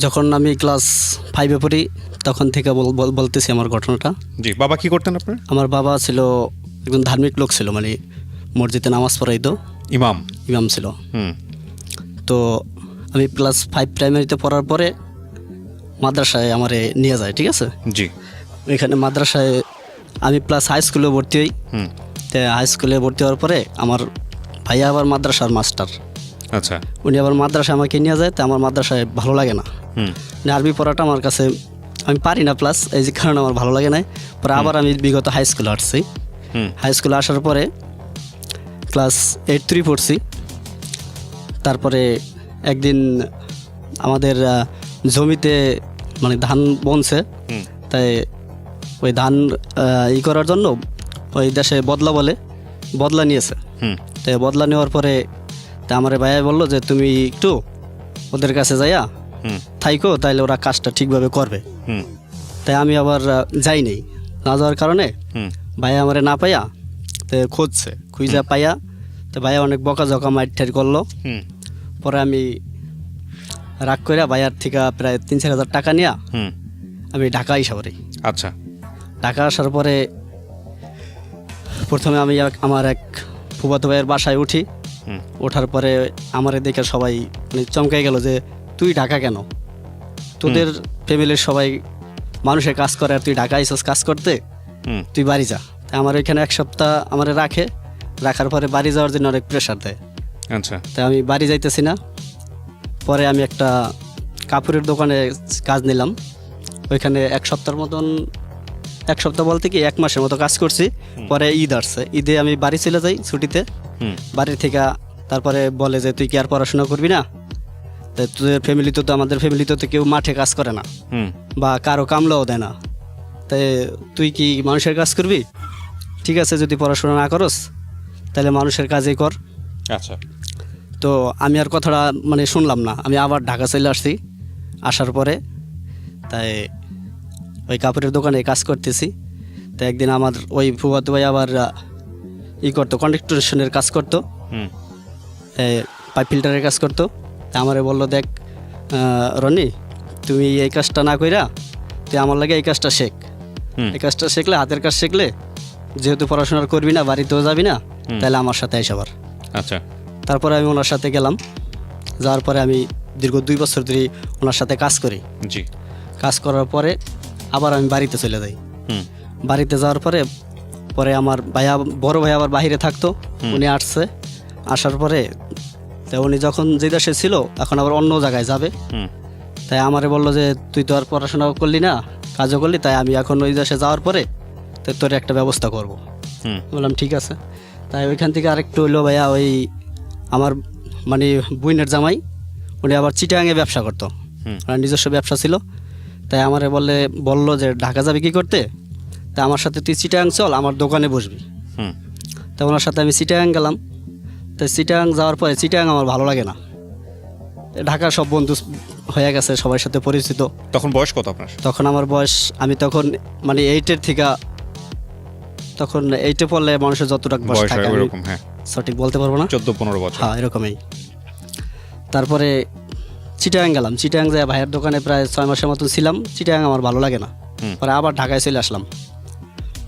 যখন আমি ক্লাস 5-এ পড়ি তখন থেকে বলতেছি আমার ঘটনাটা। জি, বাবা কি করতেন আপনার? আমার বাবা ছিল একজন ধার্মিক লোক ছিল, মানে মসজিদে নামাজ পড়াইতো, ইমাম ছিল। তো আমি ক্লাস 5 প্রাইমারিতে পড়ার পরে মাদ্রাসায় আমারে নিয়ে যায়, ঠিক আছে। জি। এখানে মাদ্রাসায় আমি প্লাস হাই স্কুলে ভর্তি হই। তো হাই স্কুলে ভর্তি হওয়ার পরে আমার ভাইয়া আবার মাদ্রাসার মাস্টার। আচ্ছা। উনি আবার মাদ্রাসায় আমাকে নিয়ে যায়। তো আমার মাদ্রাসায় ভালো লাগে না, আরবি পড়াটা আমার কাছে আমি পারি না, প্লাস এই যে কারণে আমার ভালো লাগে না। পরে আবার আমি বিগত হাই স্কুলে আসছি। হাই স্কুলে আসার পরে ক্লাস 8-3 পড়ছি। তারপরে একদিন আমাদের জমিতে মানে ধান বনছে, তাই ওই ধান করার জন্য ওই দেশে বদলা নিয়েছে। তাই বদলা নেওয়ার পরে তা আমার ভাইয়া বললো যে তুমি একটু ওদের কাছে যাইয়া থাইকো, তাইলে ওরা কাজটা ঠিকভাবে করবে। তাই আমি আবার যাই নাই। না যাওয়ার কারণে ভাইয়া আমারে না পাইয়া তো খুঁজা পাইয়া, তো ভাইয়া অনেক বকাঝকা মাইর করলো। পরে আমি রাগ করে ভাইয়ার থেকে প্রায় 3-4 হাজার টাকা নিয়ে আমি ঢাকা আসা পারি। আচ্ছা। ঢাকা আসার পরে প্রথমে আমি আমার এক ফুফাতো ভাইয়ের বাসায় উঠি। ওঠার পরে আমারে দেখে সবাই মানে চমকাই গেল যে তুই ঢাকা কেন, তোদের ফ্যামিলির সবাই মানুষের কাজ করে আর তুই ঢাকা আইসস কাজ করতে, তুই বাড়ি যা। আমার ওইখানে 1 সপ্তাহ আমার রাখার পরে বাড়ি যাওয়ার জন্য অনেক প্রেশার দেয়। আচ্ছা। তাই আমি বাড়ি যাইতেছি না। পরে আমি একটা কাপড়ের দোকানে কাজ নিলাম। ওইখানে 1 সপ্তাহের মতন, 1 সপ্তাহ বলতে কি 1 মাসের মতো কাজ করছি। পরে ঈদ আসছে, ঈদে আমি বাড়ি চলে যাই ছুটিতে। বাড়ি থেকে তারপরে বলে যে তুই কি আর পড়াশোনা করবি না, তাই তোদের ফ্যামিলিতে তো আমাদের ফ্যামিলিতে তো কেউ মাঠে কাজ করে না বা কারো কামলাও দেয় না, তাই তুই কি মানুষের কাজ করবি? ঠিক আছে, যদি পড়াশোনা না করস তাহলে মানুষের কাজই কর। আচ্ছা। তো আমি আর কথাটা মানে শুনলাম না, আমি আবার ঢাকা চলে আসছি। আসার পরে তাই ওই কাপড়ের দোকানে কাজ করতেছি। তো একদিন আমার ওই ফুফাতো ভাই আবার করতো, কন্ডাক্টরের কাজ করতো, পাইপ ফিল্টারের কাজ করতো। তা আমারে বললো, দেখ রনি, তুমি এই কাজটা না কইরা তুই আমার লাগে এই কাজটা শেখ। এই কাজটা শিখলে, হাতের কাজ শিখলে, যেহেতু পড়াশোনা করবি না, বাড়িতেও যাবি না, তাহলে আমার সাথে এসে। আচ্ছা। তারপরে আমি ওনার সাথে গেলাম। যাওয়ার পরে আমি দীর্ঘ 2 বছর ধরে ওনার সাথে কাজ করি। জি। কাজ করার পরে আবার আমি বাড়িতে চলে যাই। বাড়িতে যাওয়ার পরে আমার বড় ভাই আবার বাইরে থাকতো, উনি আসছে। আসার পরে তাই উনি যখন যে দেশে ছিল এখন আবার অন্য জায়গায় যাবে। তাই আমারে বললো যে তুই তো আর পড়াশোনাও করলি না, কাজও করলি, তাই আমি এখন ওই দেশে যাওয়ার পরে তো তোর একটা ব্যবস্থা করব। বললাম ঠিক আছে। তাই ওইখান থেকে আরেকটু হইলো ভাইয়া, ওই আমার মানে বুইনের জামাই, উনি আবার চিটাগাঙে ব্যবসা করতো, নিজস্ব ব্যবসা ছিল। তাই আমারে বললো যে ঢাকা যাবি কি করতে, তাই আমার সাথে তুই চিটাগাং চল, আমার দোকানে বসবি। তাই ওনার সাথে আমি চিটাগাং গেলাম। তাই চিটাগাং যাওয়ার পরে চিটাগাং আমার ভালো লাগে না, ঢাকার সব বন্ধু হয়ে গেছে, সবার সাথে পরিচিত। তখন বয়স কত আপনার? তখন আমার বয়স, আমি তখন মানে 8-এর থেকে, তখন 8-এ পড়লে মানুষের যতটুকু বয়স থাকে এরকম, হ্যাঁ, সঠিক বলতে পারবো না, 14-15 বছর, হ্যাঁ এরকমই। তারপরে চিটাগাং গেলাম। চিটাগাং যায় ভাইয়ের দোকানে প্রায় 6 মাসের মতন ছিলাম। চিটাগাং আমার ভালো লাগে না। পরে আবার ঢাকায় চলে আসলাম।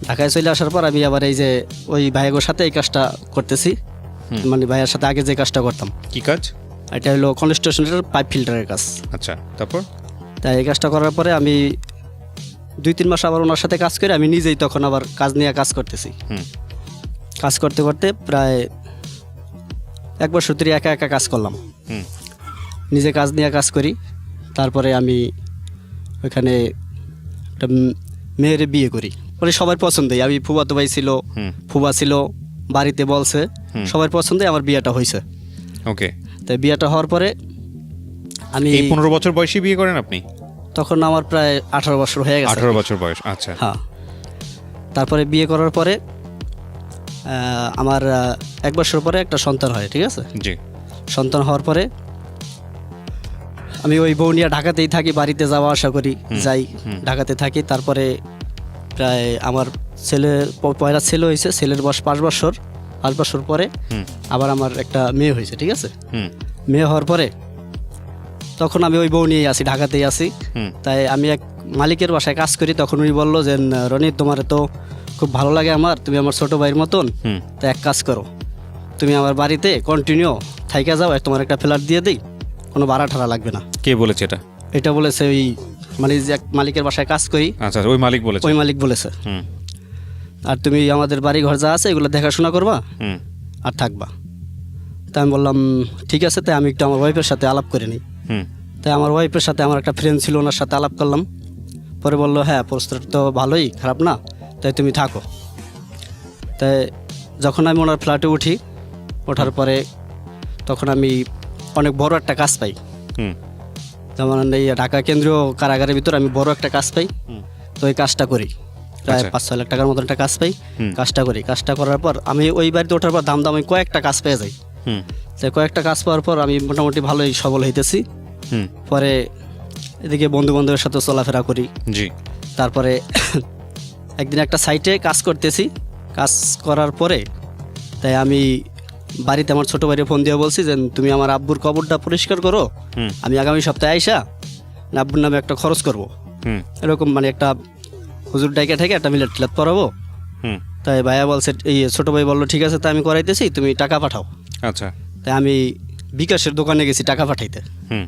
ঢাকায় চলে আসার পর আমি আবার এই যে ওই ভাইয়ের সাথে এই কাজটা করতেছি, মানে ভাইয়ের সাথে আগে যে কাজটা করতাম। কি কাজ? এটা হলো কনস্ট্রাকশনের পাইপ ফিল্টারের কাজ। আচ্ছা। তারপর তাই এই কাজটা করার পরে আমি 2-3 মাস আবার ওনার সাথে কাজ করে আমি নিজেই তখন আবার কাজ নিয়ে কাজ করতেছি। কাজ করতে করতে প্রায় 1 বছর ধরে একা একা কাজ করলাম, নিজে কাজ নিয়ে কাজ করি। তারপরে আমি ওইখানে একটা মেয়ের বিয়ে করি। মানে সবার পছন্দে, আমি ফুফাতো ভাই ছিল, ফুফা ছিল, বাড়িতে বলছে, সবার পছন্দে আমার বিয়েটা হয়েছে। ওকে। তাই বিয়েটা হওয়ার পরে আমি 15 বছর বয়সে বিয়ে করেন আপনি? তখন আমার প্রায় 18 বছর হয়ে গেছে। 18 বছর বয়স, আচ্ছা। হ্যাঁ। তারপরে বিয়ে করার পরে আমার 1 বছর পরে একটা সন্তান হয়, ঠিক আছে। জি। সন্তান হওয়ার পরে আমি ওই বউ নিয়ে ঢাকাতেই থাকি, বাড়িতে যাওয়া আসা করি, যাই, ঢাকাতে থাকি। তারপরে প্রায় আমার পয়লা ছেলে হয়েছে, ছেলের বয়স 5 বছর। 5 বছর পরে আবার আমার একটা মেয়ে হয়েছে, ঠিক আছে। মেয়ে হওয়ার পরে তখন আমি ওই বউ নিয়েই আসি, ঢাকাতেই আসি। হুম তাই আমি এক মালিকের বাসায় কাজ করি, তখন উনি বললো যে রনি তোমার তো খুব ভালো লাগে আমার, তুমি আমার ছোটো ভাইয়ের মতন, হুম তো এক কাজ করো, তুমি আমার বাড়িতে কন্টিনিউ থাইকা যাও, তোমার একটা ফ্ল্যাট দিয়ে দিই, কোনো ভাড়া ঠাড়া লাগবে না। কে বলেছে এটা? এটা বলেছে ওই মানে যে এক মালিকের বাসায় কাজ করি, আচ্ছা ওই মালিক বলেছে। ওই মালিক বলেছে। হুম আর তুমি আমাদের বাড়ি ঘর যা আছে এগুলো দেখাশোনা করবা হুম আর থাকবা। তাই আমি বললাম ঠিক আছে, তাই আমি একটু আমার ওয়াইফের সাথে আলাপ করে নিই। হুম তাই আমার ওয়াইফের সাথে আমার একটা ফ্রেন্ড ছিল, ওনার সাথে আলাপ করলাম। পরে বললো হ্যাঁ প্রস্তাব তো ভালোই, খারাপ না, তাই তুমি থাকো। তাই যখন আমি ওনার ফ্ল্যাটে উঠি, ওঠার পরে তখন আমি অনেক বড় একটা কাজ পাই। হুম যেমন এই ঢাকা কেন্দ্রীয় কারাগারের ভিতর আমি বড় একটা কাজ পাই। হুম। তো এই কাজটা করি, প্রায় আচ্ছা। 5-6 লাখ টাকার মতন একটা কাজ পাই। হুম। কাজটা করি, কাজটা করার পর আমি ওই বাড়িতে ওঠার পর দাম আমি কয়েকটা কাজ পেয়ে যাই। হুম তো কয়েকটা কাজ পাওয়ার পর আমি মোটামুটি ভালোই সবল হইতেছি। হুম পরে এদিকে বন্ধু বান্ধবের সাথে চলাফেরা করি। জি তারপরে একদিন একটা সাইটে কাজ করতেছি, কাজ করার পরে তাই আমি বাড়িতে আমার ছোটো ভাইরে ফোন দিয়ে বলছি যে তুমি আমার আব্বুর কবরটা পরিষ্কার করো, হুম আমি আগামী সপ্তাহে আইসা আব্বুর নামে একটা খরচ করব। হুম এরকম মানে একটা হুজুর ডাইকে থেকে একটা মিলাদ টিলাদ পড়াবো। হুম তাই ভাইয়া বলছে, এই ছোটো ভাই বললো ঠিক আছে, তাই আমি করাইতেছি, তুমি টাকা পাঠাও। আচ্ছা তাই আমি বিকাশের দোকানে গেছি টাকা পাঠাইতে। হুম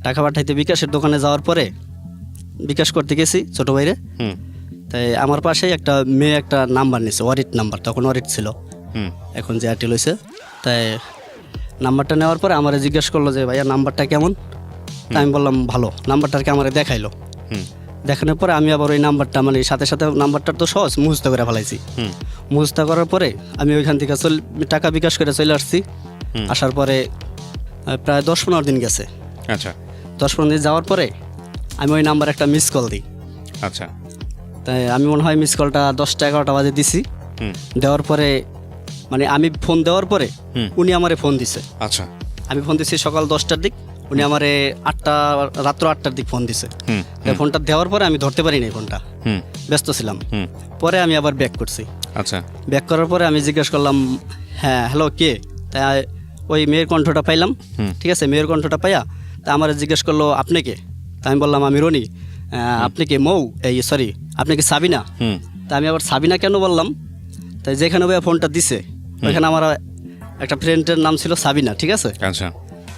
টাকা পাঠাইতে বিকাশের দোকানে যাওয়ার পরে বিকাশ করতে গেছি ছোটো ভাইরে। হুম তাই আমার পাশেই একটা মেয়ে একটা নাম্বার নিছে, ওয়ারিট নাম্বার, তখন ওয়ারিট ছিল, হুম এখন যে এয়ারটেল হয়েছে। তাই নাম্বারটা নেওয়ার পরে আমারে জিজ্ঞেস করলো যে ভাইয়া নাম্বারটা কেমন। তাই আমি বললাম ভালো, নাম্বারটাকে আমারে দেখাইলো। হুম দেখানোর পরে আমি আবার ওই নাম্বারটা মানে সাথে সাথে নাম্বারটা তো সহজ মুহস্ত করে ফেলাইছি। হুম মুহস্ত করার পরে আমি ওইখান থেকে টাকা বিকাশ করে চলে আসছি। হুম। আসার পরে প্রায় 10-15 দিন গেছে। আচ্ছা 10-15 দিন যাওয়ার পরে আমি ওই নাম্বার একটা মিস কল দিই। আচ্ছা তাই আমি মনে হয় মিস কলটা 10টা-11টা বাজে দিছি। হুম দেওয়ার পরে মানে আমি ফোন দেওয়ার পরে হুম। উনি আমারে ফোন দিছে। আচ্ছা আমি ফোন দিছি সকাল 10টার দিক, উনি আমারে রাত্র 8টার দিক ফোন দিছে। হুম তাই ফোনটা দেওয়ার পরে আমি ধরতে পারিনি, ফোনটা হুম ব্যস্ত ছিলাম। হুম পরে আমি আবার ব্যাক করছি। আচ্ছা ব্যাক করার পরে আমি জিজ্ঞেস করলাম হ্যাঁ হ্যালো কে। তাই ওই মেয়ের কণ্ঠটা পাইলাম। হুম। ঠিক আছে, মেয়ের কণ্ঠটা পাইয়া তা আমার জিজ্ঞেস করলো আপনি কে। তা আমি বললাম আমি রনি। আপনি কি মৌ, এই সরি আপনি কি সাবিনা। হুম তা আমি আবার সাবিনা কেন বললাম, তাই যেখানে ভাইয়া ফোনটা দিছে ওইখানে আমার একটা ফ্রেন্ডের নাম ছিল সাবিনা। ঠিক আছে, আচ্ছা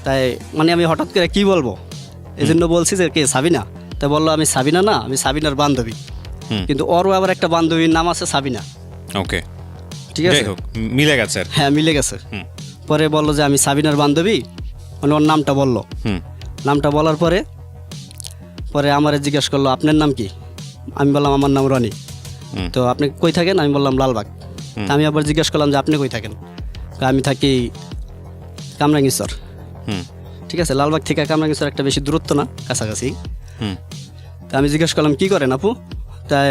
তাই মানে আমি হঠাৎ করে কি বলবো, এই জন্য বলছি যে কে সাবিনা। তাই বললো আমি সাবিনা না, আমি সাবিনার বান্ধবী। হুম কিন্তু ওরও আবার একটা বান্ধবীর নাম আছে সাবিনা। ওকে ঠিক আছে, যাই হোক মিলে গেছে আর কি। হ্যাঁ মিলে গেছে। হুম পরে বললো যে আমি সাবিনার বান্ধবী, মানে ওর নামটা বললো। হুম নামটা বলার পরে পরে আমারে জিজ্ঞেস করলো আপনার নাম কি। আমি বললাম আমার নাম রনি। হুম তো আপনি কই থাকেন, আমি বললাম লালবাগ। হুম। তা আমি আবার জিজ্ঞেস করলাম যে আপনি কই থাকেন। আমি থাকি কামরাঙ্গীরচর। হুম ঠিক আছে, লালবাগ থেকে কামরাঙ্গীরচর একটা বেশি দূরত্ব না, কাছাকাছি। হুম তা আমি জিজ্ঞেস করলাম কী করেন আপু। তাই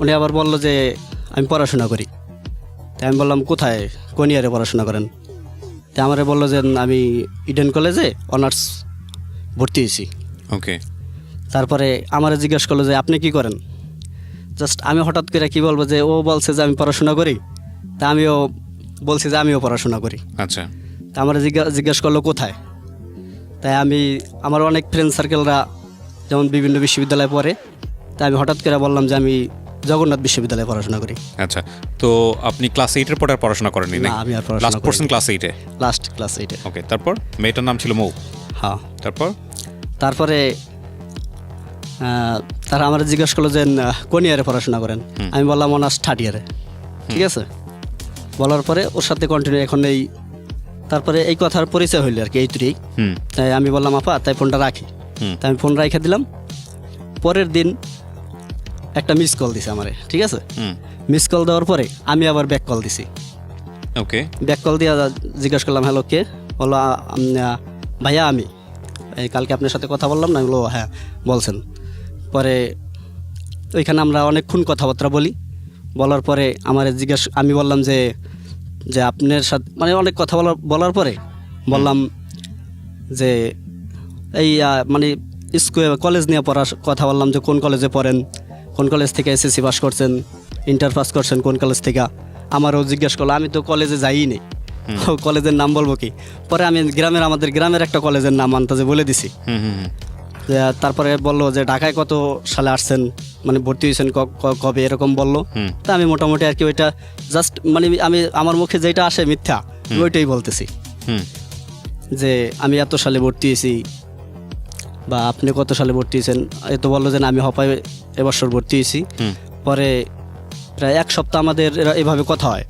উনি আবার বললো যে আমি পড়াশোনা করি। তাই আমি বললাম কোথায়, কোন ইয়ারে পড়াশোনা করেন। তাই আমারে বললো যে আমি ইডেন কলেজে অনার্স ভর্তি হয়েছি। ওকে তারপরে আমারে জিজ্ঞেস করলো যে আপনি কি করেন। জাস্ট আমি হঠাৎ করে কি বলবো যে ও বলছে যে আমি পড়াশোনা করি, তা আমিও বলছি যে আমিও পড়াশোনা করি। আচ্ছা তা আমার জিজ্ঞেস করলো কোথায়। তাই আমি আমার অনেক ফ্রেন্ড সার্কেলরা যেমন বিভিন্ন বিশ্ববিদ্যালয়ে পড়ে, তাই আমি হঠাৎ করে বললাম যে আমি জগন্নাথ বিশ্ববিদ্যালয়ে পড়াশোনা করি। আচ্ছা তো আপনি ক্লাস 8-এর পর আর পড়াশোনা করেননি না, আমি আর পড়াশোনা লাস্ট পড়ছেন করিনি। ক্লাস 8-এ? লাস্ট ক্লাস 8-এ। ওকে তারপর মেয়েটার নাম ছিল মৌ। হ্যাঁ, তারপর তারপরে তারা আমার জিজ্ঞেস করলো যে কোন ইয়ারে পড়াশোনা করেন। আমি বললাম অনার্স 3rd ইয়ারে। ঠিক আছে, বলার পরে ওর সাথে কন্টিনিউ এখন এই তারপরে এই কথার পরিচয় হইল আর কি, এই তুই। হুম তাই আমি বললাম আপা তাই ফোনটা রাখি। হুম তাই আমি ফোন রাখা দিলাম। পরের দিন একটা মিস কল দিছে আমারে। ঠিক আছে, হুম মিস কল দেওয়ার পরে আমি আবার ব্যাক কল দিছি। ওকে ব্যাক কল দিয়ে জিজ্ঞেস করলাম হ্যালো কে। বললো ভাইয়া আমি এই কালকে আপনার সাথে কথা বললাম না। বললো হ্যাঁ বলছেন। পরে ওইখানে আমরা অনেকক্ষণ কথাবার্তা বলি। বলার পরে আমার আমি বললাম যে আপনার সাথে মানে অনেক কথা বলার পরে বললাম যে এই মানে স্কুল কলেজ নিয়ে পড়ার কথা বললাম যে কোন কলেজে পড়েন, কোন কলেজ থেকে এসএসসি পাস করছেন, ইন্টার পাস করছেন কোন কলেজ থেকে। আমারও জিজ্ঞেস করলো, আমি তো কলেজে যাইই নি, কলেজের নাম বলবো কি, পরে আমি আমাদের গ্রামের একটা কলেজের নাম আনতাজে বলে দিছি। তারপরে বললো যে ঢাকায় কত সালে আসছেন, মানে ভর্তি হয়েছেন কবে, এরকম বললো। তা আমি মোটামুটি আর কি ওইটা জাস্ট মানে আমি আমার মুখে যেটা আসে মিথ্যা ওইটাই বলতেছি, যে আমি এত সালে ভর্তি হয়েছি বা আপনি কত সালে ভর্তি হয়েছেন। এ তো বললো যে না, আমি হপায় এবছর ভর্তি হয়েছি। পরে প্রায় এক সপ্তাহ আমাদের এভাবে কথা হয়।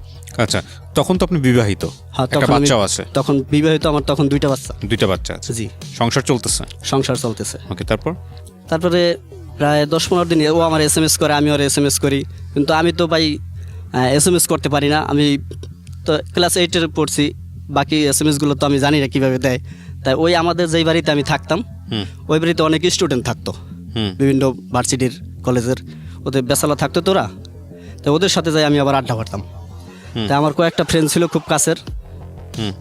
আচ্ছা, তখন তো আপনি বিবাহিত, হ্যাঁ, একটা বাচ্চাও আছে? তখন বিবাহিত, আমার তখন 2টা বাচ্চা। 2টা বাচ্চা আছে? জি, সংসার চলতেছে? সংসার চলতেছে। ওকে, তারপরে প্রায় 10-15 দিন ও আমার SMS করে, আমি ওর SMS করি, কিন্তু আমি তো ভাই SMS করতে পারি না। আমি তো ক্লাস 8-এর পড়ছি, বাকি SMS-গুলো তো আমি জানি না কীভাবে দেয়। তাই ওই আমাদের যেই বাড়িতে আমি থাকতাম, ওই বাড়িতে অনেক স্টুডেন্ট থাকতো, বিভিন্ন ভার্সিটির কলেজের, ওদের বেসালা থাকতো তোরা, তো ওদের সাথে যাই আমি আবার আড্ডা মারতাম। তাই আমার কয়েকটা ফ্রেন্ড ছিল খুব কাছের,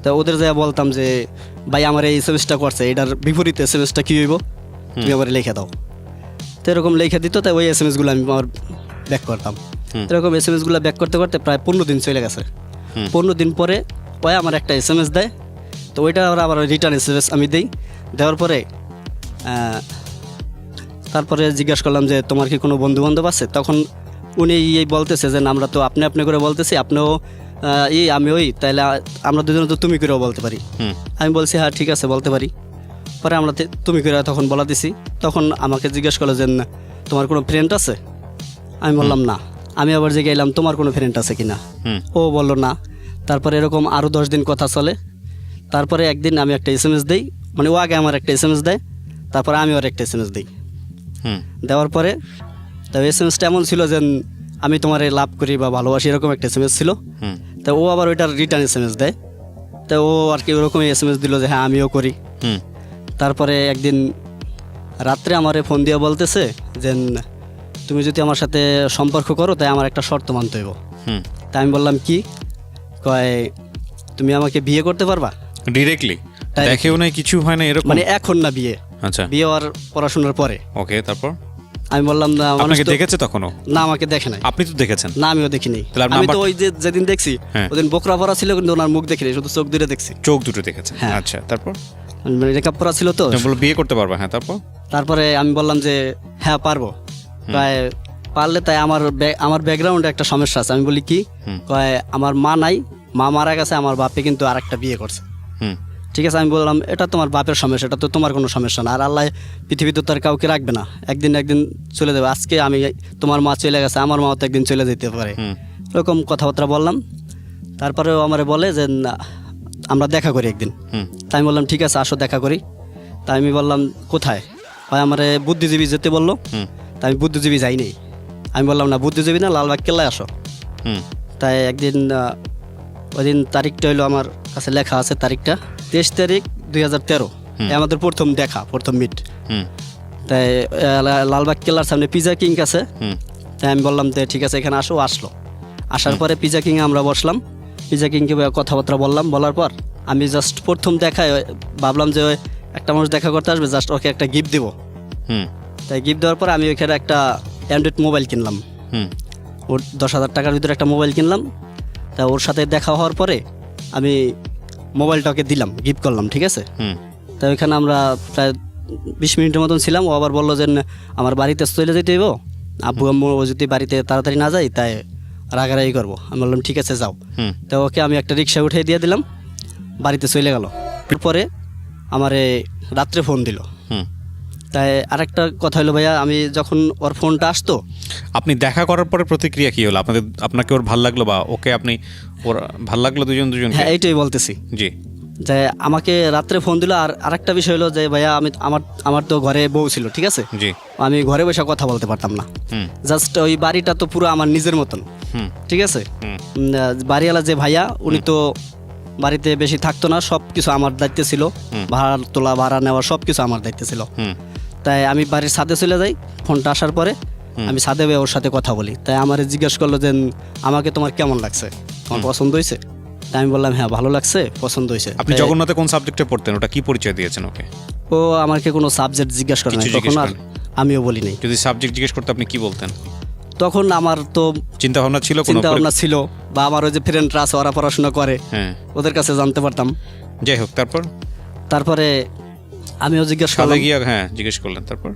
তা ওদের যাই বলতাম যে ভাই আমার এই SMS-টা করছে, এটার বিপরীতে SMS-টা কী হইব, তুমি আমার লিখে দাও। তো এরকম লিখে দিত, তাই ওই SMS-গুলো আমি আমার ব্যাক করতাম। এরকম SMS-গুলো ব্যাক করতে করতে প্রায় 15 দিন চলে গেছে। 15 দিন পরে ওই আমার একটা SMS দেয়, তো ওইটা আবার রিটার্ন SMS আমি দিই। দেওয়ার পরে তারপরে জিজ্ঞাসা করলাম যে তোমার কি কোনো বন্ধু বান্ধব আছে? তখন উনি এই বলতেছে যে আমরা তো আপনি করে বলতেছি, আপনিও আমি ওই, তাইলে আমরা দুজনে তো তুমি করেও বলতে পারি। আমি বলছি হ্যাঁ ঠিক আছে বলতে পারি। পরে আমরা তুমি করে তখন বলা দিছি। তখন আমাকে জিজ্ঞেস করলো যে তোমার কোনো ফ্রেন্ড আছে? আমি বললাম না। আমি আবার জিজ্ঞাইলাম তোমার কোনো ফ্রেন্ড আছে কি না? ও বললো না। তারপরে এরকম আরও 10 দিন কথা চলে। তারপরে একদিন আমি একটা SMS দিই, মানে ও আগে আমার একটা SMS দেয়, তারপরে আমি ওর একটা SMS দিই। দেওয়ার পরে তো SMS-টা এমন ছিল যে আমি তোমার লাভ করি বা ভালোবাসি, এরকম একটা SMS ছিল। তা ও আবার ওইটার রিটার্ন SMS দেয়। তা ও আর কি ওরকমই SMS দিল যে হ্যাঁ আমিও করি। তারপরে একদিন রাত্রে আমারে ফোন দিয়ে বলতেছে যে তুমি যদি আমার সাথে সম্পর্ক করো তাই আমার একটা শর্ত মানতে হইব। তাই আমি বললাম কি? কয় তুমি আমাকে বিয়ে করতে পারবা? ডিরেক্টলি দেখেও নাই, কিছু হয় না এরকম? মানে এখন না বিয়ে, আচ্ছা বিয়ে আর পড়াশোনার পরে। ওকে, তারপর? আমি বললাম না, আপনাকে দেখেছে তখনও? না, আমাকে দেখে নাই। আপনি তো দেখেছেন? না, আমিও দেখিনি। আমি তো ওই যেদিন দেখছি ওদিন বোকরা পরা ছিল, কিন্তু ওনার মুখ দেখিনি, শুধু চোখ দুটো দেখছি। চোখ দুটো দেখেছেন? আচ্ছা, তারপর? মেকআপ পরা ছিল তো, বলল বিয়ে করতে পারবা? হ্যাঁ, তারপরে আমি বললাম যে হ্যাঁ পারবো। প্রায় পারলে তাই আমার ব্যাকগ্রাউন্ডে একটা সমস্যা আছে। আমি বলি কি? কয় আমার মা নাই, মা মারা গেছে, আমার বাপে কিন্তু আরেকটা বিয়ে করছে। ঠিক আছে, আমি বললাম এটা তোমার বাপের সমস্যা, এটা তো তোমার কোনো সমস্যা না। আর আল্লাহ পৃথিবীতে তো আর কাউকে রাখবে না, একদিন চলে যাবে। আজকে আমি, তোমার মা চলে গেছে, আমার মাও তো একদিন চলে যেতে পারে, এরকম কথাবার্তা বললাম। তারপরে ও আমারে বলে যে আমরা দেখা করি একদিন। তাই আমি বললাম ঠিক আছে আসো দেখা করি। তাই আমি বললাম কোথায়? হয় আমারে বুদ্ধিজীবী যেতে বললো। তাই আমি বুদ্ধিজীবী যাইনি। আমি বললাম না, বুদ্ধিজীবী না, লালবাগ কেল্লায় আসো। তাই একদিন ওই দিন তারিখটা হইলো আমার কাছে লেখা আছে, তারিখটা 23 তারিখ 2013। আমাদের প্রথম দেখা, প্রথম মিট। তাই লালবাগ কেল্লার সামনে পিজা কিং আছে। তাই আমি বললাম যে ঠিক আছে এখানে আসো। আসলো। আসার পরে পিজা কিংয়ে আমরা বসলাম, পিজা কিংকে কথাবার্তা বললাম। বলার পর আমি জাস্ট প্রথম দেখায় ভাবলাম যে একটা মানুষ দেখা করতে আসবে, জাস্ট ওকে একটা গিফট দেবো। তাই গিফট দেওয়ার পর আমি ওইখানে একটা অ্যান্ড্রয়েড মোবাইল কিনলাম। ওর 10,000 টাকার ভিতরে একটা মোবাইল কিনলাম। তা ওর সাথে দেখা হওয়ার পরে আমি মোবাইলটা ওকে দিলাম, গিফট করলাম। ঠিক আছে, তাই ওইখানে আমরা প্রায় 20 মিনিটের মতন ছিলাম। ও আবার বললো যে আমার বাড়িতে চলে যেতে হইব, আব্বু আম্মু যদি বাড়িতে তাড়াতাড়ি না যায় তাই রাগারাগি করবো। আমি বললাম ঠিক আছে যাও। তো ওকে আমি একটা রিক্সা উঠিয়ে দিয়ে দিলাম, বাড়িতে চলে গেল। এরপরে আমারে রাত্রে ফোন দিল। তাই আরেকটা কথা হলো ভাইয়া, আমি যখন ওর ফোনটা আসতো, আপনি দেখা করার পরে প্রতিক্রিয়া কি হলো? আপনাকে ওর ভাল লাগলো বা ওকে আপনি ওর ভাল লাগলো দুজন? হ্যাঁ, এইটাই বলতেছি। জি, যে আমাকে রাত্রে ফোন দিল। আর আরেকটা বিষয় হলো যে ভাইয়া আমার তো ঘরে বউ ছিল। ঠিক আছে, জি, আমি ঘরে বসে কথা বলতে পারতাম না। জাস্ট ওই বাড়িটা তো পুরো আমার নিজের মতন। ঠিক আছে, বাড়িওয়ালা যে ভাইয়া, উনি তো বাড়িতে বেশি থাকতো না, সব কিছু আমার দায়িত্বে ছিল। ভাড়া তোলা, ভাড়া নেওয়া, সব কিছু আমার দায়িত্বে ছিল। তাই আমি বাড়ির ছাদে চলে যাই। ফোনটা আসার পরে আমি ছাদে ওর সাথে কথা বলি। তাই আমার জিজ্ঞেস করলো যে আমাকে তোমার কেমন লাগছে, তোমার পছন্দ হয়েছে? তাই আমি বললাম হ্যাঁ ভালো লাগছে, পছন্দ হয়েছে। আপনি জগন্নাথে কোন সাবজেক্টে পড়তেন? ওটা কি পরিচয় দিয়েছেন ওকে? ও আমাকে কোনো সাবজেক্ট জিজ্ঞাসা করে না তখন, আর আমিও বলি নাই। যদি সাবজেক্ট জিজ্ঞেস করতে আপনি কি বলতেন? তখন আমার তো চিন্তা ভাবনা ছিল কোনো চিন্তা ভাবনা ছিল, বা আমার ওই যে ফ্রেন্ডরা আছে ওরা পড়াশোনা করে, হ্যাঁ ওদের কাছে জানতে পারতাম। যাই হোক, তারপরে আমিও জিজ্ঞেস কালে করলাম গিয়ে হ্যাঁ জিজ্ঞেস করলেন, তারপর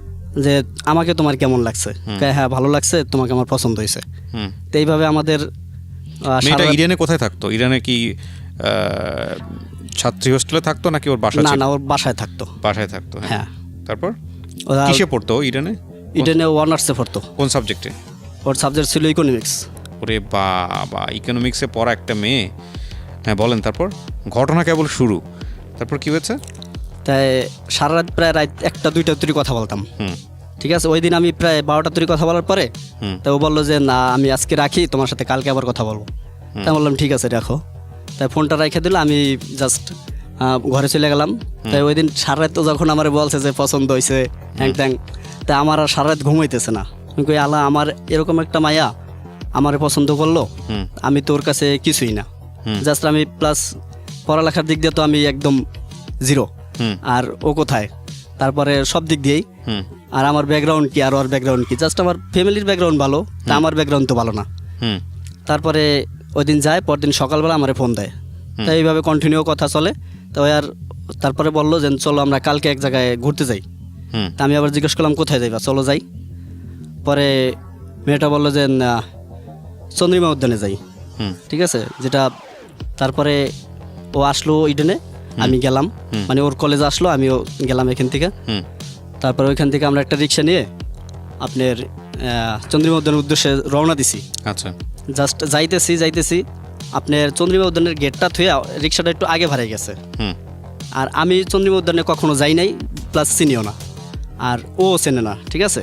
যে আমাকে তোমার কেমন লাগছে, কয় হ্যাঁ ভালো লাগছে, তোমাকে আমার পছন্দ হয়েছে। তো এইভাবে আমাদের মেয়েটা ইরানে কোথায় থাকতো? ইরানে কি ছাত্রী হোস্টেলে থাকতো নাকি ওর বাসা না ছিল? না, ওর বাসায় থাকতো। বাসায় থাকতো, হ্যাঁ। হ্যাঁ। তারপর ওরা কিসে পড়তো ইরানে? ইডেনে অনার্সে পড়তো। কোন সাবজেক্টে? ওর সাবজেক্ট ছিল ইকোনমিক্স। ওরে বাবা, ইকোনমিক্সে পড়া একটা মেয়ে, হ্যাঁ বলেন। তারপর ঘটনা কেবল শুরু, তারপর কি হয়েছে? তাই সারা রাত প্রায় রাত 1টা-2টা অব্দি কথা বলতাম। হুম ঠিক আছে, ওই দিন আমি প্রায় 12টা অব্দি কথা বলার পরে হুম তাই ও বললো যে না আমি আজকে রাখি, তোমার সাথে কালকে আবার কথা বলবো। তাই বললাম ঠিক আছে রাখো। তাই ফোনটা রেখে দিল, আমি জাস্ট ঘরে চলে গেলাম। তাই ওই দিন সারা রাত যখন আমার বলছে যে পছন্দ হয়েছে হ্যাং ট্যাং, তাই আমার আর সারা রাত ঘুমাইতেছে না। আমি কই আল্লাহ, আমার এরকম একটা মায়া আমারে পছন্দ করলো, হুম আমি তোর কাছে কিছুই না। জাস্ট আমি প্লাস পড়ালেখার দিক দিয়ে তো আমি একদম জিরো, হুম আর ও কোথায়, তারপরে সব দিক দিয়েই। হুম আর আমার ব্যাকগ্রাউন্ড কি আর ওর ব্যাকগ্রাউন্ড কি, জাস্ট আমার ফ্যামিলির ব্যাকগ্রাউন্ড ভালো, তা আমার ব্যাকগ্রাউন্ড তো ভালো না। হুম তারপরে ওই দিন যায়, পরদিন সকালবেলা আমারে ফোন দেয়। তাই এইভাবে কন্টিনিউ কথা চলে। তো আর তারপরে বললো যে চলো আমরা কালকে এক জায়গায় ঘুরতে যাই। হুম তা আমি আবার জিজ্ঞেস করলাম কোথায় যাইবা, চলো যাই। পরে মেয়েটা বললো যে চন্দ্রিমা উদ্যানে যাই। হুম ঠিক আছে, যেটা তারপরে ও আসলো ইডেনে, আমি গেলাম, মানে ওর কলেজে আসলো, আমিও গেলাম এখান থেকে। হুম তারপরে ওইখান থেকে আমরা একটা রিক্সা নিয়ে আপনার চন্দ্রিমা উদ্যানের উদ্দেশ্যে রওনা দিছি। আচ্ছা জাস্ট যাইতেছি আপনার চন্দ্রিমা উদ্যানের গেটটা থুয়ে রিক্সাটা একটু আগে ভাড়াই গেছে। হুম আর আমি চন্দ্রিমা উদ্যানে কখনো যাই নাই, প্লাস চিনিও না, আর ও চেনে না। ঠিক আছে,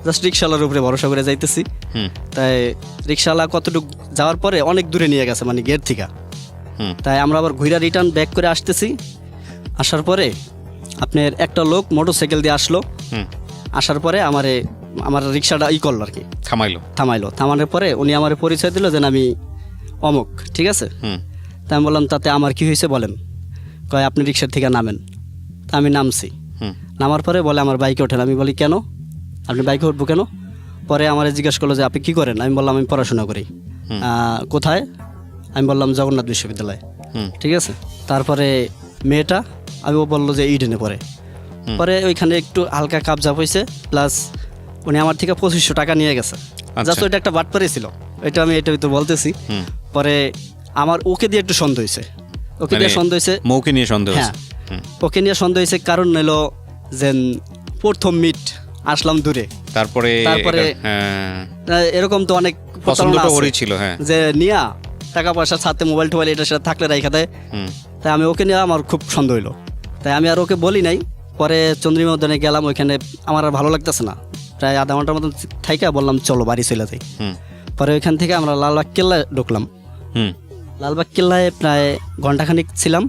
জাস্ট রিক্সাওয়ালার উপরে ভরসা করে যাইতেছি। হুম তাই রিক্সাওয়ালা কতটুকু যাওয়ার পরে অনেক দূরে নিয়ে গেছে, মানে গেট থেকে। হুম তাই আমরা আবার ঘুরে রিটার্ন ব্যাক করে আসতেছি। আসার পরে আপনার একটা লোক মোটরসাইকেল দিয়ে আসলো। হুম আসার পরে আমার রিক্সাটা করলো আর কি, থামাইলো। থামানোর পরে উনি আমার পরিচয় দিল যে আমি অমুক। ঠিক আছে, হুম তা আমি বললাম তাতে আমার কি হয়েছে বলেন। কয় আপনি রিক্সার থেকে নামেন। তা আমি নামছি। হুম নামার পরে বলে আমার বাইকে ওঠেন। আমি বলি কেন, আপনি বাইকে উঠবো কেন? পরে আমার জিজ্ঞেস করলো যে আপনি কী করেন? আমি বললাম আমি পড়াশোনা করি। কোথায়? আমি বললাম জগন্নাথ বিশ্ববিদ্যালয়। হুম ঠিক আছে, তারপরে মেয়েটা ও বললো যে ইডেনে পড়ে। পরে ওইখানে একটু হালকা কাবজাপ হয়েছে, প্লাস উনি আমার থেকে 2500 টাকা নিয়ে গেছে। জাস্ট ওইটা একটা বাটপারি ছিল, এটা আমি তো বলতেছি। হুম পরে আমার ওকে দিয়ে একটু সন্দেহ হয়েছে, ওকে দিয়ে সন্দেহ হয়েছে। মৌকে নিয়ে সন্দেহ হ্যাঁ, হুম ওকে নিয়ে সন্দেহ হয়েছে, কারণ নিল যে প্রথম মিট আসলাম দূরে, তারপরে হ্যাঁ এরকম তো অনেক প্রতারণা পছন্দটা আছে, ওরই ছিল, হ্যাঁ, যে নিয়া টাকা পয়সা সাথে মোবাইল টোবাইল এটা সেটা থাকলে রাইখা দেয়। তাই আমি ওকে নিয়ে আমার খুব সন্দেহ হইলো। তাই আমি আর ওকে বলি নাই। পরে চন্দ্রিমা উদ্যানে গেলাম, ওইখানে আমার আর ভালো লাগতেছে না, প্রায় আধা ঘন্টার মতন থাইকা বললাম চলো বাড়ি চলে যাই। পরে ওইখান থেকে আমরা লালবাগ কেল্লায় ঢুকলাম। লালবাগ কেল্লায় প্রায় ঘন্টাখানিক ছিলাম।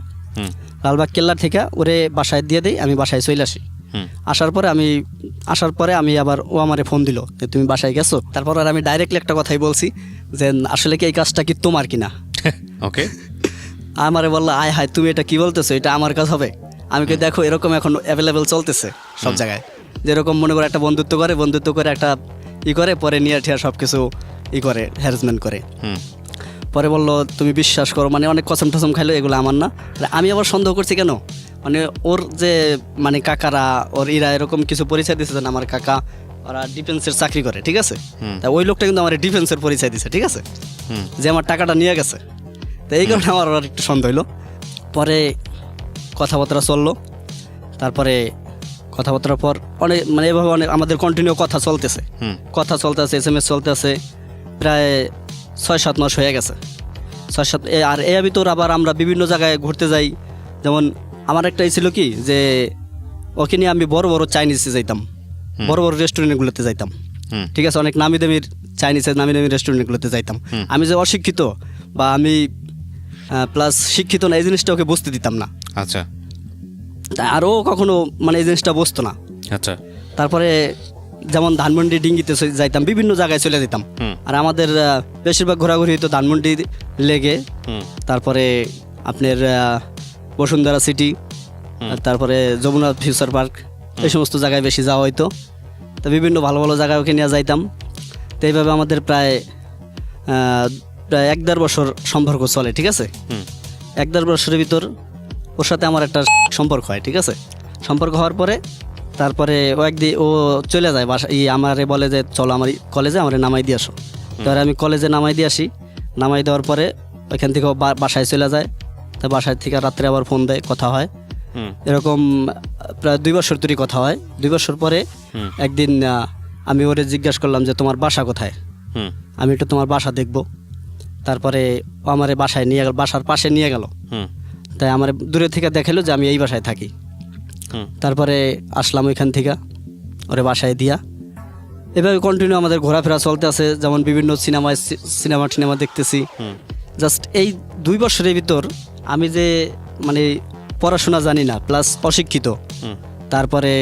লালবাগ কেল্লা থেকে ওরে বাসায় দিয়ে দেই, আমি বাসায় চলে আসি। আসার পরে আমি আবার ও আমারে ফোন দিল যে তুমি বাসায় গেছো। তারপর আর আমি ডাইরেক্টলি একটা কথাই বলছি যে আসলে কি এই কাজটা কি তোমার কিনা। ওকে, আমারে বললো আয় হায় তুমি এটা কি বলতেছো, এটা আমার কাজ হবে? আমি কি দেখো এরকম এখন অ্যাভেলেবেল চলতেছে সব জায়গায়, যেরকম মনে করে একটা বন্ধুত্ব করে একটা করে পরে নিয়ে ঠিয়া সব কিছু করে হ্যারাসমেন্ট করে। পরে বললো তুমি বিশ্বাস করো, মানে অনেক কসম টসম খাইলো, এগুলো আমার না। আমি আবার সন্দেহ করছি কেন, মানে ওর যে মানে কাকারা ওর ইরা এরকম কিছু পরিচয় দিচ্ছে না, আমার কাকা ওরা ডিফেন্সের চাকরি করে। ঠিক আছে, তা ওই লোকটা কিন্তু আমার ডিফেন্সের পরিচয় দিছে। ঠিক আছে, যে আমার টাকাটা নিয়ে গেছে। তো এই কারণে আমার আর একটু সন্দেহ হইলো। পরে কথাবার্তা চললো, তারপরে কথাবার্তার পর অনেক মানে এভাবে অনেক আমাদের কন্টিনিউ কথা চলতেছে, SMS চলতেছে, প্রায় 6-7 মাস হয়ে গেছে। 6-7 আর এর ভিতর আবার আমরা বিভিন্ন জায়গায় ঘুরতে যাই। যেমন আমার একটাই ছিল কি যে ওকে নিয়ে আমি বড় বড় চাইনিজে যাইতাম, বড় বড় রেস্টুরেন্টগুলোতে যাইতাম। ঠিক আছে, অনেক নামি দামির চাইনিজের নামি দামি রেস্টুরেন্টগুলোতে যাইতাম। আমি যে অশিক্ষিত বা আমি প্লাস শিক্ষিত না, এই জিনিসটা ওকে বুঝতে দিতাম না। আচ্ছা, আরও কখনো মানে এই জিনিসটা বুঝতো না। আচ্ছা, তারপরে যেমন ধানমন্ডি ডিঙ্গিতে যাইতাম, বিভিন্ন জায়গায় চলে যেতাম। আর আমাদের বেশিরভাগ ঘোরাঘুরি হতো ধানমন্ডি লেগে, তারপরে আপনার বসুন্ধরা সিটি, তারপরে যমুনা ফিউচার পার্ক, এই সমস্ত জায়গায় বেশি যাওয়া হইতো। তো বিভিন্ন ভালো ভালো জায়গায় ওকে নিয়ে যাইতাম। তো এইভাবে আমাদের প্রায় প্রায় 1-1.5 বছর সম্পর্ক চলে, ঠিক আছে। হুম 1-1.5 বছরের ভিতর ওর সাথে আমার একটা সম্পর্ক হয়, ঠিক আছে। সম্পর্ক হওয়ার পরে তারপরে ও একদিন ও চলে যায় বাসা, আমারে বলে যে চলো আমার কলেজে আমারে নামাই দিয়ে আসো। তারপরে আমি কলেজে নামাই দিয়ে আসি, নামাই দেওয়ার পরে ওইখান থেকে ও বাসায় চলে যায়। তো বাসায় থেকে রাত্রে আবার ফোন দেয়, কথা হয়। হুম এরকম প্রায় 2 বছর ধরে কথা হয়। 2 বছর পরে হুম একদিন আমি ওরে জিজ্ঞাসা করলাম যে তোমার বাসা কোথায়, হুম আমি একটু তোমার বাসা দেখব। তারপরে ও আমারে বাসায় নিয়ে গেল, বাসার পাশে নিয়ে গেল। হুম তাই আমার দূরে থেকে দেখালো যে আমি এই বাসায় থাকি। হুম তারপরে আসলাম ওইখান থেকে ওরে বাসায় দিয়া। এভাবে কন্টিনিউ আমাদের ঘোরাফেরা চলতে আছে, যেমন বিভিন্ন সিনেমা দেখতেছি। হুম জাস্ট এই 2 বছরের ভিতর আমি যে মানে পড়াশোনা জানি না, প্লাস অশিক্ষিত, হুম তারপরে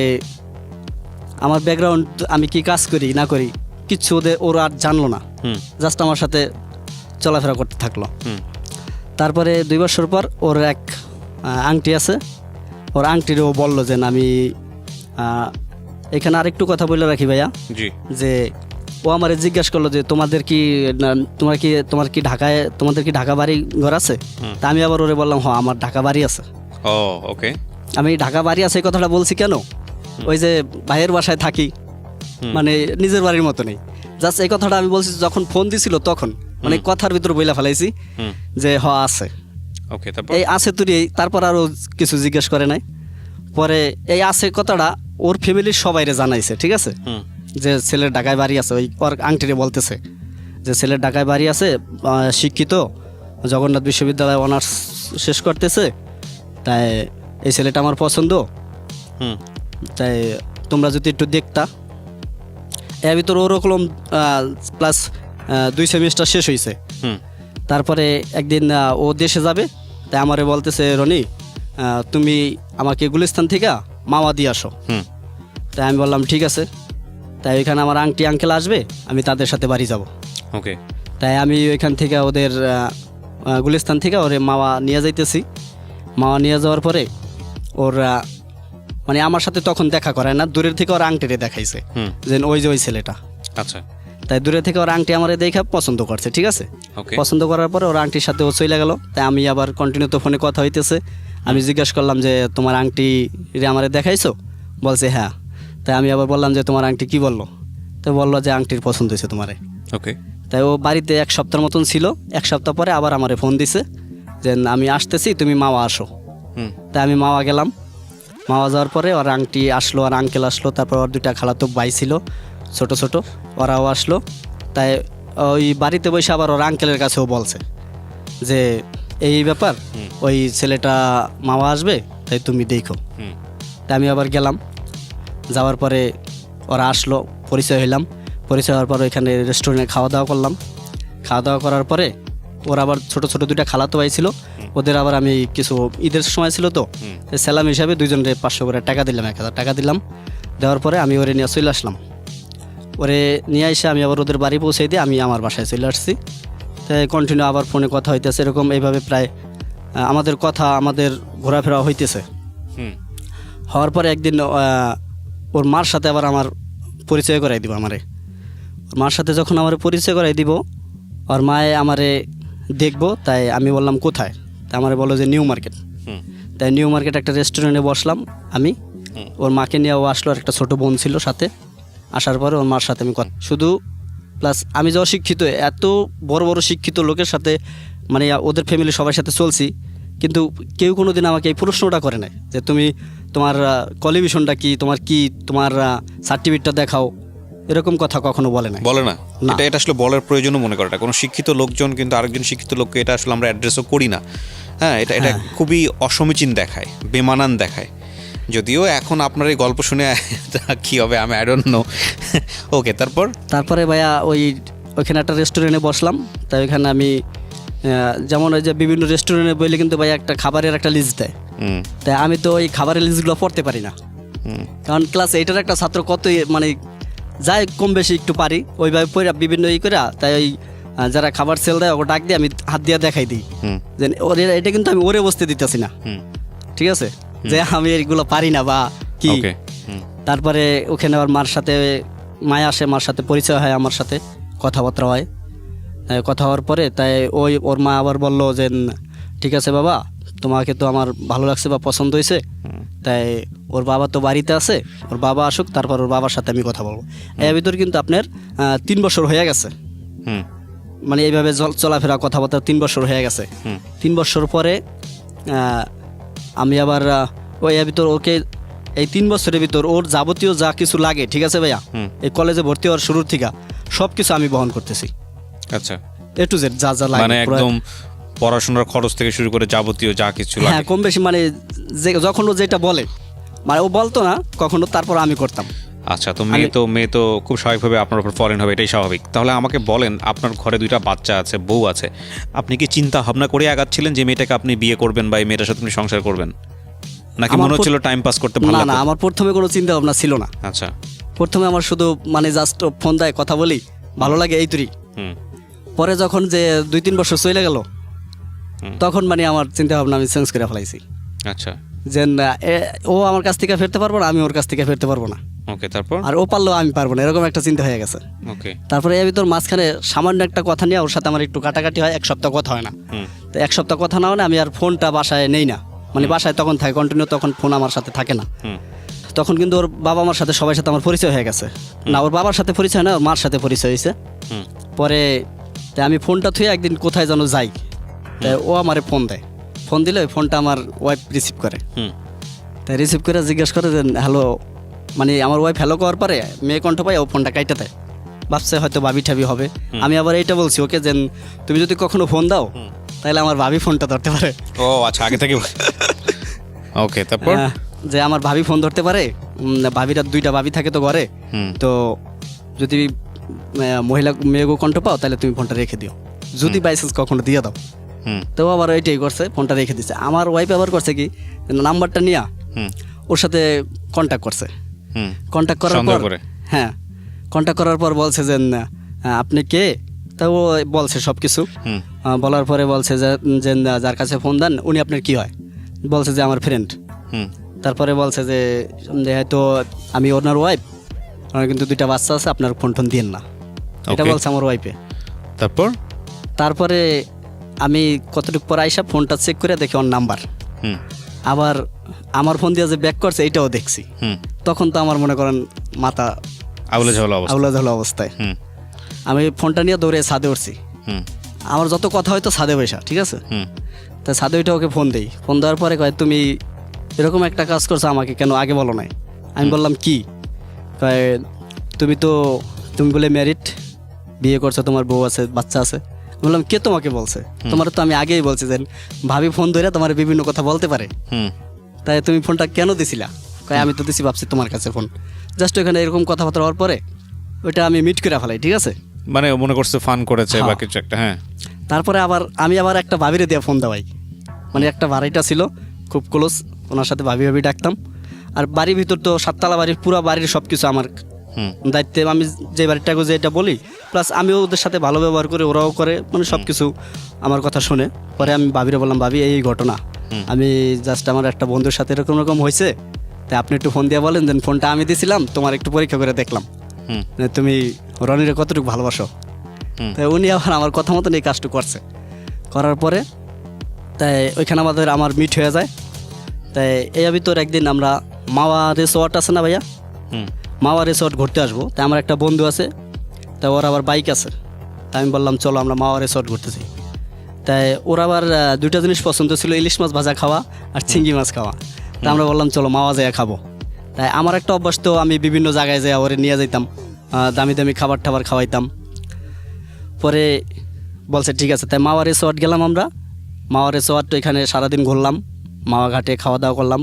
আমার ব্যাকগ্রাউন্ড, আমি কি কাজ করি না করি কিচ্ছু ওরা আর জানলো না। হুম জাস্ট আমার সাথে চলাফেরা করতে থাকলো। হুম তারপরে 2 বছর পর ওর এক আংটি আছে, ওর আংটির ও বললো যে না, আমি এখানে আরেকটু কথা বলে রাখি ভাইয়া, জি যে ও আমারে জিজ্ঞাসা করলো যে তোমাদের কি ঢাকা বাড়ি ঘর আছে। হুম। তা আমি আবার ওরে বললাম হ্যাঁ আমার ঢাকা বাড়ি আছে। ও ওকে আমি ঢাকা বাড়ি আছে এই কথাটা বলছি কেন, ওই যে ভাইয়ের বাসায় থাকি, মানে নিজের বাড়ির মতো নেই। জাস্ট এই কথাটা আমি বলছি যখন ফোন দিছিল তখন, মানে কথার ভিতর বইলা ফেলাইছি হুম যে আছে। ওকে তারপর এই আছে তুই, তারপর আরও কিছু জিজ্ঞেস করে নাই। পরে এই আছে কথাটা ওর ফ্যামিলির সবাইরে জানাইছে, ঠিক আছে, হুম যে ছেলের ঢাকায় বাড়ি আছে। ওই ওর আংটিরে বলতেছে যে ছেলের ঢাকায় বাড়ি আছে, শিক্ষিত, জগন্নাথ বিশ্ববিদ্যালয়ে অনার্স শেষ করতেছে, তাই এই ছেলেটা আমার পছন্দ, হুম তাই তোমরা যদি একটু দেখতা। এর ভিতর ওরকম প্লাস 2 সেমিস্টার শেষ হয়েছে। হুম তারপরে একদিন ও দেশে যাবে, তাই আমারে বলতেছে রনি তুমি আমাকে গুলিস্তান থেকে মাওয়া দিয়ে আসো। হুম তাই আমি বললাম ঠিক আছে। তাই ওইখানে আমার আংটি আঙ্কেল আসবে, আমি তাদের সাথে বাড়ি যাব। ওকে তাই আমি ওইখান থেকে ওদের গুলিস্তান থেকে ওরে মাওয়া নিয়ে যাইতেছি। মাওয়া নিয়ে যাওয়ার পরে ওর মানে আমার সাথে তখন দেখা করায় না, দূরের থেকে ওর আংটিরে দেখাইছে হুম যে ওই যে ওই ছেলেটা। আচ্ছা তাই দূরে থেকে ওর আংটি আমারে দেখে পছন্দ করছে, ঠিক আছে। ওকে পছন্দ করার পরে ওর আংটির সাথে ও চলে গেল। তাই আমি আবার কন্টিনিউ তো ফোনে কথা হইতেছে। আমি জিজ্ঞেস করলাম যে তোমার আংটি আমারে দেখাইছো, বলছে হ্যাঁ। তাই আমি আবার বললাম যে তোমার আংটি কি বললো, তো বললো যে আংটির পছন্দ হয়েছে তোমারে। ওকে তাই ও বাড়িতে 1 সপ্তাহের মতন ছিল। 1 সপ্তাহ পরে আবার আমারে ফোন দিছে যে আমি আসতেছি, তুমি মাওয়া আসো। হুম তাই আমি মাওয়া গেলাম। মাওয়া যাওয়ার পরে ওর আংটি আসলো, আর আঙ্কেল আসলো, তারপর ওর 2টা খালাতো ভাই ছিল ছোট ছোট, ওরাও আসলো। তাই ওই বাড়িতে বসে আবার ওর আঙ্কেলের কাছেও বলছে যে এই ব্যাপার, ওই ছেলেটা মাওয়া আসবে, তাই তুমি দেখো। হুম তাই আমি আবার গেলাম। যাওয়ার পরে ওরা আসলো, পরিচয় হইলাম। পরিচয় হওয়ার পর ওইখানে রেস্টুরেন্টে খাওয়া দাওয়া করলাম। খাওয়া দাওয়া করার পরে ওর আবার ছোট ছোট 2টা খালাতো ভাই ছিল, ওদের আবার আমি কিছু ঈদের সময় ছিল তো সালাম হিসাবে 2জনরে 500 করে টাকা দিলাম, 1000 টাকা দিলাম। দেওয়ার পরে আমি ওরে নিয়ে চলে আসলাম। ওরে নিয়ে এসে আমি আবার ওদের বাড়ি পৌঁছে দিয়ে আমি আমার বাসায় চলে আসছি। তাই কন্টিনিউ আবার ফোনে কথা হইতেছে, এরকম এইভাবে প্রায় আমাদের ঘোরাফেরা হইতেছে। হুম হওয়ার পরে একদিন ওর মার সাথে আবার আমার পরিচয় করাই দিব। ওর মার সাথে যখন আমার পরিচয় করাই দিব, ওর মায়ে আমারে দেখবো। তাই আমি বললাম কোথায়, তাই আমারে বললো যে নিউ মার্কেট। হুম তাই নিউ মার্কেট একটা রেস্টুরেন্টে বসলাম আমি। ওর মাকে নিয়ে ও আসলো, আর একটা ছোট বোন ছিল সাথে। আসার পরে ওর মার সাথে আমি কথা শুধু, প্লাস আমি যে অশিক্ষিত, এত বড় বড় শিক্ষিত লোকের সাথে, মানে ওদের ফ্যামিলি সবার সাথে চলছি, কিন্তু কেউ কোনো দিন আমাকে এই প্রশ্নটা করে নাই যে তুমি তোমার কোয়ালিফিকেশনটা কি, তোমার সার্টিফিকেটটা দেখাও, এরকম কথা কখনো বলে নাই। বলে না, না। এটা আসলে বলার প্রয়োজনও মনে করে না কোনো শিক্ষিত লোকজন, কিন্তু আরেকজন শিক্ষিত লোককে এটা আসলে আমরা অ্যাড্রেসও করি না। হ্যাঁ, এটা খুবই অসমীচীন দেখায়, বেমানান দেখায়। যদিও এখন আপনার এই গল্প শুনে কি হবে আমি আই ডোন্ট নো। ওকে, তারপরে ভাইয়া ওইখানে একটা রেস্টুরেন্টে বসলাম। তাই ওইখানে আমি যেমন ওই যে বিভিন্ন রেস্টুরেন্টে বইলে কিন্তু ভাইয়া একটা খাবারের একটা লিস্ট দেয়। তাই আমি তো ওই খাবারের লিস্টগুলো পড়তে পারি না, কারণ ক্লাস 8-এর একটা ছাত্র কত মানে যাই কম বেশি একটু পারি ওইভাবে পড়া বিভিন্ন করে। তাই ওই যারা খাবার সেল দেয় ওকে ডাক দিয়ে আমি হাত দিয়ে দেখাই দিই যে এটা কিন্তু আমি ওরে বসতে দিতেছি না, ঠিক আছে, যে আমি এগুলো পারি না বা কি। ওকে, তারপরে ওখানে আবার মার সাথে মায়া আসে, মার সাথে পরিচয় হয় আমার সাথে। কথাবার্তা হয়। কথা হওয়ার পরে তাই ওর মা আবার বলল যে ঠিক আছে বাবা, তোমাকে তো আমার ভালো লাগছে বা পছন্দ হয়েছে, তাই ওর বাবা তো বাড়িতে আছে, ওর বাবা আসুক, তারপর ওর বাবার সাথে আমি কথা বলবো। এর ভিতর কিন্তু আপনার 3 বছর হয়ে গেছে, মানে এইভাবে চলাফেরা কথাবার্তা 3 বছর হয়ে গেছে। 3 বছর পরে আমি আবার এর ভিতর ওকে এই 3 বছরের ভিতর ওর যাবতীয় যা কিছু লাগে, ঠিক আছে ভাইয়া, এই কলেজে ভর্তি হওয়ার শুরুর থেকে সব কিছু আমি বহন করতেছি। আচ্ছা, A to Z যা যা লাগে, মানে একদম পড়াশোনার খরচ থেকে শুরু করে যাবতীয় যা কিছু লাগে। হ্যাঁ, কম বেশি, মানে যখন ও যেটা বলে, মানে ও বলতো না কখনো, তারপর আমি করতাম। আচ্ছা, তো মেয়ে তো খুব স্বাভাবিকভাবে আপনার উপর ফরেন হবে, এটাই স্বাভাবিক। তাহলে আমাকে বলেন, আপনার ঘরে 2টা বাচ্চা আছে, বউ আছে, আপনি কি চিন্তা ভাবনা করে আগাচ্ছিলেন যে মেয়েটাকে আপনি বিয়ে করবেন বা এই মেয়েটার সাথে আপনি সংসার করবেন, নাকি মনে হচ্ছিল টাইম পাস করতে ভালো না লাগতো? না, আমার প্রথমে কোনো চিন্তা ভাবনা ছিল না। আচ্ছা, প্রথমে আমার শুধু মানে জাস্ট ফোন দেয়, কথা বলি, ভালো লাগে, এই তুই। পরে যখন যে 2-3 বছর চলে গেল, তখন মানে আমার চিন্তা ভাবনা আমি চেঞ্জ করে ফেলাইছি। আচ্ছা, যে ও আমার কাছ থেকে ফিরতে পারবো না, আমি ওর কাছ থেকে ফিরতে পারবো না, ওকে। তারপর আর ও পারলেও আমি পারবো না, এরকম একটা চিন্তা হয়ে গেছে। ওকে। তারপরে এর ভিতর মাঝখানে সামান্য একটা কথা নিয়ে ওর সাথে আমার একটু কাটাকাটি হয়, 1 সপ্তাহ কথা হয় না। তো 1 সপ্তাহ কথা না হলে আমি আর ফোনটা বাসায় নেই না, মানে বাসায় তখন থাকে কন্টিনিউ, তখন ফোন আমার সাথে থাকে না। তখন কিন্তু ওর বাবা মার সাথে সবার সাথে আমার পরিচয় হয়ে গেছে। না, ওর বাবার সাথে পরিচয় না, ওর মার সাথে পরিচয় হয়েছে। পরে আমি ফোনটা থুয়ে একদিন কোথায় যেন যাই, তাই ও আমারে ফোন দেয়। ফোন দিলে ওই ফোনটা আমার ওয়াইফ রিসিভ করে। তাই রিসিভ করে জিজ্ঞেস করে যে হ্যালো, মানে আমার ওয়াইফ হ্যালো করার পরে মেয়ে কণ্ঠ পাই, ও ফোনটা কাইটে দেয়, ভাবছে হয়তো ভাবি ঠাবি হবে। আমি আবার এইটা বলছি ওকে যে তুমি যদি কখনো ফোন দাও তাহলে আমার ভাবি ফোনটা ধরতে পারে। ও আচ্ছা, আগে থেকে ওকে। তারপর যে আমার ভাবি ফোন ধরতে পারে, ভাবিরা 2টা ভাবি থাকে তো ঘরে, তো যদি মহিলা মেয়েগো কণ্ঠ পাও তাহলে তুমি ফোনটা রেখে দিও, যদি বাইচান্স কখনো দিয়ে দাও। তো আবার ওইটাই করছে, ফোনটা রেখে দিচ্ছে। আমার ওয়াইফ আবার করছে কি, নাম্বারটা নিয়ে ওর সাথে কন্ট্যাক্ট করছে। কন্ট্যাক্ট করার পর, হ্যাঁ, কন্ট্যাক্ট করার পর বলছে যে আপনি কে, তা ও বলছে সব কিছু। বলার পরে বলছে যে যার কাছে ফোন দেন উনি আপনার কি হয়, বলছে যে আমার ফ্রেন্ড। তারপরে বলছে যে হয়তো আমি ওনার ওয়াইফ, ওনার কিন্তু 2টা বাচ্চা আছে, আপনার ফোন টোন দিন না, এটা বলছে আমার ওয়াইফে। তারপরে আমি কতটুকু পর আইসা ফোনটা চেক করে দেখি ওর নাম্বার, আবার আমার ফোন দিয়ে যে ব্যাক করছে এটাও দেখছি। তখন তো আমার মনে করেন মাথা আউলা অবস্থায়, আমি ফোনটা নিয়ে দৌড়ে ছাদে উঠছি। আমার যত কথা হয়তো ছাদে বসা, ঠিক আছে। তা ছাদে ওইটা ওকে ফোন দেই, ফোন দেওয়ার পরে কয় তুমি এরকম একটা কাজ করছো, আমাকে কেন আগে বলো নাই? আমি বললাম কি? কয় তুমি বলে ম্যারিড, বিয়ে করছো, তোমার বউ আছে, বাচ্চা আছে। বললাম কে তোমাকে বলছে? তোমার তো আমি আগেই বলছি যে ভাবি ফোন ধরে তোমার বিভিন্ন কথা বলতে পারে, তাই তুমি ফোনটা কেন দিছিলা? কয় আমি তো দিছি ভাবছি তোমার কাছে ফোন। জাস্ট ওখানে এরকম কথাবার্তা হওয়ার পরে ওইটা আমি মিট করে ফেলাই, ঠিক আছে, মানে মনে করছে ফান করেছে বা কিছু একটা। হ্যাঁ, তারপরে আমি আবার একটা ভাবিরে দিয়ে ফোন দেওয়াই, মানে একটা বাড়িটা ছিল খুব ক্লোজ, ওনার সাথে ভাবি ডাকতাম। আর বাড়ির ভিতর তো 7তলা বাড়ির, পুরো বাড়ির সব কিছু আমার দায়িত্বে, আমি যে বাড়িটাকে যেটা বলি, প্লাস আমিও ওদের সাথে ভালো ব্যবহার করে, ওরাও করে, মানে সব কিছু আমার কথা শুনে। পরে আমি ভাবিরে বললাম ভাবি এই ঘটনা, আমি জাস্ট আমার একটা বন্ধুর সাথে এরকম হয়েছে, তাই আপনি একটু ফোন দিয়ে বলেন, দেন ফোনটা আমি দিছিলাম, তোমার একটু পরীক্ষা করে দেখলাম তুমি রনিরে কতটুকু ভালোবাসো। তাই উনি আবার আমার কথা মতন এই কাজটা করছে। করার পরে তাই ওইখানে আমার মিট হয়ে যায়। তাই এই ভিতর একদিন আমরা মাওয়া রিসোর্ট আছে না ভাইয়া, মাওয়া রিসোর্ট ঘুরতে আসবো। তাই আমার একটা বন্ধু আছে, তাই ওর আবার বাইক আছে। তাই আমি বললাম চলো আমরা মাওয়া রিসোর্ট ঘুরতে যাই। তাই ওর আবার 2টা জিনিস পছন্দ ছিল, ইলিশ মাছ ভাজা খাওয়া আর চিংড়ি মাছ খাওয়া। তাই আমরা বললাম চলো মাওয়া যায় খাবো। তাই আমার একটা অভ্যাস, তো আমি বিভিন্ন জায়গায় যাই ওরে নিয়ে যাইতাম, দামি দামি খাবার খাওয়াইতাম। পরে বলছে ঠিক আছে, তাই মাওয়া রিসোর্ট গেলাম আমরা। মাওয়া রিসোর্ট এখানে সারাদিন ঘুরলাম, মাওয়া ঘাটে খাওয়া দাওয়া করলাম।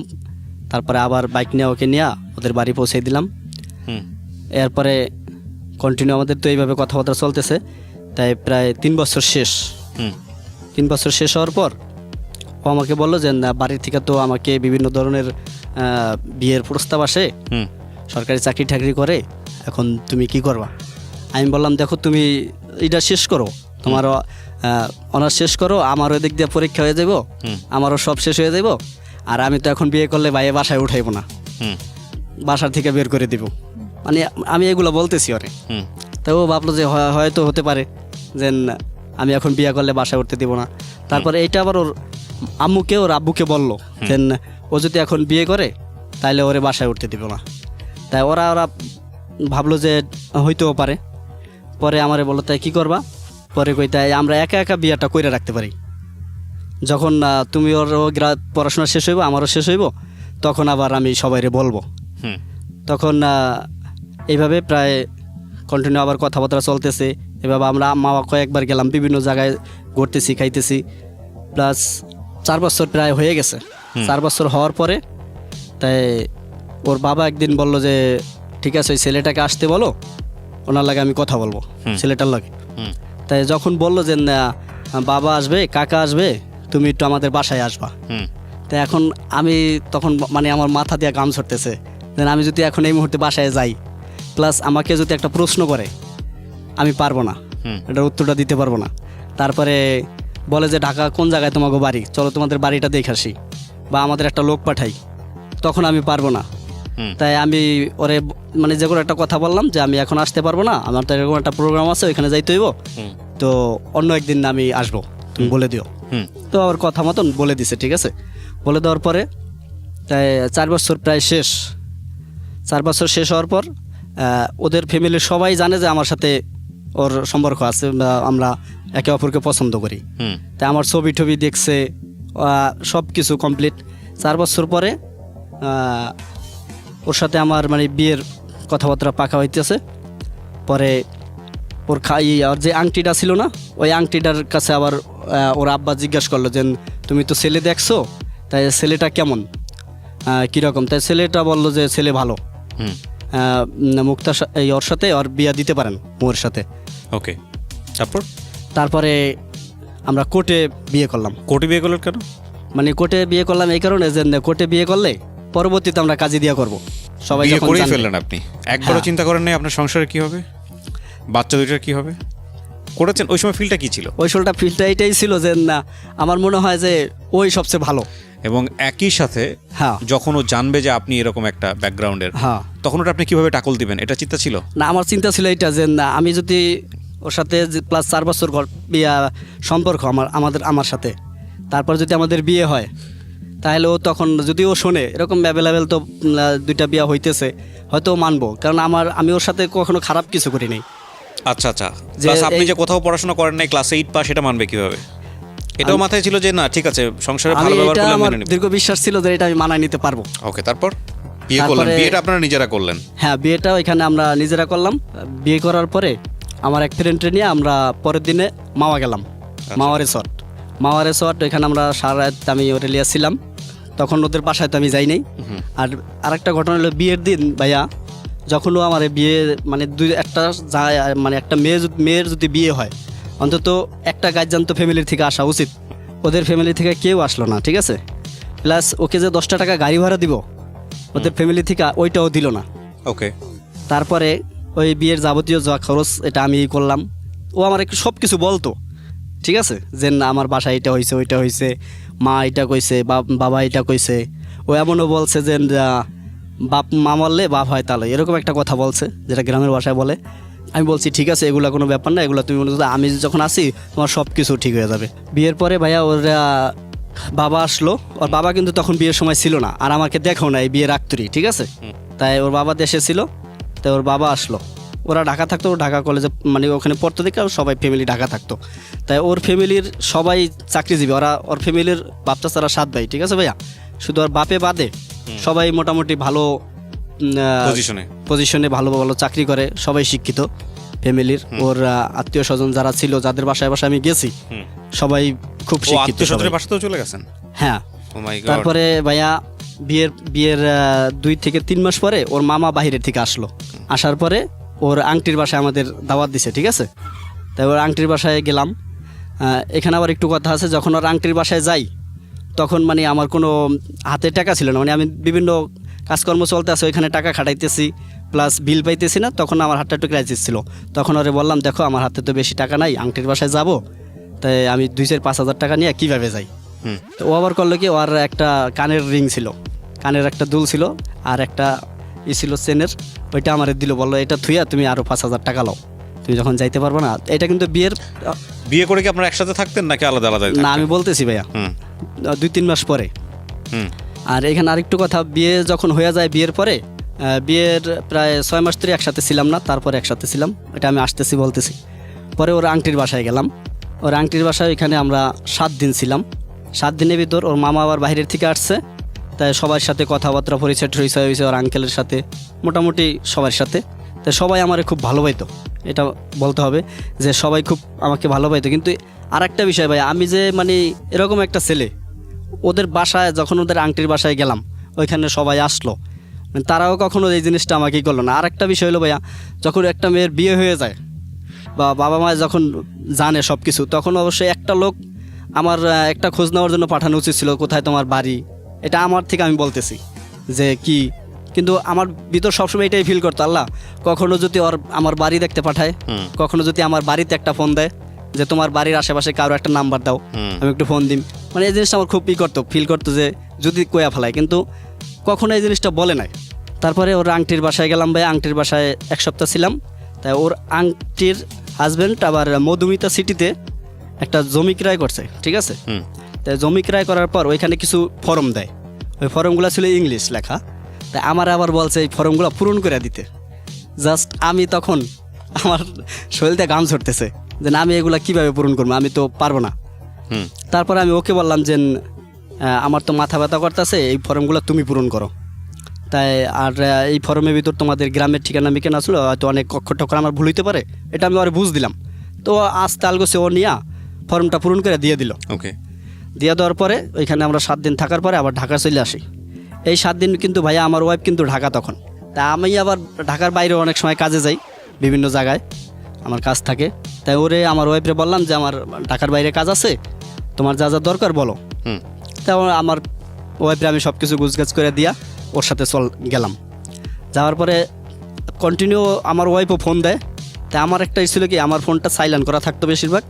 তারপরে আবার বাইক নিয়ে ওকে নিয়ে ওদের বাড়ি পৌঁছে দিলাম। এরপরে কন্টিনিউ আমাদের তো এইভাবে কথাবার্তা চলতেছে। তাই প্রায় 3 বছর শেষ। 3 বছর শেষ হওয়ার পর ও আমাকে বললো যে না, বাড়ির থেকে তো আমাকে বিভিন্ন ধরনের বিয়ের প্রস্তাব আসে, সরকারি চাকরি ঠাকরি করে, এখন তুমি কি করবা? আমি বললাম দেখো তুমি এটা শেষ করো, তোমার অনার্স শেষ করো, আমারও দিক দিয়ে পরীক্ষা হয়ে যাব, আমারও সব শেষ হয়ে যাব, আর আমি তো এখন বিয়ে করলে ভাইয়ে বাসায় উঠাইবো না, বাসার থেকে বের করে দিব, মানে আমি এগুলো বলতেছি অনেক। তো ও ভাবলো যে হয়তো হতে পারে যে আমি এখন বিয়ে করলে বাসায় উঠতে দিব না। তারপরে এইটা আবার ওর আম্মুকে ওর আব্বুকে বললো যে ও যদি এখন বিয়ে করে তাহলে ওরে বাসায় উঠতে দিব না। তাই ওরা ভাবলো যে হইতেও পারে। পরে আমারে বললো তাই কী করবা? পরে কই তাই আমরা একা একা বিয়েটা করে রাখতে পারি, যখন তুমি ওর পড়াশোনা শেষ হইব আমারও শেষ হইব তখন আবার আমি সবাইরে বলবো। তখন এইভাবে প্রায় কন্টিনিউ আবার কথাবার্তা চলতেছে। এভাবে আমরা মা কয়েকবার গেলাম, বিভিন্ন জায়গায় ঘুরতেছি খাইতেছি। প্লাস 4 বছর প্রায় হয়ে গেছে। 4 বছর হওয়ার পরে তাই ওর বাবা একদিন বলল যে ঠিক আছে ওই ছেলেটাকে আসতে বলো, ওনার লাগে আমি কথা বলবো ছেলেটার লাগে। তাই যখন বললো যে বাবা আসবে কাকা আসবে তুমি একটু আমাদের বাসায় আসবা। তাই এখন আমি তখন মানে আমার মাথা দিয়ে গাম ছড়তেছে যে আমি যদি এখন এই মুহূর্তে বাসায় যাই প্লাস আমাকে যদি একটা প্রশ্ন করে আমি পারবো না, এটার উত্তরটা দিতে পারবো না। তারপরে বলে যে ঢাকা কোন জায়গায় তোমাকে বাড়ি, চলো তোমাদের বাড়িটা দেখে আসি বা আমাদের একটা লোক পাঠাই, তখন আমি পারবো না। তাই আমি ওরে মানে যে কোনো একটা কথা বললাম যে আমি এখন আসতে পারবো না, আমার তো এরকম একটা প্রোগ্রাম আছে ওইখানে যাইতে হইব, তো অন্য একদিন আমি আসবো তুমি বলে দিও। তো আমার কথা মতন বলে দিছে, ঠিক আছে। বলে দেওয়ার পরে তাই 4 বছর প্রায় শেষ। 4 বছর শেষ হওয়ার পর ওদের ফ্যামিলির সবাই জানে যে আমার সাথে ওর সম্পর্ক আছে, আমরা একে অপরকে পছন্দ করি। তাই আমার ছবি টবি দেখছে, সব কিছু কমপ্লিট। 4 বছর পরে ওর সাথে আমার মানে বিয়ের কথাবার্তা পাকা হইতেছে। পরে ওর ওর যে আংটিটা ছিল না, ওই আংটিটার কাছে আবার ওর আব্বা জিজ্ঞাসা করলো যে তুমি তো ছেলে দেখছো, তাই ছেলেটা কেমন কীরকম? তাই ছেলেটা বললো যে ছেলে ভালো, মুক্তা ওর সাথে ওর বিয়ে দিতে পারেন মোর সাথে। ওকে, তারপরে আমরা কোর্টে বিয়ে করলাম। কোর্টে বিয়ে করলেন কেন? মানে কোর্টে বিয়ে করলাম এই কারণে যে কোর্টে বিয়ে করলে পরবর্তীতে আমরা কাজী দিয়া করব, সবাই বিয়ে যখন করেই জানবে। ফেললেন আপনি, একবারও চিন্তা করেন নাই আপনার সংসারে কি হবে, বাচ্চা দুইটার কি হবে? করেছেন? ওই সময় ফিলটা কি ছিল? ওই ফিলটা এইটাই ছিল যে না আমার মনে হয় যে ওই সবচেয়ে ভালো। এবং একই সাথে হ্যাঁ, যখন ও জানবে যে আপনি এরকম একটা ব্যাকগ্রাউন্ডের, হ্যাঁ, তখন ওটা আপনি কিভাবে টাকল দিবেন, এটা চিন্তা ছিল? না আমার চিন্তা ছিল এইটা যে না আমি যদি ওর সাথে প্লাস 4 বছর বিয়া সম্পর্ক আমার সাথে, তারপর যদি আমাদের বিয়ে হয় তাহলে ও তখন যদি ও শোনে এরকম অ্যাভেলেবেল তো 2টা বিয়া হইতেছে, হয়তো মানবো, কারণ আমি ওর সাথে কখনো খারাপ কিছু করি নাই। আচ্ছা আচ্ছা, আপনি যে কোথাও পড়াশোনা করেন নাই, ক্লাস 8 পাস, এটা মানবে কিভাবে? এটাও মাথায় ছিল যে না ঠিক আছে সংসারে ভালো ব্যবহার করলে আমার মেনে নেব। দীর্ঘ বিশ্বাস ছিল যে এটা আমি মানায় নিতে পারবো। ওকে, তারপর বিয়ে করলেন? বিয়েটা আপনারা নিজেরা করলেন? হ্যাঁ, বিয়েটাও এখানে আমরা নিজেরা করলাম। বিয়ে করার পরে আমার এক ফ্রেন্ডকে নিয়ে আমরা পরের দিনে মাওয়া গেলাম, মাওয়া রিসর্ট। এখানে আমরা সারা রাত আমি ওরে লিয়াছিলাম, তখন ওদের বাসায় তো আমি যাই নাই। আর আরেকটা ঘটনা হলো বিয়ের দিন ভাইয়া, যখন ও আমার বিয়ে মানে একটা মেয়ের যদি বিয়ে হয় অন্তত একটা গার্জিয়ান তো ফ্যামিলির থেকে আসা উচিত। ওদের ফ্যামিলি থেকে কেউ আসলো না, ঠিক আছে। প্লাস ওকে যে 10টা টাকা গাড়ি ভাড়া দিব ওদের ফ্যামিলি থেকে ওইটাও দিল না। ওকে, তারপরে ওই বিয়ের যাবতীয় যা খরচ এটা আমি করলাম। ও আমার একটু সব কিছু বলতো, ঠিক আছে, যে না আমার বাসায় এটা হয়েছে ওইটা হয়েছে, মা এটা কইছে, বাবা এটা কইছে। ও এমনও বলছে যে মা মারলে বাপ হয় তাহলে, এরকম একটা কথা বলছে যেটা গ্রামের ভাষায় বলে। আমি বলছি ঠিক আছে এগুলো কোনো ব্যাপার না, এগুলো তুমি আমি যখন আসি তোমার সব কিছু ঠিক হয়ে যাবে। বিয়ের পরে ভাইয়া ওরা বাবা আসলো, ওর বাবা কিন্তু তখন বিয়ের সময় ছিল না, আর আমাকে দেখো না এই বিয়ের আক্তরি, ঠিক আছে। তাই ওর বাবা দেশে ছিল, তাই ওর বাবা আসলো। ওরা ঢাকা থাকতো, ঢাকা কলেজে মানে ওখানে পড়তো দেখে সবাই ফ্যামিলি ঢাকা থাকতো। তাই ওর ফ্যামিলির সবাই চাকরিজীবী, ওর ফ্যামিলির বাপটা ছাড়া 7 ভাই, ঠিক আছে ভাইয়া। শুধু ওর বাপে বাদে সবাই মোটামুটি ভালো পজিশনে ভালো ভালো চাকরি করে, সবাই শিক্ষিত ফ্যামিলির। ওর আত্মীয় স্বজন যারা ছিল, যাদের বাসায় আমি গেছি, সবাই খুব শিক্ষিত। বাসাতেও চলে গেছেন? হ্যাঁ। তারপরে ভাইয়া বিয়ের 2 থেকে 3 মাস পরে ওর মামা বাহিরের থেকে আসলো। আসার পরে ওর আংটির বাসায় আমাদের দাওয়াত দিছে, ঠিক আছে। তাই ওর আংটির বাসায় গেলাম। এখানে আবার একটু কথা আছে, যখন ওর আংটির বাসায় যাই তখন মানে আমার কোনো হাতে টাকা ছিল না, মানে আমি বিভিন্ন কাজকর্ম চলতে আছে ওইখানে টাকা খাটাইতেছি প্লাস বিল পাইতেছি না, তখন আমার হাতটা একটু ক্রাইসিস ছিল। তখন ওরে বললাম দেখো আমার হাতে তো বেশি টাকা নাই, আংটির বাসায় যাব, তাই আমি 2-4-5 হাজার টাকা নিয়ে কীভাবে যাই। তো ও আবার করলো কি, ওর একটা কানের রিং ছিল, কানের একটা দুল ছিল, আর একটা ছিল চেনের, ওইটা আমার দিল, বললো এটা থুইয়া তুমি আরও 5,000 টাকা লাও। তুমি যখন যাইতে পারবে না, এটা কিন্তু বিয়ের বিয়ে করে কি আপনারা একসাথে থাকতেন নাকি আলাদা আলাদা? না, আমি বলতেছি ভাইয়া, 2-3 মাস পরে। হুম আর এখানে আরেকটু কথা, বিয়ে যখন হয়ে যায়, বিয়ের পরে বিয়ের প্রায় 6 মাস ধরে একসাথে ছিলাম না, তারপরে একসাথে ছিলাম, এটা আমি আসতেছি বলতেছি। পরে ওর আংটির বাসায় গেলাম, ওর আংটির বাসায় এখানে আমরা 7 দিন ছিলাম। 7 দিনের ভিতর ওর মামা আবার বাইরের থেকে আসছে, তাই সবার সাথে কথাবার্তা পরিচয় টরিচয় হয়েছে, ওর আঙ্কেলের সাথে, মোটামুটি সবার সাথে। তাই সবাই আমার খুব ভালোবাসতো, এটা বলতে হবে যে সবাই খুব আমাকে ভালোবাসতো। কিন্তু আর একটা বিষয় ভাই, আমি যে মানে এরকম একটা ছেলে, ওদের বাসায় যখন ওদের আংটির বাসায় গেলাম, ওইখানে সবাই আসলো, মানে তারাও কখনো এই জিনিসটা আমাকে করলো না। আর একটা বিষয় হলো ভাইয়া, যখন একটা মেয়ের বিয়ে হয়ে যায় বা বাবা মা যখন জানে সব কিছু, তখন অবশ্যই একটা লোক আমার একটা খোঁজ নেওয়ার জন্য পাঠানো উচিত ছিল, কোথায় তোমার বাড়ি। এটা আমার থেকে আমি বলতেছি যে কি, কিন্তু আমার ভিতর সবসময় এটাই ফিল করতো, আল্লাহ কখনো যদি আমার বাড়ি দেখতে পাঠায়, কখনো যদি আমার বাড়িতে একটা ফোন দেয় যে তোমার বাড়ির আশেপাশে কারো একটা নাম্বার দাও, আমি একটু ফোন দিই, মানে এই জিনিসটা আমার খুব ফিল করতো যে যদি কয়া ফেলায়, কিন্তু কখনো এই জিনিসটা বলে নাই। তারপরে ওর আংটির বাসায় গেলাম ভাই, আংটির বাসায় 1 সপ্তাহ ছিলাম। তাই ওর আংটির হাজব্যান্ড আবার মধুমিতা সিটিতে একটা জমি ক্রয় করছে, ঠিক আছে। তাই জমি ক্রয় করার পর ওইখানে কিছু ফর্ম দেয়, ওই ফর্মগুলো ছিল ইংলিশ লেখা। তাই আমার আবার বলছে এই ফর্মগুলো পূরণ করে দিতে। জাস্ট আমি তখন আমার শরীরটা গাম ছড়তেছে যে না, আমি এগুলা কীভাবে পূরণ করবো, আমি তো পারবো না। তারপরে আমি ওকে বললাম যে আমার তো মাথা ব্যথা করতেছে, এই ফর্মগুলো তুমি পূরণ করো। তাই আর এই ফর্মের ভিতর তোমাদের গ্রামের ঠিকানা মিকেন আসলো, হয়তো অনেক অক্ষর টক্ষর আমার ভুল হইতে পারে, এটা আমি ওরে বুঝ দিলাম। তো আস্তে আলগোছে ও নিয়ে ফর্মটা পূরণ করে দিয়ে দিল। ওকে, দিয়ে দেওয়ার পরে ওইখানে আমরা 7 দিন থাকার পরে আবার ঢাকা চলে আসি। এই 7 দিন কিন্তু ভাইয়া আমার ওয়াইফ কিন্তু ঢাকা তখন। তা আমি আবার ঢাকার বাইরে অনেক সময় কাজে যাই, বিভিন্ন জায়গায় আমার কাজ থাকে। তাই ওরে আমার ওয়াইফরে বললাম যে আমার ঢাকার বাইরে কাজ আছে, তোমার যা যা দরকার বলো। তাই আমার ওয়াইফরে আমি সব কিছু গুছগাছ করে দিয়া ওর সাথে গেলাম। যাওয়ার পরে কন্টিনিউ আমার ওয়াইফও ফোন দেয়। তাই আমার একটা ছিল কি, আমার ফোনটা সাইলেন্ট করা থাকতো বেশিরভাগ,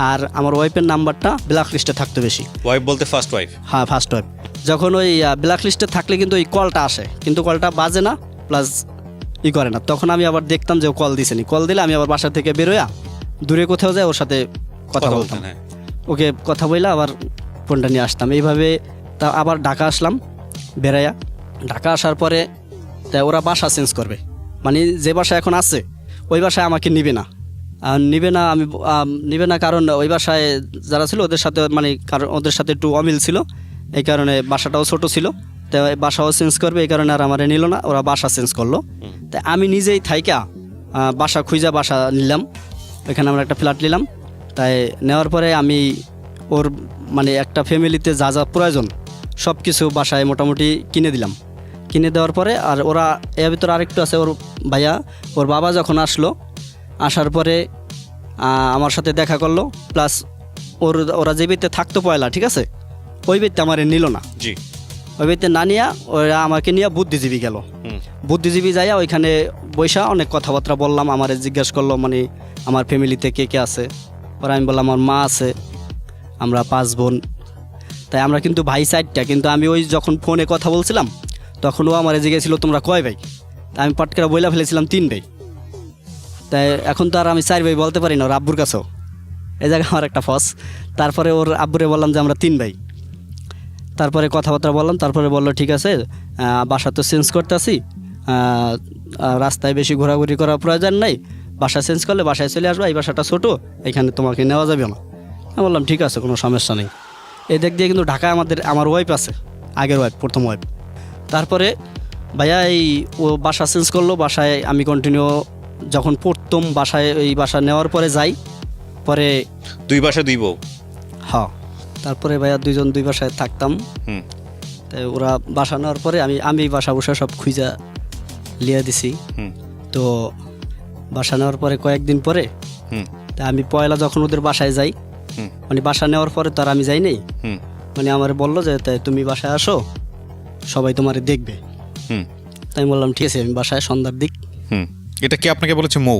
আর আমার ওয়াইফের নাম্বারটা ব্ল্যাক লিস্টে থাকতো বেশি। ওয়াইফ বলতে ফার্স্ট ওয়াইফ? হ্যাঁ, ফার্স্ট ওয়াইফ। যখন ওই ব্ল্যাক লিস্টে থাকলে কিন্তু ওই কলটা আসে, কিন্তু কলটা বাজে না, প্লাস করে না। তখন আমি আবার দেখতাম যে ও কল দিছেনি, কল দিলে আমি আবার বাসা থেকে বেরোয়া দূরে কোথাও যায় ওর সাথে কথা বলতাম, ওকে কথা বললে আবার ফোনটা নিয়ে আসতাম। এইভাবে তা আবার ঢাকা আসলাম বেড়াইয়া। ঢাকা আসার পরে তাই ওরা বাসা চেঞ্জ করবে, মানে যে বাসা এখন আছে ওই বাসায় আমাকে নিবে না। নিবে না কারণ ওই বাসায় যারা ছিল ওদের সাথে, মানে কারণ ওদের সাথে একটু অমিল ছিল, এই কারণে বাসাটাও ছোট ছিল। তাই বাসাও চেঞ্জ করবে, এই কারণে আর আমারে নিল না, ওরা বাসা চেঞ্জ করলো। তাই আমি নিজেই থাইকা বাসা খুঁজা বাসা নিলাম, ওইখানে আমরা একটা ফ্ল্যাট নিলাম। তাই নেওয়ার পরে আমি ওর মানে একটা ফ্যামিলিতে যা যা প্রয়োজন সব কিছু বাসায় মোটামুটি কিনে দিলাম। কিনে দেওয়ার পরে আর ওরা এর ভিতরে আরেকটু আছে, ওর ভাইয়া ওর বাবা যখন আসলো, আসার পরে আমার সাথে দেখা করলো, প্লাস ওরা যে বাড়িতে থাকতো পয়লা, ঠিক আছে, ওই বাড়িতে আমার নিল না। জি, ওই বাড়িতে না নিয়ে ওরা আমাকে নিয়ে বুদ্ধিজীবী গেল। বুদ্ধিজীবী যাইয়া ওইখানে বৈশা অনেক কথাবার্তা বললাম, আমার জিজ্ঞাসা করলো মানে আমার ফ্যামিলিতে কে কে আছে। ওরা আমি বললাম আমার মা আছে, আমরা 5 বোন। তাই আমরা কিন্তু ভাই 4টা, কিন্তু আমি ওই যখন ফোনে কথা বলছিলাম তখন ও আমার জিজ্ঞেছিল তোমরা কয় ভাই। তা আমি পট করে বইলা ফেলেছিলাম 3 ভাই। তাই এখন তো আর আমি 4 ভাই বলতে পারি না, ওর আব্বুর কাছেও, এই জায়গায় আমার একটা ফস। তারপরে ওর আব্বুরে বললাম যে আমরা 3 ভাই। তারপরে কথাবার্তা বললাম, তারপরে বললো ঠিক আছে, বাসা তো চেঞ্জ করতে আসি, রাস্তায় বেশি ঘোরাঘুরি করার প্রয়োজন নাই, বাসা চেঞ্জ করলে বাসায় চলে আসবো, এই বাসাটা ছোটো, এখানে তোমাকে নেওয়া যাবে না। আমি বললাম ঠিক আছে, কোনো সমস্যা নেই। এই দিক দিয়ে কিন্তু ঢাকায় আমার ওয়াইফ আছে, আগের ওয়াইফ, প্রথম ওয়াইফ। তারপরে ভাইয়া ও বাসা চেঞ্জ করলো, বাসায় আমি কন্টিনিউ যখন পড়তাম বাসায়, ওই বাসা নেওয়ার পরে যাই, পরে 2 বাসায় 2 বউ? হ্যাঁ। তারপরে ভাইয়া 2 বাসায় থাকতাম। তাই ওরা বাসা নেওয়ার পরে আমি বাসা বসে সব খুঁজা লিয়ে দিছি। তো বাসা নেওয়ার পরে কয়েকদিন পরে তা আমি পয়লা যখন ওদের বাসায় যাই, মানে বাসা নেওয়ার পরে তো আর আমি যাই নাই, মানে আমার বললো যে তাই তুমি বাসায় আসো, সবাই তোমারে দেখবে। তাই আমি বললাম ঠিক আছে, আমি বাসায় সন্ধ্যার দিক। এটা কি আপনাকে বলেছে মৌ?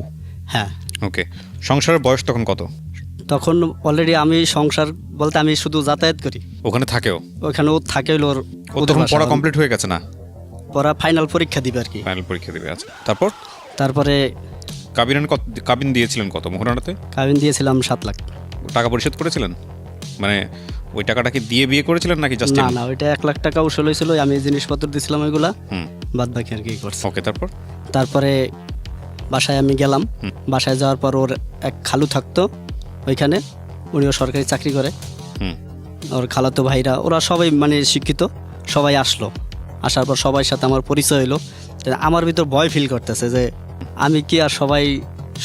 হ্যাঁ। ওকে, সংসারের বয়স তখন কত? তখন অলরেডি আমি সংসার বলতে আমি শুধু যাতায়াত করি, ওখানে থাকেও? ওখানে ও থাকে হলো ও তখন পড়া কমপ্লিট হয়ে গেছে না? পড়া ফাইনাল পরীক্ষা দিবে আর কি। ফাইনাল পরীক্ষা দিবে, আচ্ছা। তারপরে কাবিন দিয়েছিলেন কত মোহরানাতে? কাবিন দিয়েছিলাম 7 লাখ। টাকা পরিশোধ করেছিলেন? মানে ওই টাকাটা কি দিয়ে বিয়ে করেছিলেন নাকি জাস্ট? না ওইটা 1 লাখ টাকা উসুল হয়েছিল, আমি জিনিসপত্র দিয়েছিলাম ওইগুলা, বাদ বাকি আর কি করছি। ওকে, তারপরে বাসায় আমি গেলাম। বাসায় যাওয়ার পর ওর এক খালু থাকতো ওইখানে, উনিও সরকারি চাকরি করে। ওর খালাতো ভাইরা ওরা সবাই মানে শিক্ষিত, সবাই আসলো। আসার পর সবার সাথে আমার পরিচয় হলো। আমার ভিতর ভয় ফিল করতেছে যে আমি কি আর সবাই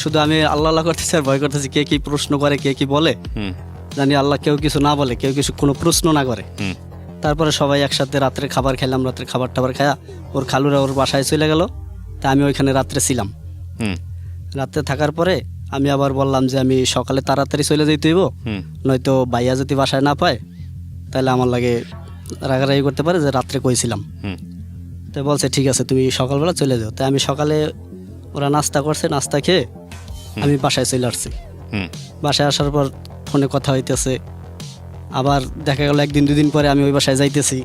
শুধু আমি আল্লাহ আল্লাহ করতেছি আর ভয় করতেছি, কে কি প্রশ্ন করে কে কি বলে জানি, আল্লাহ কেউ কিছু না বলে, কেউ কিছু কোনো প্রশ্ন না করে। তারপরে সবাই একসাথে রাত্রে খাবার খেলাম, রাত্রে খাবার টাবার খায়া ওর খালুরা ওর বাসায় চলে গেল। তা আমি ওইখানে রাত্রে ছিলাম। রাত্রে থাকার পরে আমি আবার বললাম যে আমি সকালে তাড়াতাড়ি চলে যেতে হইব, নয়তো ভাইয়া যদি বাসায় না পায় তাহলে আমার লাগে রাগারাগি করতে পারে যে রাত্রে কইছিলাম। তো বলছে ঠিক আছে তুমি সকালবেলা চলে যাও। তাই আমি সকালে, ওরা নাস্তা করছে, নাস্তা খেয়ে আমি বাসায় চলে আসছি। বাসায় আসার পর ফোনে কথা হইতেছে, আবার দেখা গেল 1 দিন 2 দিন পরে আমি ওই বাসায় যাইতেছি।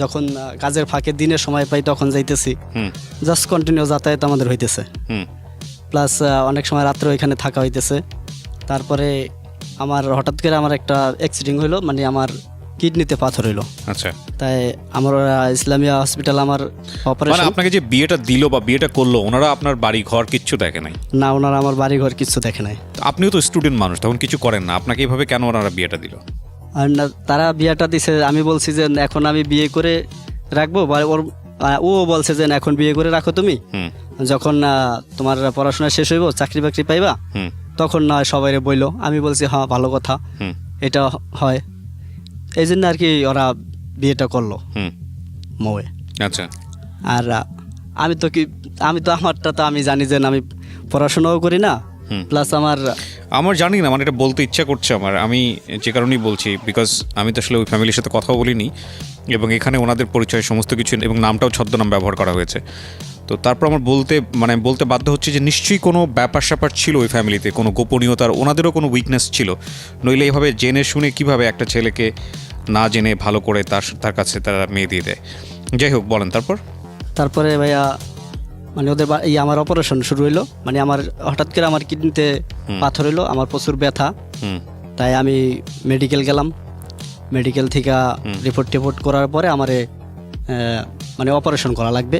যখন কাজের ফাঁকে দিনের সময় পাই তখন যাইতেছি। জাস্ট কন্টিনিউ যাতায়াত আমাদের হইতেছে, প্লাস অনেক সময় রাত্রে ওইখানে থাকা হইতেছে। তারপরে আমার হঠাৎ করে আমার একটা অ্যাক্সিডেন্ট হইলো, মানে আমার কিডনিতে পাথর হইলো। আচ্ছা, তাই আমার ইসলামিয়া হসপিটাল আমার অপারেশন। মানে আপনাকে যে বিয়েটা দিল বা বিয়েটা করলো, ওনারা আপনার বাড়ি ঘর কিচ্ছু দেখে নাই? না, ওনারা আমার বাড়ি ঘর কিচ্ছু দেখে নাই। আপনিও তো স্টুডেন্ট মানুষ, তখন কিছু করেন না, আপনাকে এইভাবে কেন ওনারা বিয়েটা দিল? আর না, তারা বিয়েটা দিছে, আমি বলছি যে এখন আমি বিয়ে করে রাখবো, বা ও বলছে যে এখন বিয়ে করে রাখো তুমি, যখন তোমার পড়াশোনা শেষ হইব, চাকরি বাকরি পাইবা, তখন না সবাই বইলো। আমি বলছি হ্যাঁ ভালো কথা, এটা হয়। এই জন্য আর কি ওরা বিয়েটা করলো মৌয়ে। আচ্ছা, আর আমি তো আমারটা তো আমি জানি যে আমি পড়াশোনাও করি না, প্লাস আমার জানি না, মানে এটা বলতে ইচ্ছা করছে আমার, আমি যে কারণেই বলছি, বিকজ আমি তো আসলে ওই ফ্যামিলির সাথে কথাও বলিনি, এবং এখানে ওনাদের পরিচয় সমস্ত কিছু, এবং নামটাও ছদ্মনাম ব্যবহার করা হয়েছে। তো তারপর আমার বলতে বাধ্য হচ্ছে যে নিশ্চয়ই কোনো ব্যাপার স্যাপার ছিল ওই ফ্যামিলিতে, কোনো গোপনীয়তার, ওনাদেরও কোনো উইকনেস ছিল, নইলে এইভাবে জেনে শুনে কিভাবে একটা ছেলেকে না জেনে ভালো করে তার কাছে তারা মেয়ে দিয়ে দেয়। যাই হোক, বলেন তারপরে ভাইয়া মানে ওদের আমার অপারেশন শুরু হইলো। মানে আমার হঠাৎ করে আমার কিডনিতে পাথর হইলো, আমার প্রচুর ব্যথা। তাই আমি মেডিকেল গেলাম, মেডিকেল থেকে রিপোর্ট করার পরে আমারে মানে অপারেশন করা লাগবে।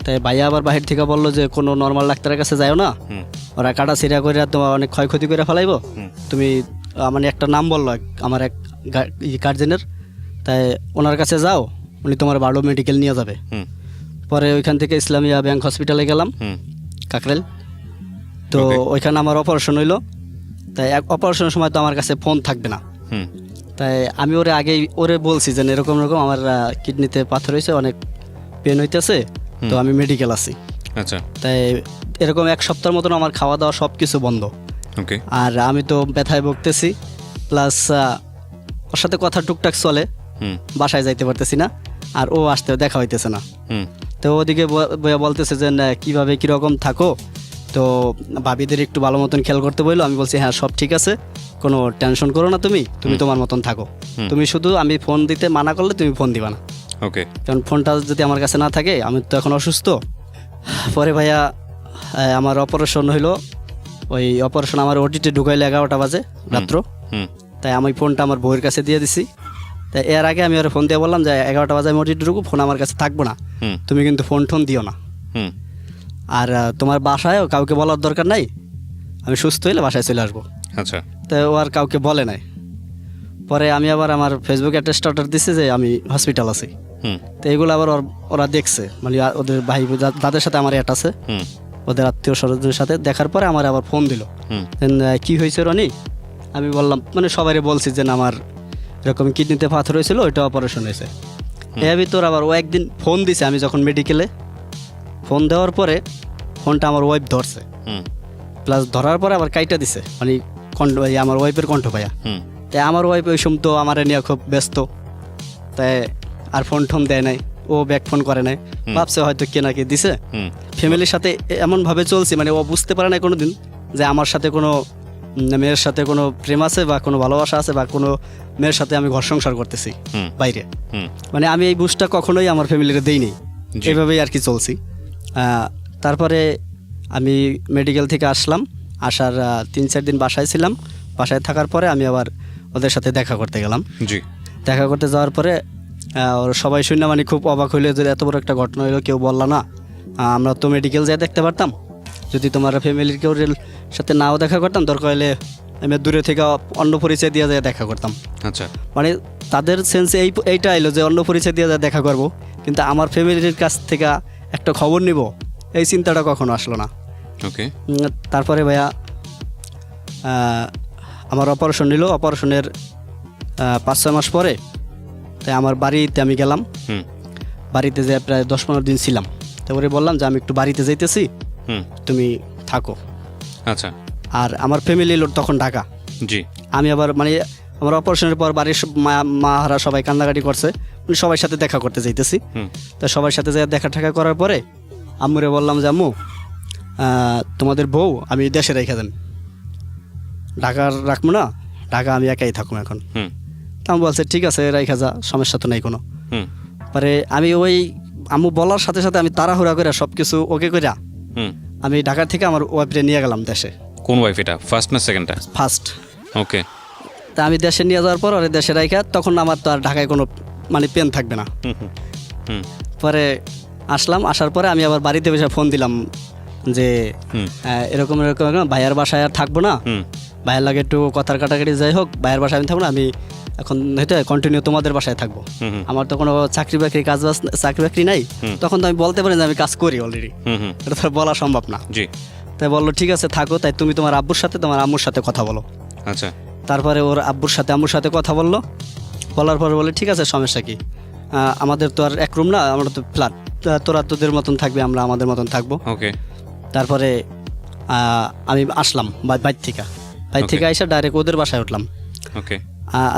তাই ভাইয়া আবার বাহির থেকে বললো যে কোনো নর্মাল ডাক্তারের কাছে যাও না, ওরা কাটা ছিঁড়া করে তোমার অনেক ক্ষয়ক্ষতি করে ফেলাইবো। তুমি মানে একটা নাম বললো আমার এক গার্জেনের, তাই ওনার কাছে যাও, উনি তোমার ভালো মেডিকেল নিয়ে যাবে। পরে ওইখান থেকে ইসলামিয়া ব্যাংক হসপিটালে গেলাম, কাকরেল। তো ওইখানে আমার অপারেশন হইলো। তাই অপারেশনের সময় তো আমার কাছে ফোন থাকবে না, তাই আমি ওরে বলছি যে এরকম আমার কিডনিতে পাথর হয়েছে, অনেক পেন হইতেছে, তো আমি মেডিকেল আছি। আচ্ছা, তাই এরকম 1 সপ্তাহের মতন আমার খাওয়া দাওয়া সব কিছু বন্ধ। ওকে, আর আমি তো ব্যথায় ভুগতেছি, প্লাস ওর সাথে কথা টুকটাক চলে, বাসায় যাইতে পারতেছি না, আর ও আসতে দেখা হইতেছে না। তো ওদিকে বলতেছে যে কীভাবে কীরকম থাকো, তো ভাবিদের একটু ভালো মতন খেয়াল করতে বললো। আমি বলছি হ্যাঁ সব ঠিক আছে, কোনো টেনশন করো না, তুমি তোমার মতন থাকো, তুমি শুধু আমি ফোন দিতে মানা করলে তুমি ফোন দিবা না। ওকে, কারণ ফোনটা যদি আমার কাছে না থাকে, আমি তো এখন অসুস্থ। পরে ভাইয়া আমার অপারেশন হইলো, ওই অপারেশন আমার ওটিতে ঢুকাইলে 11টা বাজে রাত্র। তাই আমি ফোনটা আমার বউয়ের কাছে দিয়ে দিছি। তাই এর আগে আমি ওর ফোন দিয়ে বললাম যে 11টা বাজে আমি ওটিতে ঢুকবো, ফোন আমার কাছে থাকবো না, তুমি কিন্তু ফোন দিও না, আর তোমার বাসায়ও কাউকে বলার দরকার নাই, আমি সুস্থ হইলে বাসায় চলে আসবো। আচ্ছা, তাই ও আর কাউকে বলে নাই। পরে আমি আবার আমার ফেসবুকে একটা স্ট্যাটাস দিছি যে আমি হসপিটাল আছি। তো এগুলো আবার ওরা দেখছে, মানে ওদের ভাই যাদের সাথে আমার অ্যাট আছে, ওদের আত্মীয় স্বজনের সাথে দেখার পরে আমার আবার ফোন দিল, কি হয়েছে রনি? আমি বললাম, মানে সবাই বলছি যে আমার এরকম কিডনিতে পাথর হয়েছিল, ওইটা অপারেশন হয়েছে। এর ভিতর আবার ও একদিন ফোন দিছে, আমি যখন মেডিকেলে ফোন দেওয়ার পরে ফোনটা আমার ওয়াইফ ধরছে, প্লাস ধরার পরে আবার কাইটা দিছে, মানে আমার ওয়াইফের কণ্ঠ পাইয়া। তাই আমার ওয়াইফ ওই সময় তো আমার নিয়ে খুব ব্যস্ত, তাই আর ফোন দেয় নাই, ও ব্যাক ফোন করে নাই, ভাবছে হয়তো কে নাকি দিছে। ফ্যামিলির সাথে এমনভাবে চলছি, মানে ও বুঝতে পারে না কোনোদিন যে আমার সাথে কোনো মেয়ের সাথে কোনো প্রেম আছে বা কোনো ভালোবাসা আছে, বা কোনো মেয়ের সাথে আমি ঘর সংসার করতেছি বাইরে। মানে আমি এই বুঝটা কখনোই আমার ফ্যামিলিকে দেইনি, এইভাবেই আর কি চলছি। তারপরে আমি মেডিকেল থেকে আসলাম, আসার 3-4 দিন বাসায় ছিলাম। বাসায় থাকার পরে আমি আবার ওদের সাথে দেখা করতে গেলাম। জি। দেখা করতে যাওয়ার পরে ওর সবাই শুনে মানে খুব অবাক হইলো যে এত বড় একটা ঘটনা হইলো, কেউ বললা না, আমরা তো মেডিকেল যেয়ে দেখতে পারতাম, যদি তোমার ফ্যামিলির কেউ সাথে নাও দেখা করতাম দরকার হলে আমি দূরে থেকে অন্য পরিচয় দিয়ে যায় দেখা করতাম। আচ্ছা। মানে তাদের সেন্সে এইটা এলো যে অন্য পরিচয় দিয়ে দেখা করব, কিন্তু আমার ফ্যামিলির কাছ থেকে একটা খবর নিব এই চিন্তাটা কখনো আসলো না। ওকে। তারপরে ভাইয়া আমার অপারেশন নিল, অপারেশনের 5-6 মাস পরে তাই আমার বাড়িতে আমি গেলাম। বাড়িতে যে প্রায় 10-15 দিন ছিলাম। তারপরে বললাম যে আমি একটু বাড়িতে যাইতেছি, তুমি থাকো। আচ্ছা। আর আমার ফ্যামিলি লোক তখন ঢাকা। জি। আমি আবার মানে আমার অপারেশনের পর বাড়ির মাহারা সবাই কান্নাকাটি করছে, মানে সবার সাথে দেখা করতে যাইতেছি। তো সবার সাথে যাই দেখা ঠাকা করার পরে আম্মুরে বললাম যে আম্মু তোমাদের বউ আমি দেশে রেখে দেন, ঢাকার রাখবো না, ঢাকা আমি একাই থাকুম এখন। তা আমি বলছে ঠিক আছে রেখে যা, সমস্যা তো নেই কোনো। পরে আমি ওই আম্মু বলার সাথে সাথে আমি তাড়াহুড়া করে সব কিছু ওকে করে আমি ঢাকা থেকে আমার ওয়াইফরে নিয়ে গেলাম দেশে। কোন ওয়াইফ এটা, ফার্স্ট না সেকেন্ডটা? ফার্স্ট। ওকে। তা আমি দেশে নিয়ে যাওয়ার পর ওরে দেশে রাখা, তখন আমার তো আর ঢাকায় কোনো মানে পেন থাকবে না। পরে আসলাম, আসার পরে আমি আবার বাড়িতে বসে ফোন দিলাম যে এরকম এরকম ভাইয়ার বাসায় আর থাকবো না, ভাইয়ের লাগে একটু কথার কাটাকাটি যাই হোক, ভাইয়ের বাসায় আমি থাকবো না, আমি এখন হয়তো কন্টিনিউ তোমাদের বাসায় থাকবো। আমার তো কোনো চাকরি বাকরি চাকরি বাকরি নাই, তখন তো আমি বলতে পারি যে আমি কাজ করি অলরেডি, এটা তো বলা সম্ভব না। জি। তাই বললো ঠিক আছে থাকো, তাই তুমি তোমার আব্বুর সাথে তোমার আম্মুর সাথে কথা বলো। আচ্ছা। তারপরে ওর আব্বুর সাথে আম্মুর সাথে কথা বললো, বলার পরে বলে ঠিক আছে সমস্যা কি, আমাদের তো আর এক রুম না, আমরা তো ফ্ল্যাট, তোরা তোদের মতন থাকবে, আমরা আমাদের মতন থাকবো। ওকে। তারপরে আমি আসলাম বাইর থেকে এসে ডাইরেক্ট ওদের বাসায় উঠলাম। ওকে।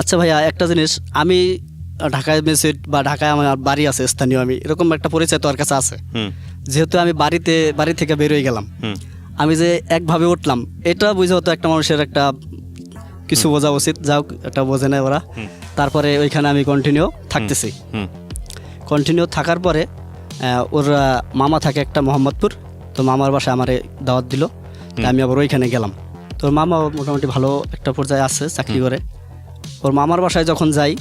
আচ্ছা ভাইয়া একটা জিনিস, আমি ঢাকায় মেসেট বা ঢাকায় আমার বাড়ি আছে স্থানীয়, আমি এরকম একটা পরিচয় তোর কাছে আছে, যেহেতু আমি বাড়ি থেকে বেরোয় গেলাম, আমি যে একভাবে উঠলাম এটা বুঝে হতো একটা মানুষের একটা কিছু বোঝা উচিত, যাও এটা বোঝে নেয় ওরা। তারপরে ওইখানে আমি কন্টিনিউ থাকতেছি। কন্টিনিউ থাকার পরে ওর মামা থাকে একটা মোহাম্মদপুর, তো মামার বাসায় আমার দাওয়াত দিল, তাই আমি আবার ওইখানে গেলাম। তোর মামা মোটামুটি ভালো একটা পর্যায়ে আছে, চাকরি করে। ওর মামার বাসায় যখন যাই,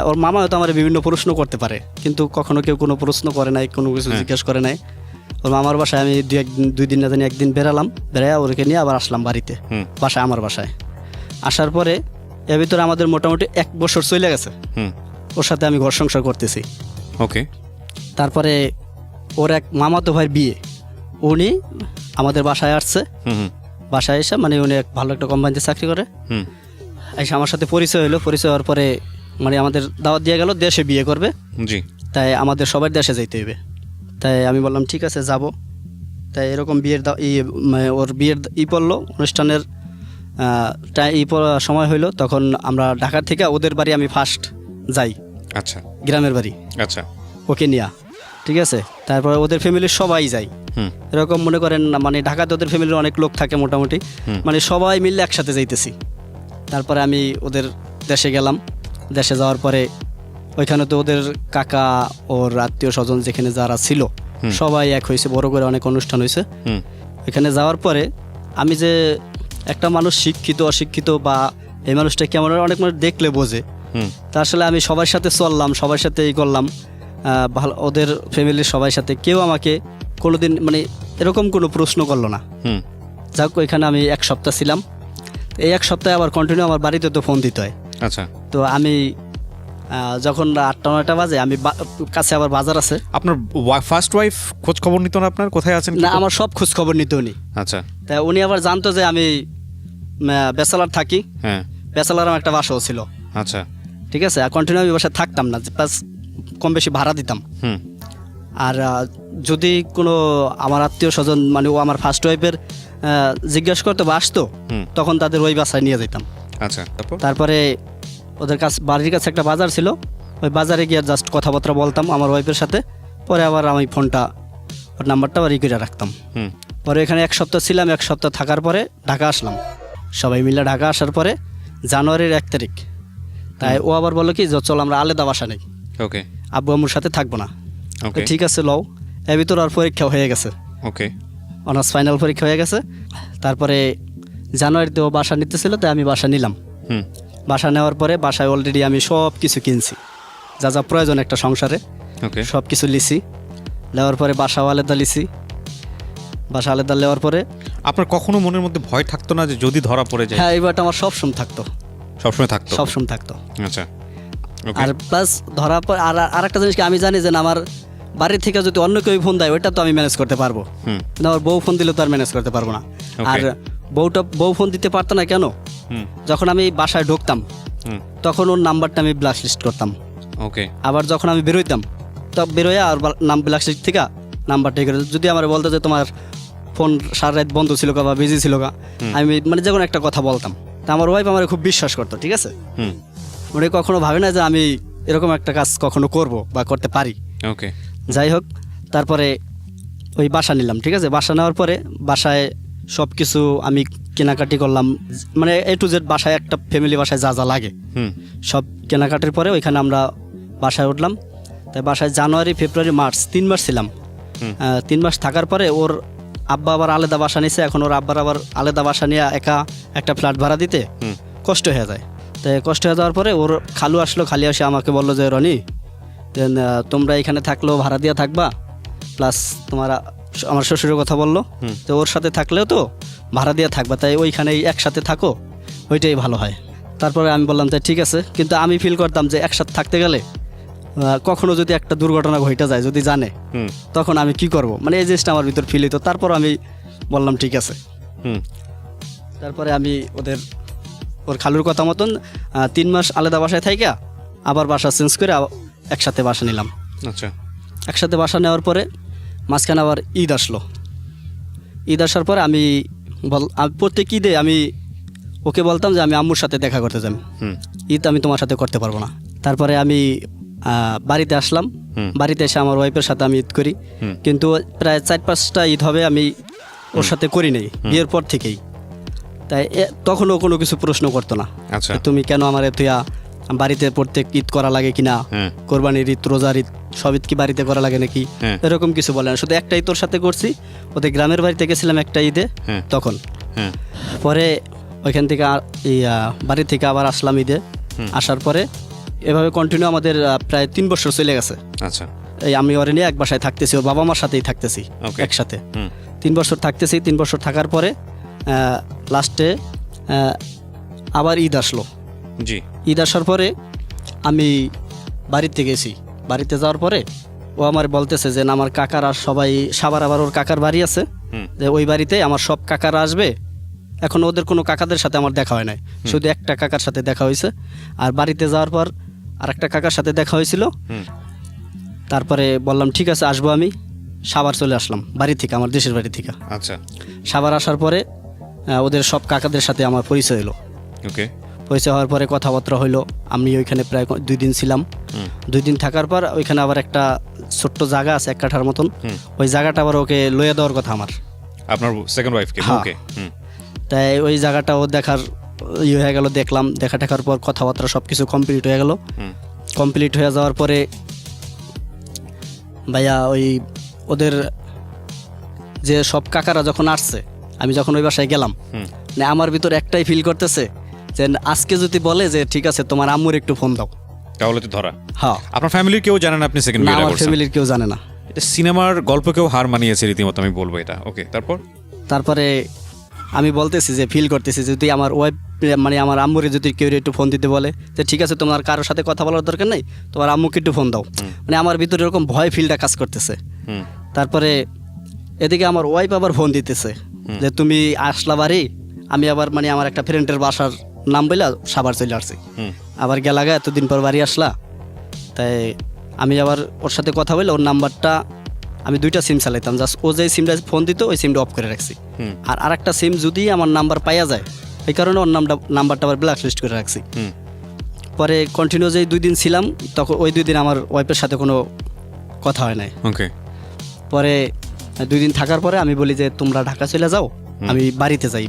ওর মামা হয়তো আমার বিভিন্ন প্রশ্ন করতে পারে, কিন্তু কখনো কেউ কোনো প্রশ্ন করে নাই, কোনো কিছু জিজ্ঞেস করে নাই। ওর মামার বাসায় আমি 2 দিন না জানি একদিন বেরালাম, বেড়াইয়া ওরকে নিয়ে আবার আসলাম বাড়িতে, বাসায় আমার বাসায়। আসার পরে এর ভিতরে আমাদের মোটামুটি 1 বছর চলে গেছে, ওর সাথে আমি ঘর সংসার করতেছি। ওকে। তারপরে ওর এক মামাতো ভাইয়ের বিয়ে, উনি আমাদের বাসায় আসছে। বাসায় এসে মানে উনি এক ভালো একটা কোম্পানিতে চাকরি করে, এসে আমার সাথে পরিচয় হলো। পরিচয় হওয়ার পরে মানে আমাদের দাওয়াত দিয়ে গেল দেশে বিয়ে করবে। জি। তাই আমাদের সবার দেশে যাইতে হবে। তাই আমি বললাম ঠিক আছে যাব। তাই এরকম বিয়ের ওর বিয়ের পড়লো, অনুষ্ঠানের সময় হইলো, তখন আমরা ঢাকার থেকে ওদের বাড়ি আমি ফার্স্ট যাই। আচ্ছা। গ্রামের বাড়ি। আচ্ছা। ওকে নিয়া, ঠিক আছে। তারপরে ওদের ফ্যামিলির সবাই যাই, এরকম মনে করেন মানে ঢাকাতে ওদের ফ্যামিলির অনেক লোক থাকে মোটামুটি, মানে সবাই মিলে একসাথে যাইতেছি। তারপরে আমি ওদের দেশে গেলাম। দেশে যাওয়ার পরে ওইখানে তো ওদের কাকা ওর আত্মীয় স্বজন যেখানে যারা ছিল সবাই এক হয়েছে, বড় করে অনেক অনুষ্ঠান হয়েছে। এখানে যাওয়ার পরে আমি যে একটা মানুষ শিক্ষিত অশিক্ষিত বা এই মানুষটা কেমন, অনেক মানুষ দেখলে বোঝে। তা আসলে আমি সবার সাথে চললাম, সবার সাথে এই করলাম, ভালো ওদের ফ্যামিলির সবার সাথে, কেউ আমাকে কোনোদিন মানে এরকম কোনো প্রশ্ন করলো না। যাক ওইখানে আমি 1 সপ্তাহ ছিলাম। এই 1 সপ্তাহে আবার কন্টিনিউ আমার বাড়িতে তো ফোন দিতে হয়। আচ্ছা। তো আমি যখন 8টা-9টা বাজে, আমি কাছে আবার বাজার আছে। আপনার ফার্স্ট ওয়াইফ খোঁজ খবর নিত না আপনার, কোথায় আছেন? না, আমার সব খোঁজ খবর নিত উনি। আচ্ছা। তা উনি আবার জানতো যে আমি ব্যাচেলার থাকি। হ্যাঁ, ব্যাচেলার আমার একটা বাসাও ছিল। আচ্ছা, ঠিক আছে। আর কন্টিনিউ আমি বাসায় থাকতাম না, প্লাস কম বেশি ভাড়া দিতাম। আর যদি কোনো আমার আত্মীয় স্বজন মানে ও আমার ফার্স্ট ওয়াইফের জিজ্ঞাসা করতো বা আসতো, তখন তাদের ওই বাসায় নিয়ে যেতাম। আচ্ছা। তারপরে ওদের কাছে বাড়ির কাছে একটা বাজার ছিল, ওই বাজারে গিয়ে জাস্ট কথাবার্তা বলতাম আমার ওয়াইফের সাথে। পরে আবার আমি ফোনটা ওর নাম্বারটা আবার করে রাখতাম। পরে এখানে 1 সপ্তাহ ছিলাম। 1 সপ্তাহ থাকার পরে ঢাকা আসলাম। সবাই মিলে ঢাকা আসার পরে জানুয়ারির 1 তারিখ, তাই ও আবার বললো কি যে চল আমরা আলাদা বাসা নেই, ওকে, আব্বু আম্মুর সাথে থাকবো না। ওকে, ঠিক আছে লও। এর ভিতর আর পরীক্ষা হয়ে গেছে। ওকে, অনার্স ফাইনাল পরীক্ষা হয়ে গেছে। তারপরে জানুয়ারিতে ও বাসা নিতেছিল, তাই আমি বাসা নিলাম। হুম বাসা নেওয়ার পরে বাসায় অলরেডি আমি সব কিছু কিনছি, যা যা প্রয়োজন একটা সংসারে ওকে সব কিছু লিছি। নেওয়ার পরে বাসাও আলাদা লিছি। বাসা আলাদা নেওয়ার পরে আপনার কখনো মনের মধ্যে ভয় থাকতো না যে যদি ধরা পড়ে যায়? হ্যাঁ, এইবারটা আমার সবসময় থাকতো, সবসময় থাকতো। সবসময় থাকতো। আচ্ছা ওকে আর প্লাস ধরা পর আর একটা জিনিস কি, আমি জানি যে না, আমার বাড়ি থেকে যদি অন্য কেউ ফোন দেয় ওইটা তো আমি ম্যানেজ করতে পারবো, হুম না আমার বউ ফোন দিলে তো আর ম্যানেজ করতে পারবো না। Okay. আর বউ ফোন দিতে পারতো না কেন, হুম যখন আমি বাসায় ঢুকতাম হুম তখন ওর নাম্বারটা আমি ব্ল্যাক লিস্ট করতাম। ওকে আবার যখন আমি বেরোইতাম তখন বেরোয় আর নাম ব্ল্যাক লিস্ট থেকে নাম্বারটা করে, যদি আমার বলতো যে তোমার ফোন সারা রাত বন্ধ ছিল বা বিজি ছিল, আমি মানে যে কোনো একটা কথা বলতাম, তা আমার ওয়াইফ আমার খুব বিশ্বাস করতো। ঠিক আছে, হুম উনি কখনো ভাবে না যে আমি এরকম একটা কাজ কখনো করব বা করতে পারি। ওকে যাই হোক, তারপরে ওই বাসা নিলাম। ঠিক আছে, বাসা নেওয়ার পরে বাসায় সব কিছু আমি কেনাকাটি করলাম, মানে এ টু জেড বাসায় একটা ফ্যামিলি বাসায় যা যা লাগে হুম সব কেনাকাটির পরে ওইখানে আমরা বাসায় উঠলাম। তাই বাসায় জানুয়ারি ফেব্রুয়ারি মার্চ 3 মাস ছিলাম। হুম 3 মাস থাকার পরে ওর আব্বা আবার আলাদা বাসা নিছে, এখন ওর আব্বার আবার আলাদা বাসা নিয়ে একা একটা ফ্ল্যাট ভাড়া দিতে হুম কষ্ট হয়ে যায়। তাই কষ্ট হয়ে যাওয়ার পরে ওর খালু আসলো, খালি এসে আমাকে বললো যে রনি, তোমরা এখানে থাকলেও ভাড়া দিয়ে থাকবা, প্লাস তোমার আমার শ্বশুরের কথা বললো, তো ওর সাথে থাকলেও তো ভাড়া দিয়ে থাকবা, তাই ওইখানেই একসাথে থাকো, ওইটাই ভালো হয়। তারপরে আমি বললাম যে ঠিক আছে, কিন্তু আমি ফিল করতাম যে একসাথে থাকতে গেলে কখনো যদি একটা দুর্ঘটনা ঘটে যায়, যদি জানে হুম তখন আমি কি করব, মানে এই জিনিসটা আমার ভিতর ফিল হতো। তারপর আমি বললাম ঠিক আছে। হুম তারপরে আমি ওর খালুর কথা মতন 3 মাস আলাদা বাসায় থাইকা আবার বাসা চেঞ্জ করে একসাথে বাসা নিলাম। আচ্ছা একসাথে বাসা নেওয়ার পরে মাঝখানে আবার ঈদ আসলো। ঈদ আসার পরে আমি প্রত্যেক ঈদে আমি ওকে বলতাম যে আমি আম্মুর সাথে দেখা করতে যাই, হুম ঈদ আমি তোমার সাথে করতে পারবো না। তারপরে আমি বাড়িতে আসলাম। বাড়িতে এসে আমার ওয়াইফের সাথে আমি ঈদ করি, কিন্তু প্রায় 4-5টা ঈদ হবে আমি ওর সাথে করি নাই বিয়ের পর থেকেই। তাই তখনও কোনো কিছু প্রশ্ন করতো না, আচ্ছা যে তুমি কেন আমার তুই বাড়িতে প্রত্যেক ঈদ করা লাগে কিনা, হ্যাঁ কোরবানির ঈদ, রোজার ঈদ সব ঈদ কি বাড়িতে করা লাগে নাকি, হ্যাঁ। এরকম কিছু বলে না। শুধু একটাই তোর সাথে করছি, ওদের গ্রামের বাড়িতে গেছিলাম একটা ঈদে, হ্যাঁ। তখন হ্যাঁ পরে ওইখান থেকে বাড়ি থেকে আবার আসলাম ঈদে। আসার পরে এভাবে কন্টিনিউ আমাদের প্রায় 3 বছর চলে গেছে। আচ্ছা এই আমি ওরে নিয়ে এক বাসায় থাকতেছি, ওর বাবা মার সাথেই থাকতেছি Okay. একসাথে। হুম 3 বছর থাকতেছি। 3 বছর থাকার পরে লাস্টে আবার ঈদ আসলো। জি ঈদ আসার পরে আমি বাড়িতে গেছি। বাড়িতে যাওয়ার পরে ও আমার বলতেছে যে না, আমার কাকারা সবাই সাবার, আবার ওর কাকার বাড়ি আছে, হুম যে ওই বাড়িতে আমার সব কাকারা আসবে। এখন ওদের কোনো কাকাদের সাথে আমার দেখা হয় নাই, শুধু একটা কাকার সাথে দেখা হয়েছে। আর বাড়িতে যাওয়ার পর আর একটা কাকার সাথে দেখা হয়েছিল। হুম তারপরে বললাম ঠিক আছে আসবো, আমি সাবার চলে আসলাম বাড়ি থেকে, আমার দেশের বাড়ি থেকে। আচ্ছা সাবার আসার পরে ওদের সব কাকাদের সাথে আমার পরিচয় হলো। ওকে পরিচয় হওয়ার পরে কথাবার্তা হইলো। আমি ওইখানে প্রায় 2 দিন ছিলাম। 2 দিন থাকার পর ওইখানে আবার একটা ছোট্ট জায়গা আছে 1 কাঠার মতন, ওই জায়গাটা আবার ওকে লইয়া দেওয়ার কথা আমার, আপনার সেকেন্ড ওয়াইফকে? হ্যাঁ। ওকে হুম তাই ওই জায়গাটাও দেখার হয়ে গেল, দেখলাম। দেখার পর কথাবার্তা সব কিছু কমপ্লিট হয়ে গেল। কমপ্লিট হয়ে যাওয়ার পরে ভাইয়া ওদের যে সব কাকারা যখন আসছে, আমি যখন ওই বাসায় গেলাম, মানে আমার ভিতর একটাই ফিল করতেছে যে আজকে যদি বলে যে ঠিক আছে তোমার আম্মুর একটু ফোন দাও, তাহলে তো ধরা। হ্যাঁ, আপনার ফ্যামিলির কেউ জানেন আপনি সেকেন্ড না বিয়েটা আমার করছেন? ফ্যামিলির কেউ জানে না। এটা সিনেমার গল্পকেও হার মানিয়েছে রীতিমতো, আমি বলবো এটা। ওকে তারপরে আমি বলতেছি যে ফিল করতেছি যদি আমার ওয়াইফ, মানে আমার আম্মুরে যদি কেউ একটু ফোন দিতে বলে যে ঠিক আছে তোমার কারোর সাথে কথা বলার দরকার নেই, তোমার আম্মুকে একটু ফোন দাও, মানে আমার ভিতরে এরকম ভয় ফিলটা কাজ করতেছে। তারপরে এদিকে আমার ওয়াইফ আবার ফোন দিতেছে যে তুমি আসলা বাড়ি, আমি আবার মানে আমার একটা ফ্রেন্ডের বাসার নাম বললা সাবার চলে আসছি, আবার গেলাগা এতদিন পর বাড়ি আসলা। তাই আমি আবার ওর সাথে কথা বলে ওর নাম্বারটা, আমি 2টা সিম চালাইতাম, জাস্ট ও যে সিমটা ফোন দিত ওই সিমটা অফ করে রাখছি। আর আরেকটা সিম যদি আমার নাম্বার পাইয়া যায়, এই কারণে ওর নাম্বারটা আবার ব্ল্যাক লিস্ট করে রাখছি। পরে কন্টিনিউ যেই 2 দিন ছিলাম, তখন ওই 2 দিন আমার ওয়াইফের সাথে কোনো কথা হয় নাই। ওকে পরে 2 দিন থাকার পরে আমি বলি যে তোমরা ঢাকা চলে যাও, আমি বাড়িতে যাই।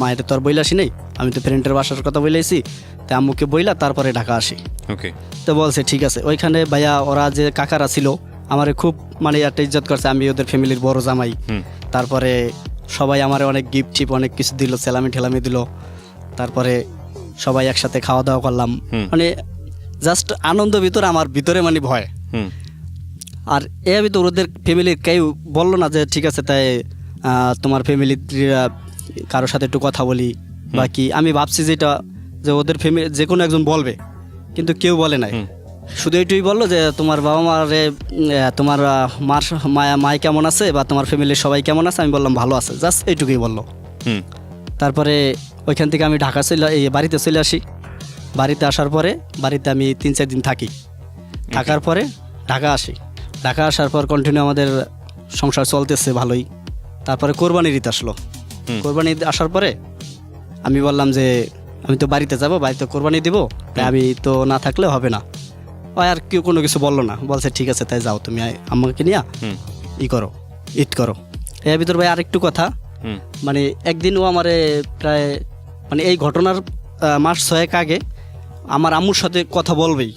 মায়ের তো আর বইলা আসি নাই, আমি তো ফ্রেন্ডের বাসার কথা বইলাইছি, তাই আম্মুকে বইলা তারপরে ঢাকা আসি। ওকে তো বলছে ঠিক আছে। ওইখানে ভাইয়া ওরা যে কাকারা ছিল আমারে খুব মানে একটা ইজ্জত করছে, আমি ওদের ফ্যামিলির বড় জামাই। তারপরে সবাই আমারে অনেক গিফট টিপ অনেক কিছু দিল, সেলামি ঠেলামি দিল। তারপরে সবাই একসাথে খাওয়া দাওয়া করলাম, মানে জাস্ট আনন্দ ভিতরে, আমার ভিতরে মানে ভয়। আর এর ভিতর ওদের ফ্যামিলির কেউ বললো না যে ঠিক আছে তাই তোমার ফ্যামিলির কারোর সাথে একটু কথা বলি বা কি। আমি ভাবছি যেটা যে ওদের ফ্যামিলি যে কোনো একজন বলবে, কিন্তু কেউ বলে নাই। শুধু এইটুই বললো যে তোমার বাবা মারে তোমার মায় কেমন আছে বা তোমার ফ্যামিলির সবাই কেমন আছে। আমি বললাম ভালো আছে, জাস্ট এইটুকুই বললো। তারপরে ওইখান থেকে আমি বাড়িতে চলে আসি। বাড়িতে আসার পরে বাড়িতে আমি 3-4 দিন থাকি। থাকার পরে ঢাকা আসি। ঢাকা আসার পর কন্টিনিউ আমাদের সংসার চলতেছে ভালোই। তারপরে কোরবানির ঈদ আসলো। কোরবানি ঈদ আসার পরে আমি বললাম যে আমি তো বাড়িতে যাব, বাড়িতে কোরবানি দিব, তাই আমি তো না থাকলে হবে না। আর কেউ কোনো কিছু বললো না, বলছে ঠিক আছে তাই যাও তুমি আমাকে নিয়ে করো, ঈদ করো। এর ভিতর ভাই আরেকটু কথা, মানে একদিন ও আমারে প্রায় মানে এই ঘটনার মাস 6 আগে আমার আম্মুর সাথে কথা বলবেই।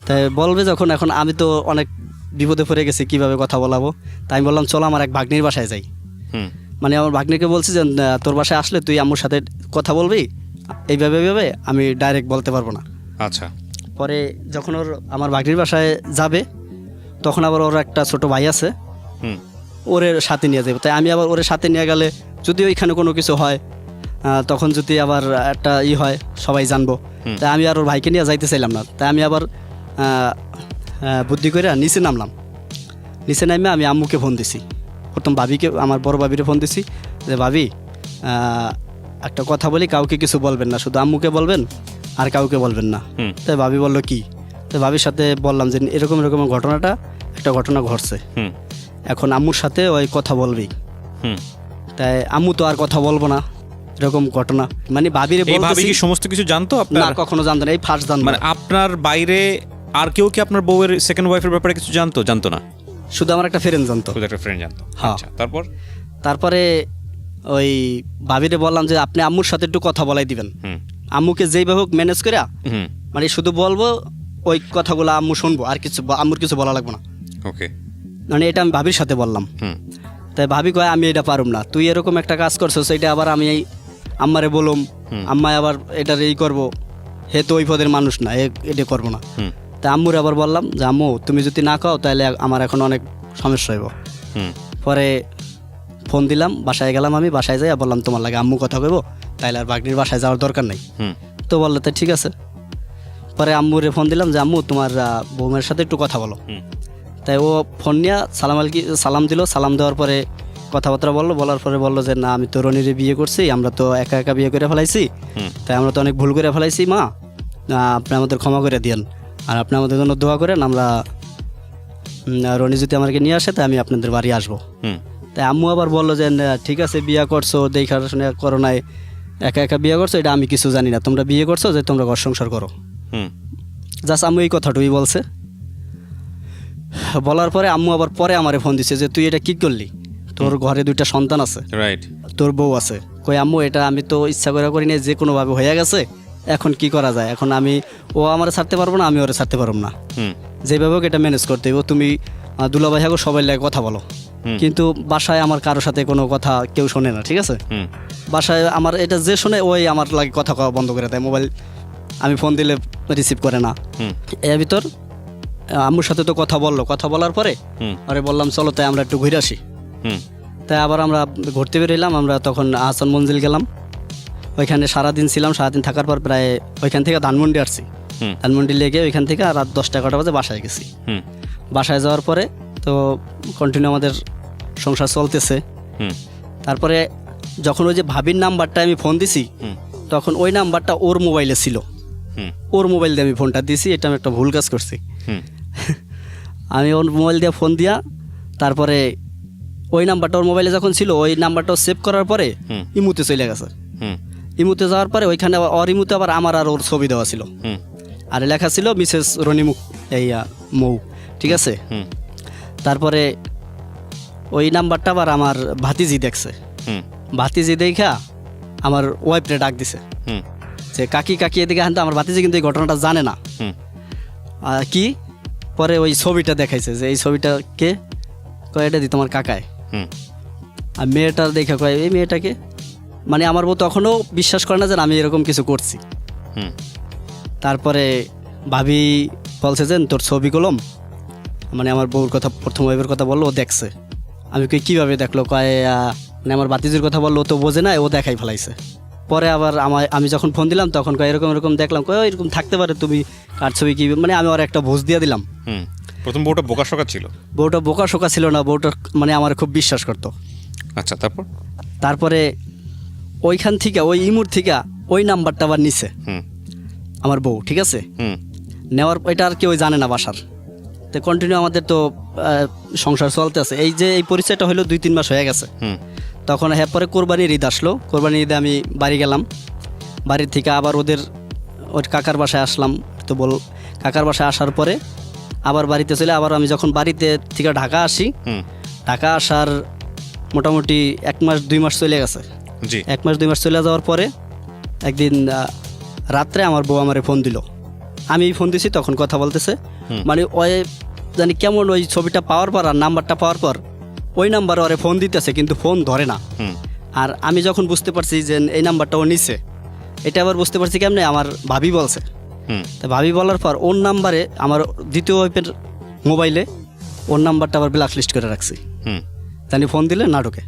তাই বলবে যখন, এখন আমি তো অনেক বিপদে পড়ে গেছি, কিভাবে কথা বলাবো। তাই আমি বললাম চলো আমার এক ভাগ্নির বাসায় যাই। মানে আমার ভাগ্নিকে বলছি যে তোর বাসায় আসলে তুই আম্মুর সাথে কথা বলবি, এইভাবে আমি ডাইরেক্ট বলতে পারবো না। আচ্ছা। পরে যখন আমার ভাগ্নির বাসায় যাবে, তখন আবার ওর একটা ছোট ভাই আছে, ওরে সাথে নিয়ে যাবে। তাই আমি আবার ওরে সাথে নিয়ে গেলে যদি ওইখানে কোনো কিছু হয়, তখন যদি আবার একটা হয় সবাই জানবো। তাই আমি আর ওর ভাইকে নিয়ে যাইতে চাইলাম না। তাই আমি আবার বুদ্ধি করে নিচে নামলাম। নিচে নামে আমি আম্মুকে ফোন দিছি। প্রথম ভাবিকে, আমার বড় ভাবিরে ফোন দিছি যে ভাবি একটা কথা বলি, কাউকে কিছু বলবেন না, শুধু আম্মুকে বলবেন আর কাউকে বলবেন না। তাই ভাবি বললো কি? তো ভাবির সাথে বললাম যে এরকম একটা ঘটনা ঘটছে, এখন আম্মুর সাথে ওই কথা বলবি। তাই আম্মু তো আর কথা বলবো না, এরকম ঘটনা। মানে ভাবিরে বলতেছি। সমস্ত কিছু জানতো না, কখনো জানতো না, এই ফার্স্ট জানতো। মানে আপনার বাইরে আর কেউ কি আপনার বউয়ের সেকেন্ড ওয়াইফের ব্যাপারে কিছু জানতো না? শুধু আমার একটা ফ্রেন্ড জানতো। একটা ফ্রেন্ড জানতো। হ্যাঁ। আচ্ছা, তারপরে ওই ভাবিরে বললাম যে আপনি আম্মুর সাথে একটু কথা বলাই দিবেন। আম্মুকে যেইভাবে হোক ম্যানেজ করে, মানে শুধু বলবো ওই কথাগুলো আম্মু শুনবো, আর কিছু আম্মুর কিছু বলা লাগবে না। ওকে। মানে এটা আমি ভাবির সাথে বললাম। তাই ভাবি কয় আমি এটা পারুম না, তুই এরকম একটা কাজ করছিস, এটা আবার আমি এই আম্মারে বলুম, আম্মায় আবার এটার এই করবো, হে তো ওই পদের মানুষ না, এটা করবো না। তাই আম্মুর আবার বললাম যে আম্মু তুমি যদি না খাও তাহলে আমার এখন অনেক সমস্যা হইব। পরে ফোন দিলাম, বাসায় গেলাম। আমি বাসায় যাই বললাম তোমার লাগে আম্মু কথা কইব, তাইলে আর ভাগ্নির বাসায় যাওয়ার দরকার নেই। তো বললো তাই ঠিক আছে। পরে আম্মুরে ফোন দিলাম যে আম্মু তোমার বৌমের সাথে একটু কথা বলো। তাই ও ফোন নিয়ে সালাম দিল। সালাম দেওয়ার পরে কথাবার্তা বলার পরে বললো যে না আমি তো রনিরে বিয়ে করছি, আমরা তো একা একা বিয়ে করে ফেলাইছি, তাই আমরা তো অনেক ভুল করে ফেলাইছি, মা আপনি আমাদের ক্ষমা করে দিয়েন, আর আপনি আমাদের জন্য দোয়া করেন, আমরা রনি যদি আমাকে নিয়ে আসে তাই আমি আপনাদের বাড়ি আসবো। তাই আম্মু আবার বললো যে ঠিক আছে বিয়ে করছো, দেখাশোনা করো নাই, একা একা বিয়ে করছো, এটা আমি কিছু জানি না, তোমরা বিয়ে করছো যে তোমরা ঘর সংসার করো। জাস্ট আম্মু এই কথাটুই বলছে। বলার পরে আম্মু আবার পরে আমারে ফোন দিছে যে তুই এটা কি করলি, তোর ঘরে 2টা সন্তান আছে, রাইট, তোর বউ আছে। কই আম্মু এটা আমি তো ইচ্ছা করে করি না, যে কোনোভাবে হয়ে গেছে, এখন কি করা যায়, এখন ও আমার ছাড়তে পারবো না, আমি ওরে ছাড়তে পারবো না, যেভাবে হোক এটা ম্যানেজ করতে হইব, তুমি দুলাভাই হাগো সবাই লাগে কথা বলো। কিন্তু বাসায় আমার কারোর সাথে কোনো কথা কেউ শোনে না, ঠিক আছে? বাসায় আমার এটা যে শোনে ওই আমার লাগে কথা বন্ধ করে দেয়, মোবাইল আমি ফোন দিলে রিসিভ করে না। এর ভিতর আম্মুর সাথে তো কথা বলার পরে আরে বললাম চলো তাই আমরা একটু ঘুরে আসি। তাই আবার আমরা ঘুরতে বেরোলাম। আমরা তখন আহসান মঞ্জিল গেলাম, ওইখানে সারাদিন ছিলাম। সারাদিন থাকার পর প্রায় ওইখান থেকে ধানমন্ডি আসছি। ধানমন্ডি লেগে ওইখান থেকে রাত 10-11 বাজে বাসায় গেছি। বাসায় যাওয়ার পরে তো কন্টিনিউ আমাদের সংসার চলতেছে। তারপরে যখন ওই যে ভাবির নাম্বারটা আমি ফোন দিছি, তখন ওই নাম্বারটা ওর মোবাইলে ছিল, ওর মোবাইল দিয়ে আমি ফোনটা দিছি। এটা আমি একটা ভুল কাজ করছি। আমি ওর মোবাইল দিয়ে ফোন দিয়া, তারপরে ওই নাম্বারটা ওর মোবাইলে যখন ছিল, ওই নাম্বারটাও সেভ করার পরে ইমুতে চলে গেছে। ইমুতে যাওয়ার পরে ওইখানে ওর ইমুতে আবার আমার আর ওর ছবি দেওয়া ছিল, আর লেখা ছিল মিসেস রনিমুখ মৌ, ঠিক আছে? তারপরে ওই নাম্বারটা আবার আমার ভাতিজি দেখছে। ভাতিজি দেখা আমার ওয়াইফরে ডাক দিছে যে কাকি কাকি এদিকে আনতে। আমার ভাতিজি কিন্তু এই ঘটনাটা জানে না। কি পরে ওই ছবিটা দেখাইছে যে এই ছবিটা কে, কয় এটা দি তোমার কাকায়। হুম আর মেয়েটার দেখা কয় এই মেয়েটাকে, মানে আমার বউ তখনও বিশ্বাস করে না যে আমি এরকম কিছু করছি। হুম তারপরে ভাবি বলছে যে তোর ছবি কলম, মানে আমার বউর কথা, প্রথম ওয়াইফের কথা বললো, ও দেখছে। আমি কই কীভাবে দেখলো, কয় মানে আমার বাতিজির কথা বললো, ও তো বোঝে না, ও দেখাই ফেলাইছে। পরে আবার আমি যখন ফোন দিলাম তখন কয় এরকম এরকম দেখলাম, কয় এরকম থাকতে পারে, তুমি কার ছবি কী, মানে আমি আর একটা ভোজ দিয়ে দিলাম। হুম প্রথম বউটা বোকাশোকা ছিল? বউটা বোকা শোকা ছিল না, বউটা মানে আমার খুব বিশ্বাস করতো। আচ্ছা, তারপর? তারপরে ওইখান থেকে ওই ইমুর থেকে ওই নাম্বারটা আবার নিছে হুম আমার বউ, ঠিক আছে। হুম নেওয়ার এটা আর কেউ জানে না বাসার, তো কন্টিনিউ আমাদের তো সংসার চলতে আছে। এই যে এই পরিচয়টা হলো 2-3 মাস হয়ে গেছে। হুম তখন হ্যাঁ পরে কোরবানির ঈদ আসলো, কোরবানির ঈদে আমি বাড়ি গেলাম, বাড়ির থেকে আবার ওর কাকার বাসায় আসলাম। তো কাকার বাসায় আসার পরে আবার বাড়িতে চলে, আবার আমি যখন বাড়িতে থেকে ঢাকা আসি, হুম ঢাকা আসার মোটামুটি 1 মাস 2 মাস চলে গেছে। জি 1 মাস 2 মাস চলে যাওয়ার পরে একদিন রাত্রে আমার বউ আমারে ফোন দিল, আমি ফোন দিছি, তখন কথা বলতেছে। মানে ওই জানি কেমন ওই ছবিটা পাওয়ার পর আর নাম্বারটা পাওয়ার পর ওই নাম্বারে ওরে ফোন দিতেছে, কিন্তু ফোন ধরে না। হুম আর আমি যখন বুঝতে পারছি যে এই নাম্বারটা ও নিছে, এটা আবার বুঝতে পারছি কেমনে, আমার ভাবি বলছে। হুম তা ভাবি বলার পর ওর নাম্বারে, আমার দ্বিতীয় ওয়াইফের মোবাইলে ওর নাম্বারটা আবার ব্ল্যাক লিস্ট করে রাখছি, হুম জানি ফোন দিলে না ঢোকে।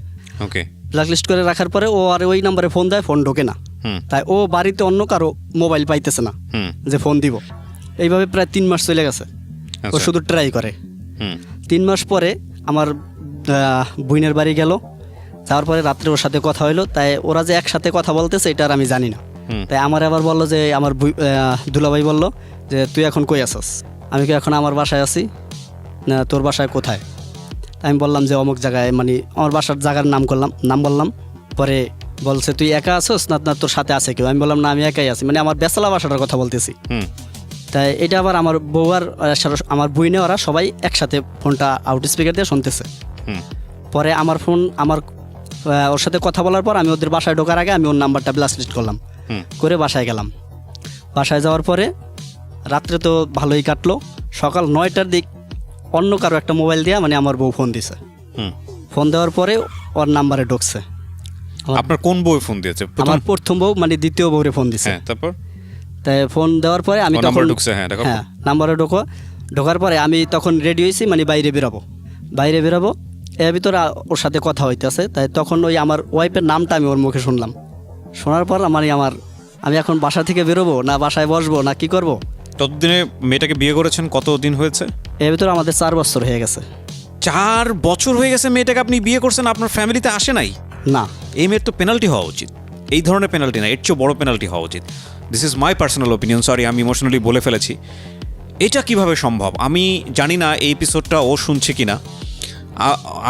ওকে ব্ল্যাক লিস্ট করে রাখার পরে ও আর ওই নাম্বারে ফোন দেয়, ফোন ঢোকে না। হুম তাই ও বাড়িতে অন্য কারো মোবাইল পাইতেছে না হুম যে ফোন দিব। এইভাবে প্রায় 3 মাস চলে গেছে, ও আচ্ছা। শুধু ট্রাই করে। হুম 3 মাস পরে আমার বোনের বাড়ি গেল, যাওয়ার পরে রাত্রে ওর সাথে কথা হইলো। তাই ওরা যে একসাথে কথা বলতেছে এটা আর আমি জানি না। হুম তাই আমার আবার বললো যে আমার দুলাভাই বললো যে তুই এখন কই আছস। আমি কি এখন আমার বাসায় আছি, না তোর বাসায় কোথায়। আমি বললাম যে অমুক জায়গায়, মানে আমার বাসার জায়গার নাম বললাম। পরে বলছে তুই একা আছস না না তোর সাথে আছে কেউ। আমি বললাম না আমি একাই আছি, মানে আমার বেসালা বাসাটার কথা বলতেছি। হুম তাই এটা আবার আমার বউ আর আমার বইনে ওরা সবাই একসাথে ফোনটা আউট স্পিকার দিয়ে শুনতেছে। হুম পরে আমার ফোন ওর সাথে কথা বলার পর আমি ওদের বাসায় ঢোকার আগে আমি ওর নাম্বারটা ব্লাস্ট লিস্ট করলাম, হুম করে বাসায় গেলাম। বাসায় যাওয়ার পরে রাত্রে তো ভালোই কাটলো। সকাল 9টার দিক অন্য কারো একটা মোবাইল দিয়ে মানে আমার বউ ফোন দিছে। হুম ফোন দেওয়ার পরে ওর নাম্বারে ঢুকছে। আপনার কোন বউ ফোন দিয়েছে? আমার প্রথম বউ মানে দ্বিতীয় বউরে ফোন দিছে। হ্যাঁ, তারপর? তাই ফোন দেওয়ার পরে আমি ও তখন নাম্বারে ঢুকছে, হ্যাঁ, দেখো। হ্যাঁ নাম্বারে ঢোকার পরে আমি তখন রেডি হয়েছি, মানে বাইরে বেরাবো। এর ভিতরে ওর সাথে কথা হইতেছে। তাই তখন ওই আমার ওয়াইফের নামটা আমি ওর মুখে শুনলাম। শোনার পর আমি এখন বাসা থেকে বেরোবো না বাসায় বসবো না কি করব। ততদিনে মেয়েটাকে বিয়ে করেছেন কত দিন হয়েছে? এর ভিতরে আমাদের 4 বছর হয়ে গেছে। 4 বছর হয়ে গেছে মেয়েটাকে আপনি বিয়ে করছেন, আপনার ফ্যামিলিতে আসে নাই? না, এই মেয়ের তো পেনাল্টি হওয়া উচিত। এই ধরনের পেনাল্টি না, এর চেয়ে বড় পেনাল্টি হওয়া উচিত। This is my personal opinion, sorry আমি ইমোশনালি বলে ফেলেছি। এটা কিভাবে সম্ভব আমি জানি না, এই এপিসোডটা ও শুনছে কিনা।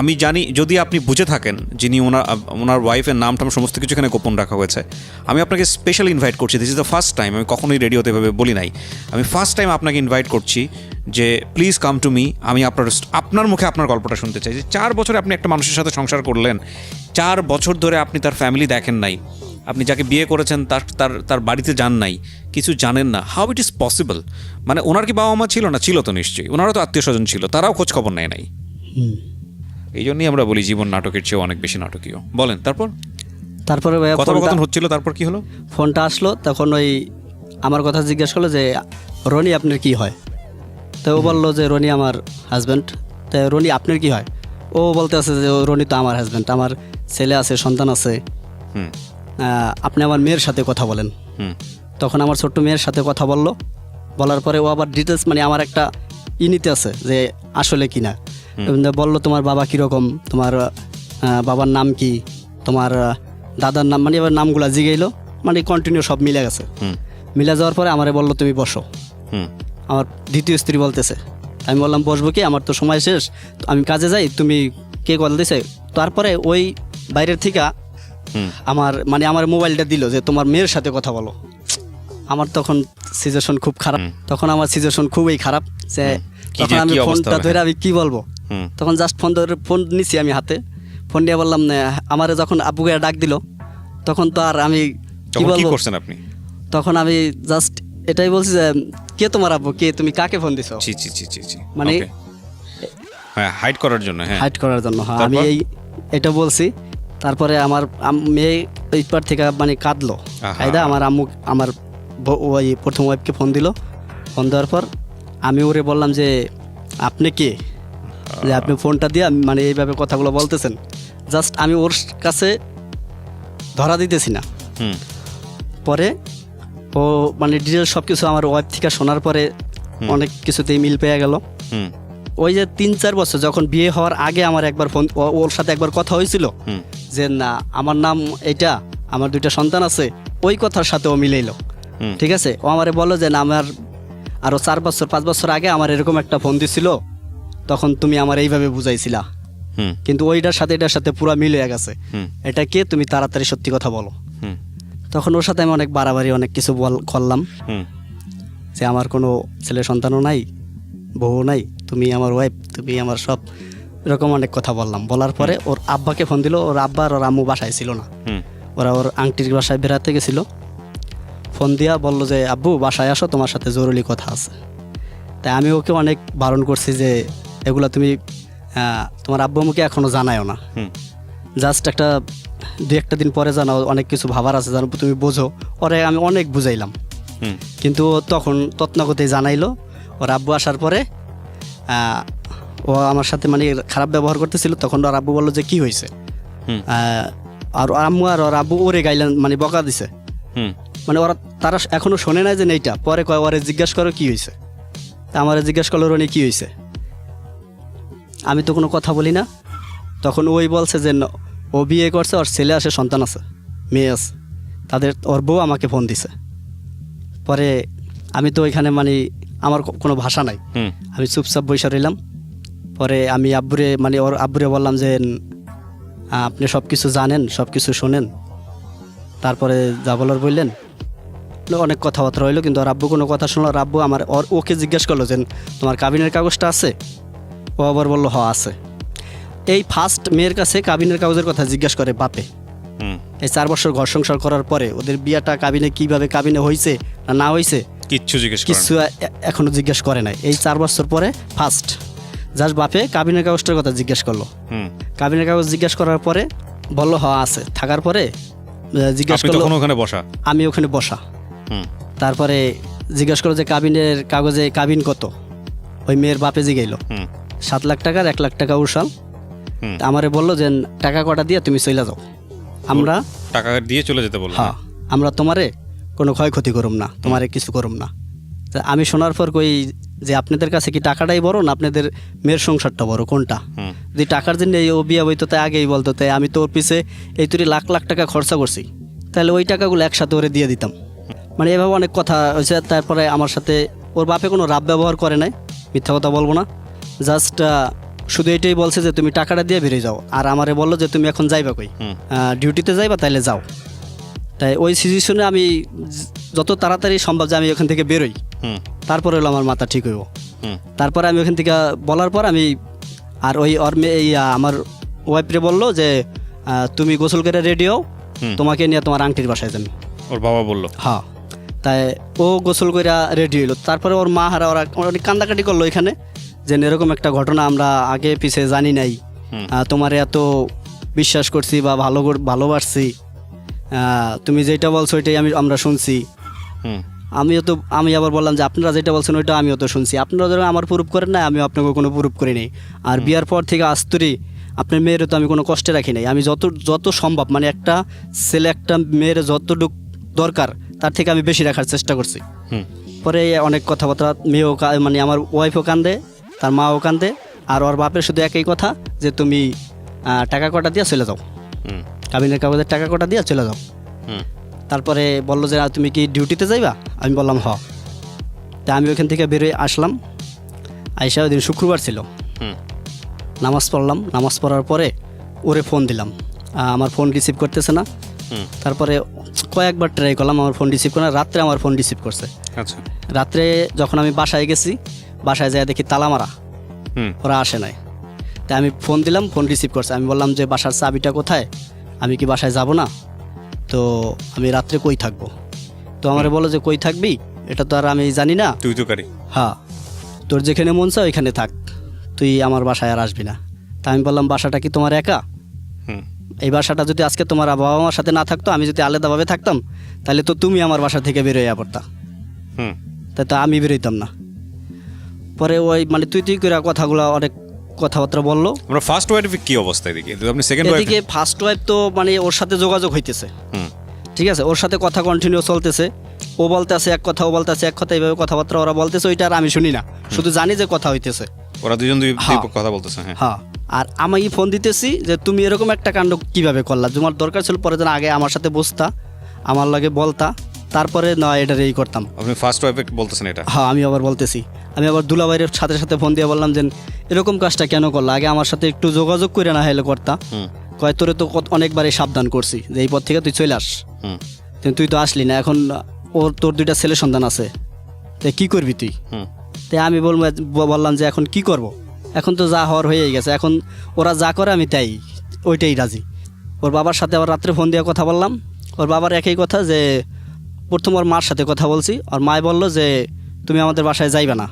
আমি জানি যদি আপনি বুঝে থাকেন যিনি ওনার ওয়াইফের নামটাম সমস্ত কিছু এখানে গোপন রাখা হয়েছে, আমি আপনাকে স্পেশাল ইনভাইট করছি। This is the first time, আমি কখনোই রেডিওতে এভাবে বলি নাই। আমি ফার্স্ট টাইম আপনাকে ইনভাইট করছি যে প্লিজ কাম টু মি। আমি আপনার মুখে আপনার গল্পটা শুনতে চাই যে 4 বছরে আপনি একটা মানুষের সাথে সংসার করলেন, 4 বছর ধরে আপনি তার ফ্যামিলি দেখেন নাই, আপনি যাকে বিয়ে করেছেন তার বাড়িতে যান নাই, কিছু জানেন না। How it is possible? মানে ওনার কি বাবা মা ছিল না? ছিল তো নিশ্চয়ই, ওনারও তো আত্মীয় স্বজন ছিল, তারাও খোঁজ খবর নেয় নাই। এই জন্যই আমরা বলি জীবন নাটকের চেয়ে অনেক বেশি নাটকীয়। বলেন তারপরে কথোপকথন হচ্ছিল, তারপর কি হলো? ফোনটা আসলো, তখন ওই আমার কথা জিজ্ঞেস করলো যে রনি আপনার কি হয়। তো ও বললো যে রনি আমার হাজব্যান্ড। তো রনি আপনার কি হয়? ও বলতে আছে যে রনি তো আমার হাজব্যান্ড, আমার ছেলে আছে, সন্তান আছে। হুম আপনি আমার মেয়ের সাথে কথা বলেন। হুম তখন আমার ছোট্ট মেয়ের সাথে কথা বলার পরে ও আবার ডিটেলস, মানে আমার একটা নিতে আছে যে আসলে কি না। বললো তোমার বাবা কীরকম, তোমার বাবার নাম কি, তোমার দাদার নাম, মানে এবার নামগুলা জিগাইলো, মানে কন্টিনিউ সব মিলে গেছে। মিলে যাওয়ার পরে আমারে বললো তুমি বসো। আমার দ্বিতীয় স্ত্রী বলতেছে, আমি বললাম বসবো কি, আমার তো সময় শেষ, আমি কাজে যাই, তুমি কে কল দিছে। তারপরে ওই বাইরের থেকে আমার মোবাইলটা দিল যে তোমার মেয়ের সাথে কথা বলো। আমার তখন সিচুয়েশন খুব খারাপ, তখন আমার সিচুয়েশন খুবই খারাপ যে তখন আমি ফোনটা ধরে আমি কি বলবো। তখন জাস্ট ফোন নিছি আমি হাতে, ফোন দিয়ে বললাম আমারে যখন আব্বুকে ডাক দিল, তখন তো আর আমি কি বলবো। করছেন আপনি? তখন আমি জাস্ট এটাই বলছি যে কে তোমার আব্বু, কে তুমি কাকে ফোন দিছো, জি জি জি জি জি মানে Okay. হ্যাঁ হাইড করার জন্য, হ্যাঁ হাইড করার জন্য। হ্যাঁ আমি তারপর? এটা বলছি। তারপরে আমার মেয়ে ওই পার থেকে মানে কাঁদলো, আহা। কায়দা আমার আম্মু আমার ওই প্রথম ওয়াইফকে ফোন দিল। ফোন দেওয়ার পর আমি ওরে বললাম যে আপনি কে, যে আপনি ফোনটা দিয়ে মানে এইভাবে কথাগুলো বলতেছেন। জাস্ট আমি ওর কাছে ধরা দিতেছি না। হুম পরে ও মানে ডিটেলস সব কিছু আমার ওয়াইফ থেকে শোনার পরে অনেক কিছুতেই মিল পেয়ে গেল। হুম ওই যে 3-4 বছর যখন বিয়ে হওয়ার আগে আমার একবার ফোন ওর সাথে একবার কথা হয়েছিল হুম যে না আমার নাম এটা, আমার 2টা সন্তান আছে, ওই কথার সাথে ও মিলাইলো। হুম। ঠিক আছে, ও আমারে বললো যে না আমার আরও 4-5 বছর আগে আমার এরকম একটা ফোন দিছিল, তখন তুমি আমার এইভাবে বুঝাইছিলা, হুম কিন্তু ওইটার সাথে এটার সাথে পুরো মিলে গেছে, হুম এটা কে, তুমি তাড়াতাড়ি সত্যি কথা বলো। হুম তখন ওর সাথে আমি অনেক বাড়াবাড়ি অনেক কিছু করলাম হুম যে আমার কোনো ছেলে সন্তানও নাই, বউ নাই, তুমি আমার ওয়াইফ, তুমি আমার সব, এরকম অনেক কথা বললাম। বলার পরে ওর আব্বাকে ফোন দিল। ওর আব্বা আর ওর আম্মু বাসায় ছিল না, হুম ওরা ওর আংটির বাসায় বেড়াতে গেছিলো। ফোন দিয়া বলল যে আব্বু বাসায় আসো, তোমার সাথে জরুরি কথা আছে। তাই আমি ওকে অনেক বারণ করছি যে এগুলো তুমি তোমার আব্বু আম্মুকে এখনও জানায়ও না, হুম জাস্ট একটা 2-1 দিন পরে জানাও, অনেক কিছু ভাবার আছে জানো, তুমি বোঝো। ওরে আমি অনেক বুঝাইলাম, হুম কিন্তু ও তখন তৎনগতেই জানাইলো। ওর আব্বু আসার পরে ও আমার সাথে মানে খারাপ ব্যবহার করতেছিল। তখন ওর আব্বু বললো যে কি হয়েছে, হুম আর ওর আম্মু আর ওর আব্বু ওরে গাইলেন, মানে বকা দিছে। হুম মানে তারা এখনো শোনে নাই যে এইটা, পরে কয় ওরে জিজ্ঞাসা করো কি হয়েছে। তা আমারে জিজ্ঞাসা করলো রনি কি হয়েছে, আমি তো কোনো কথা বলি না। তখন ওই বলছে যে ও বিয়ে করছে, ওর ছেলে আছে, সন্তান আছে, মেয়ে আছে, তাদের ওর বউ আমাকে ফোন দিছে। পরে আমি তো ওইখানে মানে আমার কোনো ভাষা নাই, হুম আমি চুপচাপ বসে রইলাম। পরে আমি আব্বুরে মানে ওর আব্বুরে বললাম যে আপনি সব কিছু জানেন, সব কিছু শোনেন। তারপরে যা বলার বললেন, অনেক কথাবার্তা রইলো, কিন্তু ওর আব্বু কোনো কথা শুনলো। ওর আব্বু ওকে জিজ্ঞেস করলো যে তোমার কাবিনের কাগজটা আছে, ও আবার বললো হ আছে। এই ফার্স্ট মেয়ের কাছে কাবিনের কাগজের কথা জিজ্ঞেস করে বাপে। হুম এই 4 বছর ঘর সংসার করার পরে ওদের বিয়াটা কাবিনে কিভাবে কাবিনে হয়েছে না না হয়েছে কিচ্ছু জিজ্ঞেস করেন কিছু এখনো জিজ্ঞেস করে নাই। এই 4 বছর পরে ফার্স্ট জাস্ট বাপে কাবিনের কাগজটার কথা জিজ্ঞেস করলো। হুম কাবিনের কাগজ জিজ্ঞেস করার পরে বললো হ আছে। থাকার পরে জিজ্ঞেস আপনি করলো, তখন ওখানে বসা আমি ওখানে বসা। হুম তারপরে জিজ্ঞেস করলো যে কাবিনের কাগজে কাবিন কত, ওই মেয়ের বাপে জিগাইলো হুম 7 লাখ টাকার 1 লাখ টাকা উড়সাল। হুম আমারে বললো যে টাকা কটা দিয়ে তুমি চলে যাও, আমরা টাকা দিয়ে চলে যেতে বললেন হ্যাঁ আমরা তোমারে কোনো ক্ষয়ক্ষতি করুম না, তোমারে কিছু করুম না। তা আমি শোনার পর কই যে আপনাদের কাছে কি টাকাটাই বড় না আপনাদের মেয়ের সংসারটা বড়, কোনটা? হুম যদি টাকার জন্য ও বিয়া বইতো তাই আগেই বলতো, তাই আমি তো ওর পিছে এই তুই লাখ লাখ টাকা খরচা করছি, তাহলে ওই টাকাগুলো একসাথে ওরে দিয়ে দিতাম। মানে এভাবে অনেক কথা হয়েছে। তারপরে আমার সাথে ওর বাপে কোনো রাব ব্যবহার করে নাই, মিথ্যা কথা বলবো না, জাস্ট শুধু এটাই বলছে যে তুমি টাকাটা দিয়ে বেরিয়ে যাও। আর আমারে বললো যে তুমি এখন যাইবা কই, হুম ডিউটিতে যাইবা, তাইলে যাও। তাই ওই সিচুয়েশনে আমি যত তাড়াতাড়ি সম্ভব যে আমি ওখান থেকে বেরোই, হুম তারপরে হলো আমার মাথা ঠিক হইব। হুম তারপরে আমি ওখান থেকে বলার পর আমি আর ওই ওর মেয়ে আমার ওয়াইফরে বললো যে তুমি গোসল করে রেডি হও, হুম। তোমাকে নিয়ে তোমার আংটির বাসায় যাবি। ওর বাবা বললো হ্যাঁ, তাই ও গোসল করে রেডি হইলো। তারপরে ওর মা হারা ওরা অনেক কান্দাকাটি করলো এখানে, যে এরকম একটা ঘটনা আমরা আগে পিছে জানি নাই, হুম। তোমার এত বিশ্বাস করছি বা ভালোবাসছি, তুমি যেটা বলছো ওইটাই আমরা শুনছি। হুম আমি আবার বললাম যে আপনারা যেটা বলছেন ওইটা আমিও তো শুনছি, আপনারা যেন আমার প্রুফ করেন না, আমিও আপনাকে কোনো প্রুফ করি নাই। আর বিয়ার পর থেকে আস্তরি আপনার মেয়েরও তো আমি কোনো কষ্টে রাখি নাই। আমি যত সম্ভব মানে একটা ছেলে একটা মেয়ের যতটুক দরকার তার থেকে আমি বেশি রাখার চেষ্টা করছি। হুম পরে অনেক কথাবার্তা, মেয়েও মানে আমার ওয়াইফও কান্দে, তার মাও কান্দে, আর ওর বাপের শুধু একই কথা যে তুমি টাকা কটা দিয়ে চলে যাও, হুম কাবিনের কাগজের টাকা কটা দিয়ে চলে যাও। হুম তারপরে বললো যে তুমি কি ডিউটিতে যাইবা? আমি বললাম হ। তা আমি ওখান থেকে বেরোয় আসলাম। আইসা ওই দিন শুক্রবার ছিল, হুম নামাজ পড়লাম। নামাজ পড়ার পরে ওরে ফোন দিলাম, আমার ফোন রিসিভ করতেছে না। হুম তারপরে কয়েকবার ট্রাই করলাম, আমার ফোন রিসিভ করে না। রাত্রে আমার ফোন রিসিভ করছে। আচ্ছা রাত্রে যখন আমি বাসায় গেছি, বাসায় যাই দেখি তালা মারা, হুম ওরা আসে নাই। তাই আমি ফোন দিলাম, ফোন রিসিভ করছে। আমি বললাম যে বাসার চাবিটা কোথায়, আমি কি বাসায় যাব না, তো আমি রাত্রে কই থাকবো? তো আমারে বলো যে কই থাকবি, এটা তো আর আমি জানি না। তুই তো কারি। হ্যাঁ, তোর যেখানে মন চায় ওইখানে থাক, তুই আমার বাসায় আর আসবি না। তা আমি বললাম বাসাটা কি তোমার একা? হুম এই বাসাটা যদি আজকে তোমার বাবা মার সাথে না থাকতো, আমি যদি আলাদাভাবে থাকতাম, তাহলে তো তুমি আমার বাসা থেকে বেরোয় পড়তা, হুম তাই তো আমি বেরোইতাম না। পরে ওই মানে তুই করে কথাগুলো অনেক কথাবার্তা বললো। আমরা ফার্স্ট ওয়াইফের কি অবস্থা এদিকে, তো আপনি সেকেন্ড ওয়াইফ? এদিকে ফার্স্ট ওয়াইফ তো মানে ওর সাথে যোগাযোগ হইতেছে, হুম ঠিক আছে, ওর সাথে কথা কন্টিনিউ চলতেছে। ও বলতেছে এক কথা, ও বলতেছে এক কথা, এইভাবে কথাবার্তা ওরা বলতেছে, ওইটা আর আমি শুনি না, শুধু জানি যে কথা হইতেছে। ওরা দুজন দুই হ্যাঁ। কথা বলতেছে। হ্যাঁ হ্যাঁ, আর আমি ফোন দিতেছি যে তুমি এরকম একটা কাণ্ড কিভাবে করলা, তোমার দরকার ছিল পরে যেন আগে আমার সাথে বসতা, আমার লাগে বলতা, তারপরে না এটার এই করতাম। আপনি ফার্স্ট ওয়াইফে বলতেছেন এটা? হ্যাঁ, আমি আবার বলতেছি, আমি আবার দুলাভাইয়ের সাথে সাথে ফোন দিয়ে বললাম যে এরকম কাজটা কেন করলা, আগে আমার সাথে একটু যোগাযোগ করে না হলে করতা। হুম কয় তোরে তো অনেকবারই সাবধান করছি যে এই পথ থেকে তুই চলে আস, হুম কিন্তু তুই তো আসলি না। এখন ওর তোর 2টা ছেলে সন্তান আছে, তাই কী করবি তুই? হুম তাই আমি বললাম যে এখন কি করব, এখন তো যা হওয়ার হয়েই গেছে, এখন ওরা যা করে আমি তাই ওইটাই রাজি। ওর বাবার সাথে আবার রাত্রে ফোন দিয়ে কথা বললাম, ওর বাবার একই কথা যে প্রথম ওর মার সাথে কথা বলছি, আর মায় বললো যে তুমি আমাদের বাসায় যাইবে না,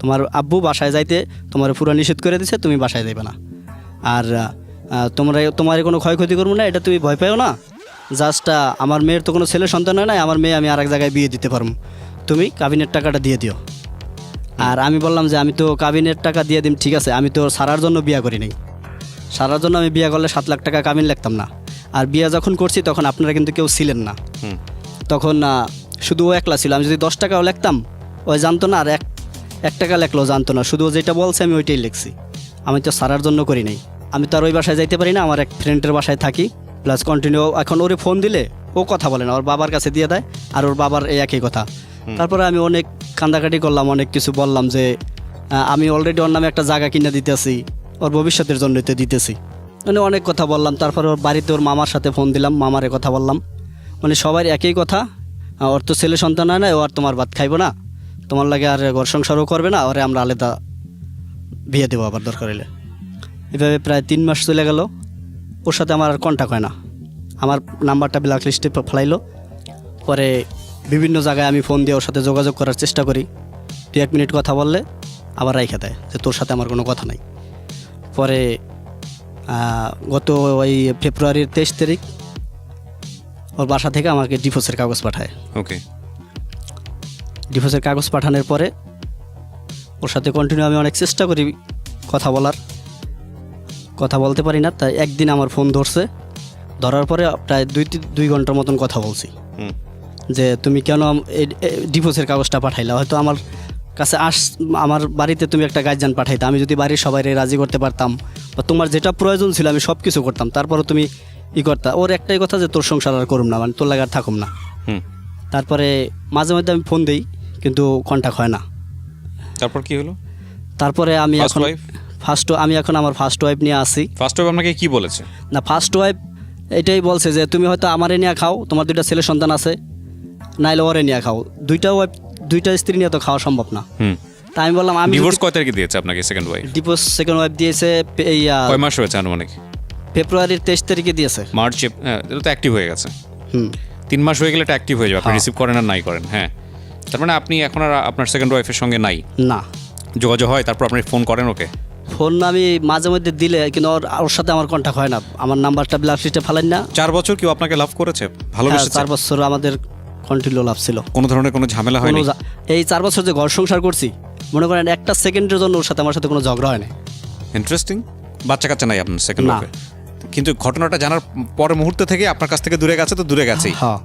তোমার আব্বু বাসায় যাইতে তোমার পুরো নিষেধ করে দিছে, তুমি বাসায় যাইবে না, আর তোমার কোনো ক্ষয়ক্ষতি করবো না, এটা তুমি ভয় পাও না। জাস্ট আমার মেয়ের তো কোনো ছেলে সন্তান হয় নাই, আমার মেয়ে আমি আরেক জায়গায় বিয়ে দিতে পারবো, তুমি কাবিনের টাকাটা দিয়ে দিও। আর আমি বললাম যে আমি তো কাবিনের টাকা দিয়ে দিম, ঠিক আছে, আমি তো সারার জন্য বিয়ে করি নাই, সারার জন্য আমি বিয়ে করলে 7 লাখ টাকা কাবিন লাগতাম না। আর বিয়ে যখন করছি তখন আপনারা কিন্তু কেউ ছিলেন না, হুম তখন শুধু ও একলা ছিল। আমি যদি 10 টাকাও লিখতাম ওই জানতো না, আর এক টাকা লেখলেও জানতো না, শুধু ও যেটা বলছে আমি ওইটাই লিখছি। আমি তো সারার জন্য করি নাই, আমি তো আর ওই বাসায় যাইতে পারি না, আমার এক ফ্রেন্ডের বাসায় থাকি, প্লাস কন্টিনিউ এখন ওরে ফোন দিলে ও কথা বলে না, ওর বাবার কাছে দিয়ে দেয়, আর ওর বাবার এই একই কথা। তারপরে আমি অনেক কান্দাকাটি করলাম, অনেক কিছু বললাম যে আমি অলরেডি ওর নামে একটা জায়গা কিনে দিতেছি, ওর ভবিষ্যতের জন্য তো দিতেছি, মানে অনেক কথা বললাম। তারপরে ওর বাড়িতে ওর মামার সাথে ফোন দিলাম, মামারে কথা বললাম, মানে সবার একই কথা, ওর তো ছেলে সন্তান হয় না, ও আর তোমার ভাত খাইবো না, তোমার লাগে আর ঘর সংসারও করবে না, ওরে আমরা আলাদা বিয়ে দেবো আবার দরকার হলে। এভাবে প্রায় 3 মাস চলে গেল, ওর সাথে আমার আর কন্ট্যাক্ট হয় না, আমার নাম্বারটা ব্ল্যাক লিস্টে ফেলাইলো। পরে বিভিন্ন জায়গায় আমি ফোন দিয়ে ওর সাথে যোগাযোগ করার চেষ্টা করি, 2-1 মিনিট কথা বললে আবার রাইখা দেয় যে তোর সাথে আমার কোনো কথা নাই। পরে গত ওই ফেব্রুয়ারির 23 তারিখ ওর বাসা থেকে আমাকে ডিভোর্সের কাগজ পাঠায়। ওকে। ডিভোর্সের কাগজ পাঠানোর পরে ওর সাথে কন্টিনিউ আমি অনেক চেষ্টা করি কথা বলার, কথা বলতে পারি না। তাই একদিন আমার ফোন ধরার পরে প্রায় 2 ঘন্টার মতন কথা বলছি হুম যে তুমি কেন ডিভোর্সের কাগজটা পাঠাইলা, হয়তো আমার কাছে আমার বাড়িতে তুমি একটা গার্জিয়ান পাঠাইতা, আমি যদি বাড়ির সবাই রাজি করতে পারতাম বা তোমার যেটা প্রয়োজন ছিল আমি সব কিছু করতাম, তারপরে তুমি করতা। ওর একটাই কথা যে তোর সংসার আর করুম না, মানে তোর লাগে আর থাকুম না। হুম তারপরে মাঝে মধ্যে আমি ফোন দিই কিন্তু কন্ট্যাক্ট হয় না। তারপর কি হলো? তারপরে আমি First এখন wife? আমি এখন আমার ফার্স্ট ওয়াইফ নিয়ে আসি। ফার্স্ট ওয়াইফ আপনাকে কি বলেছে? না, ফার্স্ট ওয়াইফ এটাই বলছে যে তুমি হয়তো আমারে নিয়ে খাও, তোমার 2টা ছেলে সন্তান আছে, নাইলে ওরে নিয়ে খাও, 2টা স্ত্রী নিয়ে তো খাওয়া সম্ভব না। হুম তাই আমি বললাম আমি ডিভোর্স কয় তারিখে দিয়েছে আপনাকে second wife? Divorce second wife দিয়েছে এই কয় মাস হয়েছে আনুমানিক? ফেব্রুয়ারির 23 তারিখে দিয়েছে। মার্চ এটা তো অ্যাক্টিভ হয়ে গেছে। হুম 3 মাস হয়ে গেলে এটা অ্যাক্টিভ হয়ে যাবে, আপনি হ্যাঁ। রিসিভ করেন আর নাই করেন। হ্যাঁ, তার মানে আপনি এখন আর আপনার সেকেন্ড ওয়াইফের সঙ্গে নাই না যোগাযোগ হয়, তারপর আপনি ফোন করেন ওকে? ফোন আমি মাঝে মধ্যে দিলে কিন্তু ওর সাথে আমার কন্ট্যাক্ট হয় না, আমার নাম্বারটা ব্ল্যাক লিস্টে ফেলেন না। 4 বছর কেউ আপনাকে লাভ করেছে, হ্যাঁ, ভালোবেসেছে? 4 বছর আমাদের কন্টিনিউ লাভ ছিল, কোনো ধরনের কোনো ঝামেলা হয়নি? এই 4 বছর যে ঘর সংসার করছি, মনে করেন একটা সেকেন্ডের জন্য ওর সাথে আমার সাথে কোনো ঝগড়া হয় না। ইন্টারেস্টিং। বাচ্চা কাচ্চা নাই আপনার সেকেন্ড না। ওয়াইফে? কিন্তু ঘটনাটা জানার পরের মুহূর্তে থেকে আপনার কাছ থেকে দূরে গেছে, তো দূরে গেছেই। হ্যাঁ,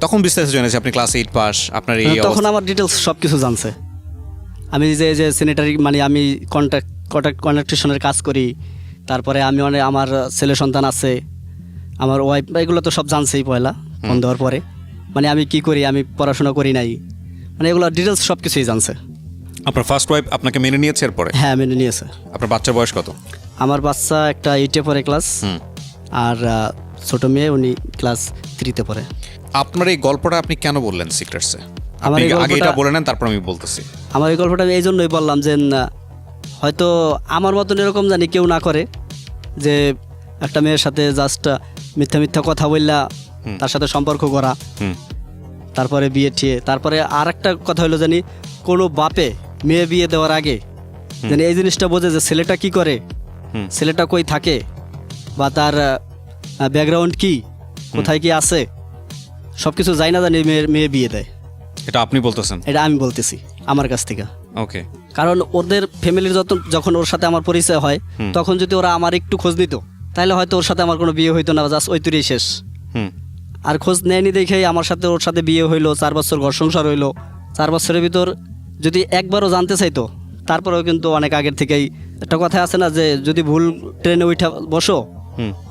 তখন বিস্তারিত জেনেছে আপনি ক্লাস 8 পাস, আপনার এই তখন আমার ডিটেলস সব কিছু জানছে। আমি যে স্যানিটারি মানে আমি কন্ট্রাকশনের কাজ করি, তারপরে আমি আমার ছেলে সন্তান আছে, আমার ওয়াইফ, এগুলো তো সব জানছেই পয়লা ফোন দেওয়ার পরে। মানে আমি কি করি, আমি পড়াশোনা করি নাই, মানে এগুলো ডিটেলস সব কিছুই জানছে। আপনার ফার্স্ট ওয়াইফ আপনাকে মেনে নিয়েছে এরপরে? হ্যাঁ, মেনে নিয়েছে। আপনার বাচ্চার বয়স কত? আমার বাচ্চা একটা 8-এ পড়ে ক্লাস, হুম। আর ছোট মেয়ে উনি ক্লাস 3-তে পড়ে। আপনার এই গল্পটা আপনি কেন বললেন সিক্রেটসে? আমার আপনি এই আগে এটা গল্পটা- বলে নেন, তারপর আমি বলতেছি। আমার এই গল্পটা আমি এই জন্যই বললাম যে হয়তো আমার মতন এরকম জানি কেউ না করে, যে একটা মেয়ের সাথে জাস্ট মিথ্যা কথা বললা তার সাথে সম্পর্ক করা। হুম তারপরে বিয়ে ঠিয়ে, তারপরে আর একটা কথা হলো জানি কোনো বাপে মেয়ে বিয়ে দেওয়ার আগে জানি এই জিনিসটা বোঝে যে ছেলেটা কি করে, ছেলেটা কই থাকে, বা তার ব্যাকগ্রাউন্ড কি, কোথায় কি আছে, সব কিছু যাই না জানি মেয়ে বিয়ে দেয়। এটা আপনি বলতেছেন? এটা আমি বলতেছি আমার কাছ থেকে। ওকে। কারণ ওদের ফ্যামিলির যখন ওর সাথে আমার পরিচয় হয়, তখন যদি ওরা আমার একটু খোঁজ নিত, তাহলে হয়তো ওর সাথে আমার কোনো বিয়ে হইতো না, জাস্ট ওই তুরেই শেষ। আর খোঁজ নেয়নি দেখেই আমার সাথে ওর সাথে বিয়ে হইলো, 4 বছর ঘর সংসার হইলো। 4 বছরের ভিতর যদি একবারও জানতে চাইতো, তারপরেও কিন্তু অনেক আগের থেকেই একটা কথা আছে না যে যদি ভুল ট্রেনে উঠা বসো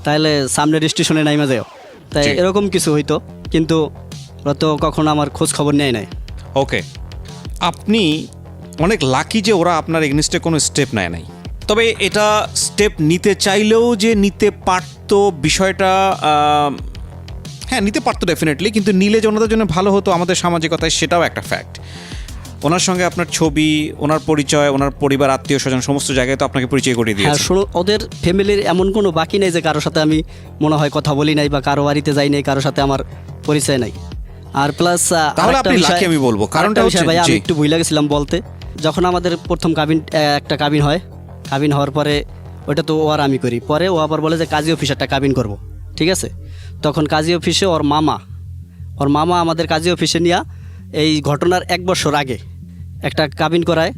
তাহলে সামনের স্টেশনে নাইমা যাও, তাই এরকম কিছু হইতো, কিন্তু ওরা তো কখনো আমার খোঁজ খবর নেয় নাই। ওকে, আপনি অনেক লাকি যে ওরা আপনার এগেনস্টে কোনো স্টেপ নেয় নাই। তবে এটা স্টেপ নিতে চাইলেও যে নিতে পারতো বিষয়টা, হ্যাঁ নিতে পারতো ডেফিনেটলি, কিন্তু নিলে যে ওনাদের জন্য ভালো হতো আমাদের সামাজিকতায়, সেটাও একটা ফ্যাক্ট। ওনার সঙ্গে আপনার ছবি, ওনার পরিচয়, ওনার পরিবার, আত্মীয় স্বজন সমস্ত জায়গায় তো আপনাকে পরিচয় করিয়ে হ্যাঁ, দিয়েছে। শোনো, ওদের ফ্যামিলির এমন কোনো বাকি নেই যে কারোর সাথে আমি মনে হয় কথা বলি নাই বা কারো বাড়িতে যাই নাই, কারোর সাথে আমার পরিচয় নাই। আর প্লাস তাহলে আপনি লাকি আমি বলবো, কারণটা হচ্ছে ভাই আমি জি। একটু ভুলে গেছিলাম বলতে, যখন আমাদের প্রথম একটা কাবিন হয়, কাবিন হওয়ার পরে ওইটা তো ও আর আমি করি, পরে ও আবার বলে যে কাজী অফিসে একটা কাবিন করব, ঠিক আছে। তখন কাজী অফিসে ওর মামা আমাদের কাজী অফিসে নিয়ে এই ঘটনার 1 বছর আগে একটা কাবিন করায়,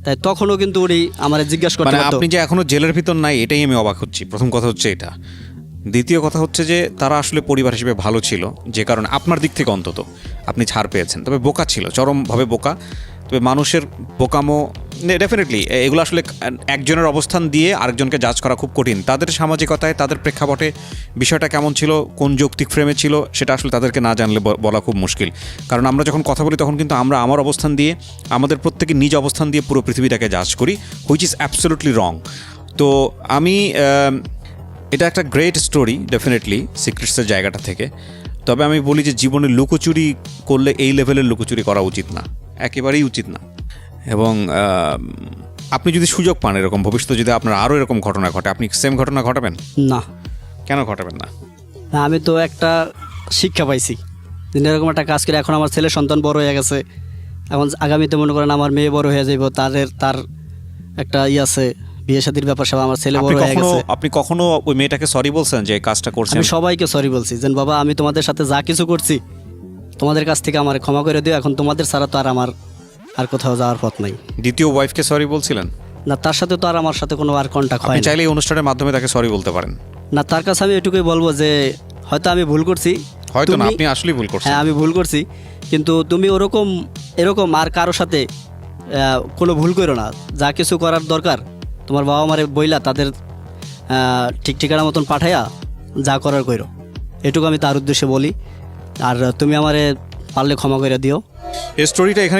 তাই তখনও কিন্তু উনি আমার জিজ্ঞাসা করতে মানে পারতো। আপনি যে এখনো জেলের ভিতর নাই, এটাই আমি অবাক হচ্ছি। প্রথম কথা হচ্ছে এটা। দ্বিতীয় কথা হচ্ছে যে তারা আসলে পরিবার হিসেবে ভালো ছিল, যে কারণে আপনার দিক থেকে অন্তত আপনি ছাড় পেয়েছেন। তবে বোকা ছিল, চরমভাবে বোকা। তবে মানুষের বোকামো ডেফিনেটলি এগুলো আসলে একজনের অবস্থান দিয়ে আরেকজনকে জাজ করা খুব কঠিন। তাদের সামাজিকতায়, তাদের প্রেক্ষাপটে বিষয়টা কেমন ছিল, কোন যৌক্তিক ফ্রেমে ছিল, সেটা আসলে তাদেরকে না জানলে বলা খুব মুশকিল। কারণ আমরা যখন কথা বলি তখন কিন্তু আমরা আমার অবস্থান দিয়ে, আমাদের প্রত্যেকের নিজ অবস্থান দিয়ে পুরো পৃথিবীটাকে জাজ করি, হুইচ ইজ অ্যাবসলিউটলি রং। তো আমি এটা একটা গ্রেট স্টোরি ডেফিনেটলি সিক্রেটসের জায়গাটা থেকে। তবে আমি বলি যে জীবনে লুকোচুরি করলে এই লেভেলের লুকোচুরি করা উচিত না, একেবারেই উচিত না। এবং আপনি যদি সুযোগ পান এরকম ভবিষ্যতে যদি আপনার আরও এরকম ঘটনা ঘটে, আপনি সেম ঘটনা ঘটাবেন? না। কেন ঘটাবেন না? আমি তো একটা শিক্ষা পাইছি যে এরকম একটা কাজ করে, এখন আমার ছেলে সন্তান বড় হয়ে গেছে, এখন আগামীতে মনে করেন আমার মেয়ে বড় হয়ে যাইব, তার একটা আছে বিয়ে শাদীর ব্যাপার সব, আমার ছেলে বড় হয়ে গেছে। আপনি কখনো ওই মেয়েটাকে সরি বলছেন যে এই কাজটা করছেন? আমি সবাইকে সরি বলছি যে বাবা আমি তোমাদের সাথে যা কিছু করছি তোমাদের কাছ থেকে আমার ক্ষমা করে দিও, এখন তোমাদের ছাড়া তো আর আমার আর কোথাও যাওয়ার পথ নাই। দ্বিতীয় ওয়াইফকে সরি বলছিলেন? না, তার সাথে তো আর আমার সাথে কোনো আর কন্টাক্ট হয় আপনি না। চাইলে এই অনুষ্ঠানের মাধ্যমে তাকে সরি বলতে পারেন। না, তার কাছে আমি এটুকুই বলবো যে হয়তো আমি ভুল করছি, হয়তো না, আপনি আসলেই ভুল করছেন। হ্যাঁ আমি ভুল করছি, কিন্তু তুমি এরকম আর কারোর সাথে কোনো ভুল করো না। যা কিছু করার দরকার তোমার বাবা মারে বইলা তাদের ঠিক ঠিকানা মতন পাঠাইয়া যা করার কইরো, এটুকু আমি তার উদ্দেশ্যে বলি। আর তুমি আমারে পারলে ক্ষমা করে দিও। এই স্টোরিটা এখানেই